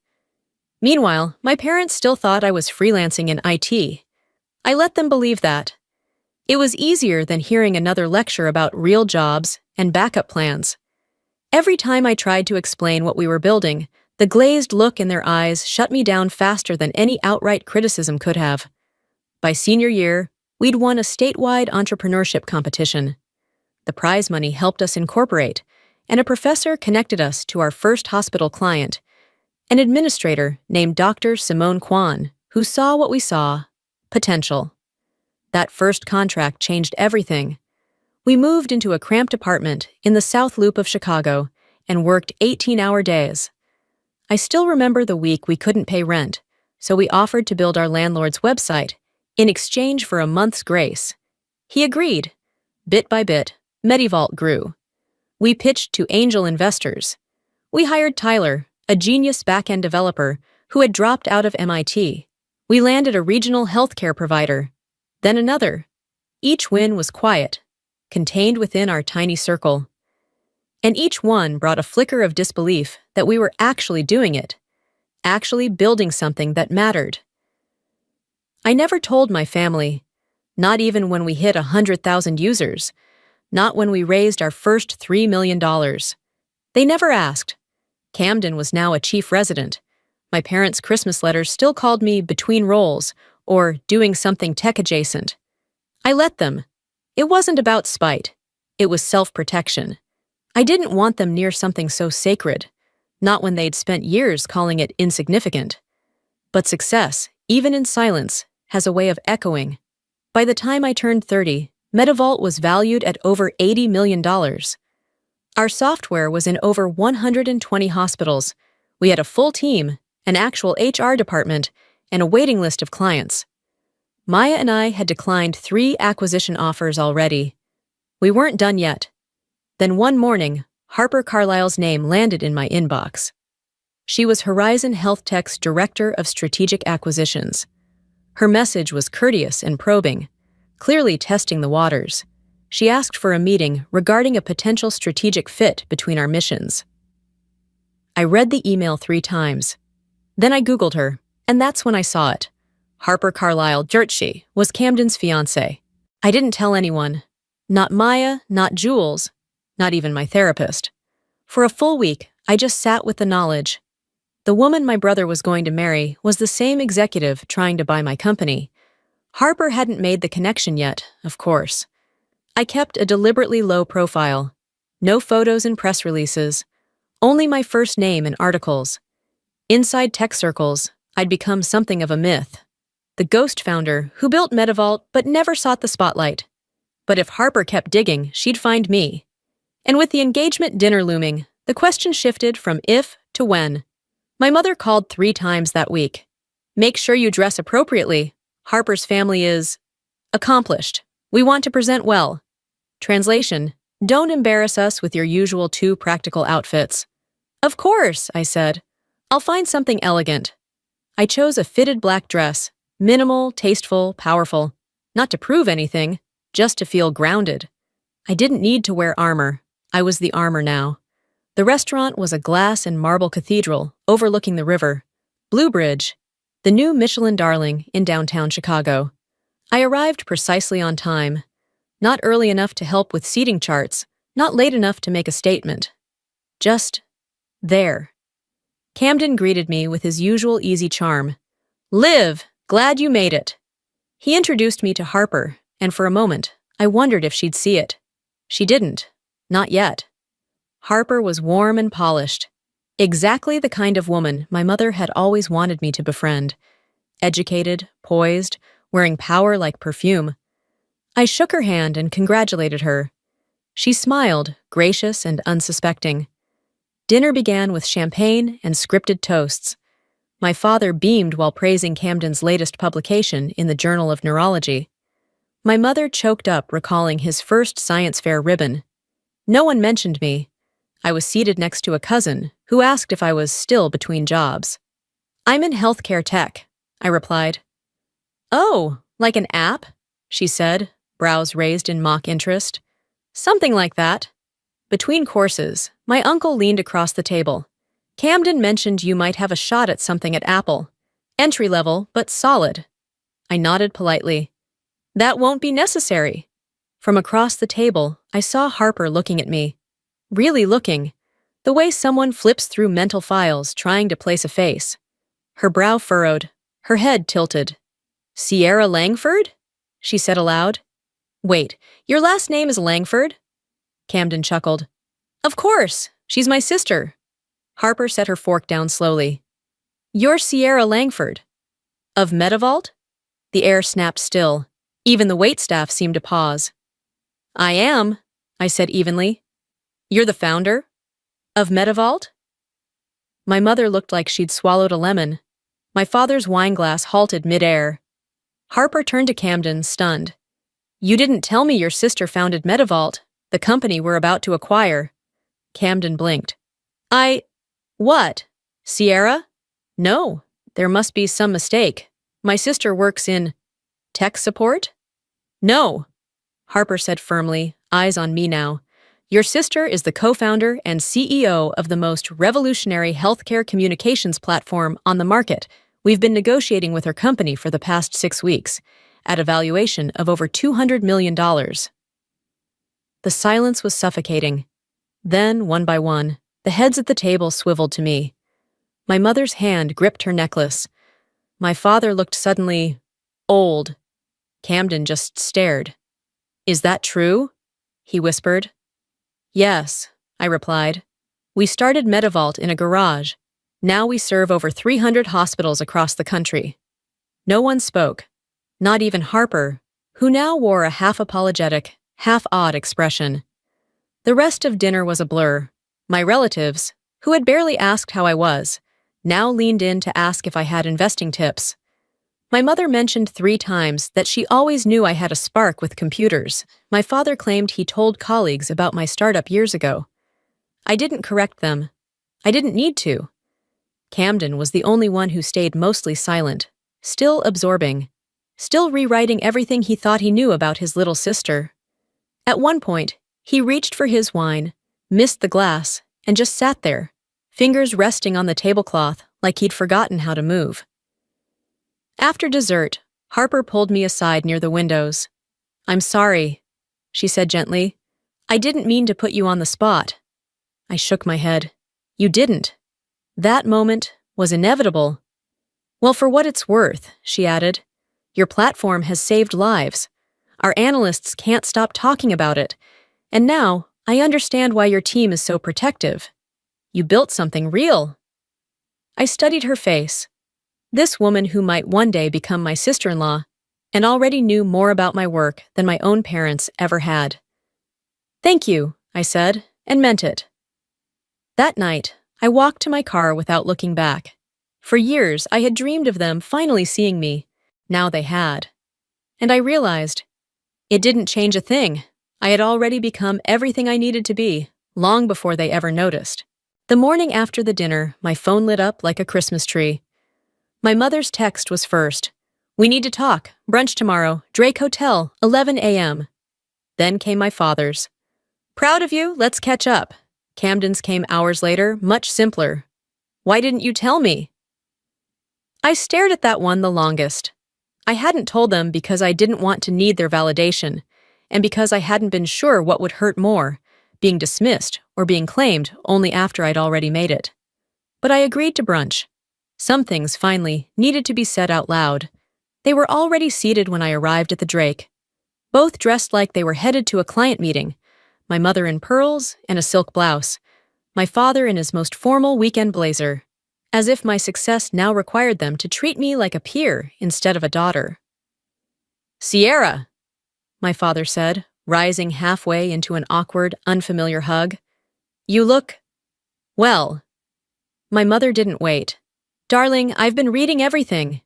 Meanwhile, my parents still thought I was freelancing in IT. I let them believe that. It was easier than hearing another lecture about real jobs and backup plans. Every time I tried to explain what we were building, the glazed look in their eyes shut me down faster than any outright criticism could have. By senior year, we'd won a statewide entrepreneurship competition. The prize money helped us incorporate, and a professor connected us to our first hospital client, an administrator named Dr. Simone Kwan, who saw what we saw: potential. That first contract changed everything. We moved into a cramped apartment in the South Loop of Chicago and worked 18-hour days. I still remember the week we couldn't pay rent, so we offered to build our landlord's website in exchange for a month's grace. He agreed. Bit by bit, Medivault grew. We pitched to angel investors. We hired Tyler, a genius back-end developer who had dropped out of MIT. We landed a regional healthcare provider, then another. Each win was quiet, contained within our tiny circle. And each one brought a flicker of disbelief that we were actually doing it, actually building something that mattered. I never told my family, not even when we hit 100,000 users, not when we raised our first $3 million. They never asked. Camden was now a chief resident. My parents' Christmas letters still called me between roles or doing something tech-adjacent. I let them. It wasn't about spite. It was self-protection. I didn't want them near something so sacred, not when they'd spent years calling it insignificant. But success, even in silence, has a way of echoing. By the time I turned 30, Medivault was valued at over $80 million. Our software was in over 120 hospitals. We had a full team, an actual HR department, and a waiting list of clients. Maya and I had declined 3 acquisition offers already. We weren't done yet. Then one morning, Harper Carlyle's name landed in my inbox. She was Horizon Health Tech's Director of Strategic Acquisitions. Her message was courteous and probing, clearly testing the waters. She asked for a meeting regarding a potential strategic fit between our missions. I read the email 3 times. Then I Googled her, and that's when I saw it. Harper Carlyle Jertshi was Camden's fiancé. I didn't tell anyone. Not Maya, not Jules, not even my therapist. For a full week, I just sat with the knowledge. The woman my brother was going to marry was the same executive trying to buy my company. Harper hadn't made the connection yet, of course. I kept a deliberately low profile. No photos and press releases. Only my first name in articles. Inside tech circles, I'd become something of a myth. The ghost founder who built Medivault but never sought the spotlight. But if Harper kept digging, she'd find me. And with the engagement dinner looming, the question shifted from if to when. My mother called 3 times that week. Make sure you dress appropriately. Harper's family is accomplished. We want to present well. Translation: don't embarrass us with your usual 2 practical outfits. Of course, I said. I'll find something elegant. I chose a fitted black dress, minimal, tasteful, powerful. Not to prove anything, just to feel grounded. I didn't need to wear armor. I was the armor now. The restaurant was a glass and marble cathedral overlooking the river. Blue Bridge, the new Michelin darling in downtown Chicago. I arrived precisely on time. Not early enough to help with seating charts, not late enough to make a statement. Just there. Camden greeted me with his usual easy charm. Liv, glad you made it. He introduced me to Harper, and for a moment, I wondered if she'd see it. She didn't. Not yet. Harper was warm and polished. Exactly the kind of woman my mother had always wanted me to befriend. Educated, poised, wearing power like perfume. I shook her hand and congratulated her. She smiled, gracious and unsuspecting. Dinner began with champagne and scripted toasts. My father beamed while praising Camden's latest publication in the Journal of Neurology. My mother choked up recalling his first science fair ribbon. No one mentioned me. I was seated next to a cousin who asked if I was still between jobs. "I'm in healthcare tech," I replied. "Oh, like an app?" she said, brows raised in mock interest. "Something like that." Between courses, my uncle leaned across the table. "Camden mentioned you might have a shot at something at Apple. Entry level, but solid." I nodded politely. "That won't be necessary." From across the table, I saw Harper looking at me. Really looking. The way someone flips through mental files trying to place a face. Her brow furrowed, her head tilted. "Sierra Langford?" she said aloud. "Wait, your last name is Langford?" Camden chuckled. "Of course, she's my sister." Harper set her fork down slowly. "You're Sierra Langford." "Of Metavault?" The air snapped still. Even the waitstaff seemed to pause. "I am," I said evenly. "You're the founder?" "Of Metavault?" My mother looked like she'd swallowed a lemon. My father's wineglass halted midair. Harper turned to Camden, stunned. "You didn't tell me your sister founded Metavault, the company we're about to acquire." Camden blinked. What? Sierra? No, there must be some mistake. My sister works in tech support?" "No," Harper said firmly, eyes on me now. "Your sister is the co-founder and CEO of the most revolutionary healthcare communications platform on the market. We've been negotiating with her company for the past 6 weeks, at a valuation of over $200 million. The silence was suffocating. Then, one by one, the heads at the table swiveled to me. My mother's hand gripped her necklace. My father looked suddenly old. Camden just stared. "Is that true?" he whispered. "Yes," I replied. "We started Metavault in a garage. Now we serve over 300 hospitals across the country." No one spoke, not even Harper, who now wore a half-apologetic, half-awed expression. The rest of dinner was a blur. My relatives, who had barely asked how I was, now leaned in to ask if I had investing tips. My mother mentioned 3 times that she always knew I had a spark with computers. My father claimed he told colleagues about my startup years ago. I didn't correct them. I didn't need to. Camden was the only one who stayed mostly silent, still absorbing, still rewriting everything he thought he knew about his little sister. At one point, he reached for his wine, missed the glass, and just sat there, fingers resting on the tablecloth like he'd forgotten how to move. After dessert, Harper pulled me aside near the windows. "I'm sorry," she said gently. "I didn't mean to put you on the spot." I shook my head. "You didn't. That moment was inevitable." "Well, for what it's worth," she added, "your platform has saved lives. Our analysts can't stop talking about it. And now, I understand why your team is so protective. You built something real." I studied her face. This woman who might one day become my sister-in-law, and already knew more about my work than my own parents ever had. "Thank you," I said, and meant it. That night, I walked to my car without looking back. For years, I had dreamed of them finally seeing me. Now they had. And I realized, it didn't change a thing. I had already become everything I needed to be, long before they ever noticed. The morning after the dinner, my phone lit up like a Christmas tree. My mother's text was first. "We need to talk. Brunch tomorrow. Drake Hotel, 11 a.m. Then came my father's. "Proud of you. Let's catch up." Camden's came hours later, much simpler. "Why didn't you tell me?" I stared at that one the longest. I hadn't told them because I didn't want to need their validation, and because I hadn't been sure what would hurt more, being dismissed or being claimed only after I'd already made it. But I agreed to brunch. Some things, finally, needed to be said out loud. They were already seated when I arrived at the Drake. Both dressed like they were headed to a client meeting, my mother in pearls and a silk blouse, my father in his most formal weekend blazer, as if my success now required them to treat me like a peer instead of a daughter. "Sierra," my father said, rising halfway into an awkward, unfamiliar hug. "You look..." Well, my mother didn't wait. Darling, I've been reading everything.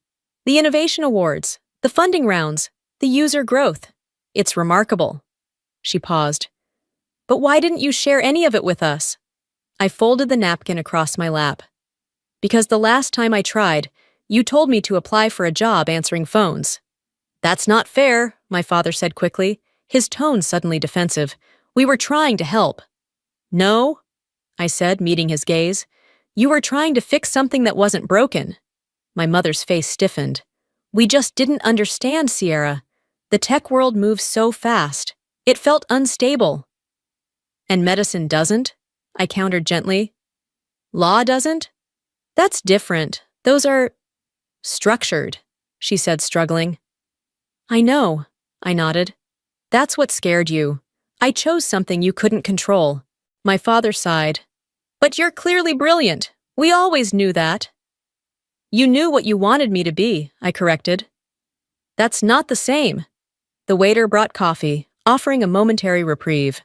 The innovation awards, the funding rounds, the user growth. It's remarkable. She paused. But why didn't you share any of it with us? I folded the napkin across my lap. Because the last time I tried, you told me to apply for a job answering phones. That's not fair, my father said quickly, his tone suddenly defensive. We were trying to help. No, I said, meeting his gaze. You were trying to fix something that wasn't broken. My mother's face stiffened. We just didn't understand, Sierra. The tech world moves so fast. It felt unstable. And medicine doesn't? I countered gently. Law doesn't? That's different. Those are structured, she said, struggling. I know, I nodded. That's what scared you. I chose something you couldn't control. My father sighed. But you're clearly brilliant. We always knew that. You knew what you wanted me to be, I corrected. That's not the same. The waiter brought coffee, offering a momentary reprieve.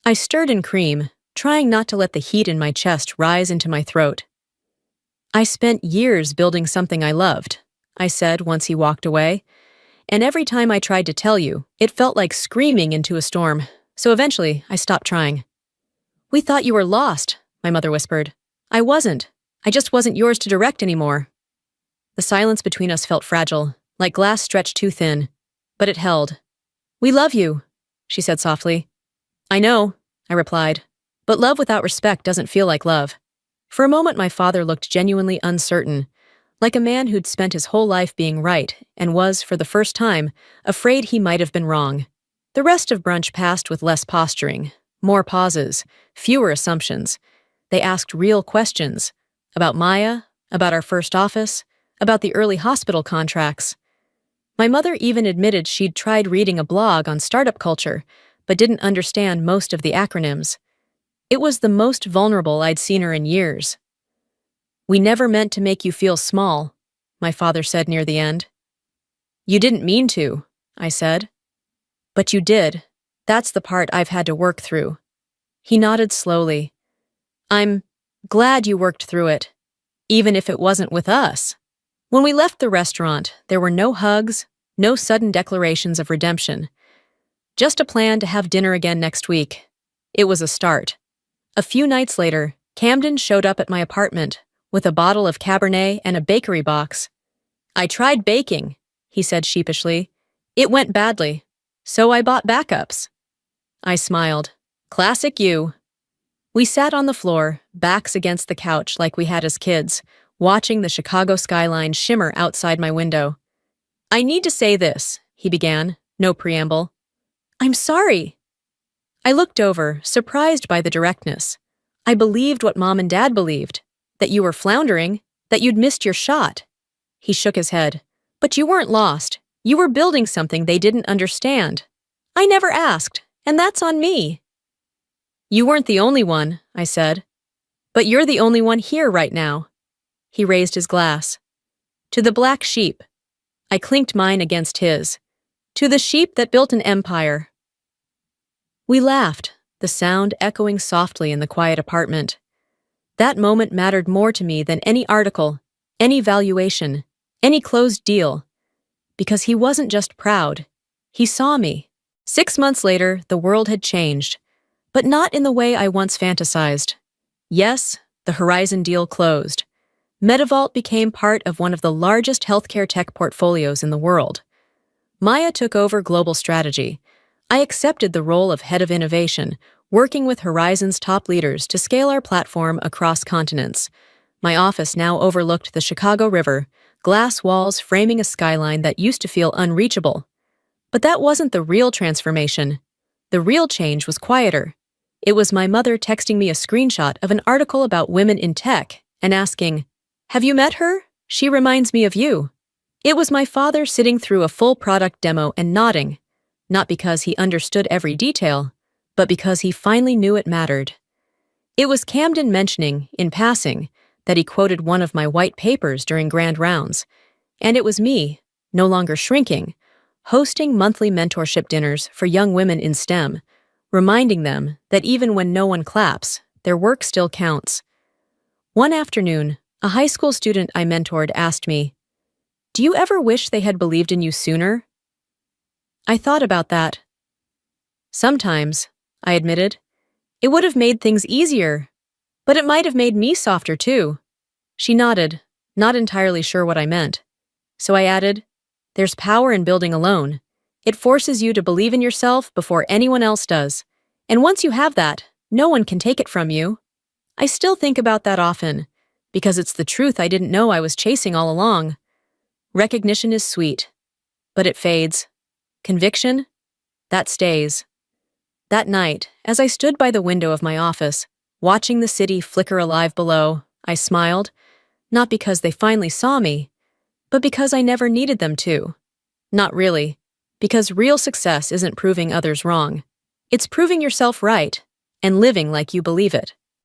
I stirred in cream, trying not to let the heat in my chest rise into my throat. I spent years building something I loved, I said once he walked away, and every time I tried to tell you, it felt like screaming into a storm, so eventually I stopped trying. We thought you were lost, my mother whispered. I wasn't. I just wasn't yours to direct anymore. The silence between us felt fragile, like glass stretched too thin, but it held. We love you, she said softly. I know, I replied, but love without respect doesn't feel like love. For a moment my father looked genuinely uncertain, like a man who'd spent his whole life being right and was, for the first time, afraid he might have been wrong. The rest of brunch passed with less posturing, more pauses, fewer assumptions. They asked real questions about Maya, about our first office, about the early hospital contracts. My mother even admitted she'd tried reading a blog on startup culture, but didn't understand most of the acronyms. It was the most vulnerable I'd seen her in years. We never meant to make you feel small, my father said near the end. You didn't mean to, I said. But you did. That's the part I've had to work through. He nodded slowly. I'm glad you worked through it, even if it wasn't with us. When we left the restaurant, there were no hugs, no sudden declarations of redemption. Just a plan to have dinner again next week. It was a start. A few nights later, Camden showed up at my apartment with a bottle of Cabernet and a bakery box. I tried baking, he said sheepishly. It went badly, so I bought backups. I smiled. Classic you. We sat on the floor, backs against the couch like we had as kids, watching the Chicago skyline shimmer outside my window. I need to say this, he began, no preamble. I'm sorry. I looked over, surprised by the directness. I believed what Mom and Dad believed, that you were floundering, that you'd missed your shot. He shook his head. But you weren't lost. You were building something they didn't understand. I never asked, and that's on me. You weren't the only one, I said. But you're the only one here right now. He raised his glass. To the black sheep. I clinked mine against his. To the sheep that built an empire. We laughed, the sound echoing softly in the quiet apartment. That moment mattered more to me than any article, any valuation, any closed deal. Because he wasn't just proud. He saw me. 6 months later, the world had changed. But not in the way I once fantasized. Yes, the Horizon deal closed. MediVault became part of one of the largest healthcare tech portfolios in the world. Maya took over global strategy. I accepted the role of head of innovation, working with Horizon's top leaders to scale our platform across continents. My office now overlooked the Chicago River, glass walls framing a skyline that used to feel unreachable. But that wasn't the real transformation. The real change was quieter. It was my mother texting me a screenshot of an article about women in tech and asking, "Have you met her? She reminds me of you." It was my father sitting through a full product demo and nodding, not because he understood every detail, but because he finally knew it mattered. It was Camden mentioning, in passing, that he quoted one of my white papers during grand rounds, and it was me, no longer shrinking, hosting monthly mentorship dinners for young women in STEM, reminding them that even when no one claps, their work still counts. One afternoon, a high school student I mentored asked me, "Do you ever wish they had believed in you sooner?" I thought about that. Sometimes, I admitted. It would have made things easier, but it might have made me softer too. She nodded, not entirely sure what I meant. So I added, "There's power in building alone. It forces you to believe in yourself before anyone else does. And once you have that, no one can take it from you." I still think about that often, because it's the truth I didn't know I was chasing all along. Recognition is sweet, but it fades. Conviction? That stays. That night, as I stood by the window of my office, watching the city flicker alive below, I smiled, not because they finally saw me, but because I never needed them to. Not really, because real success isn't proving others wrong. It's proving yourself right and living like you believe it.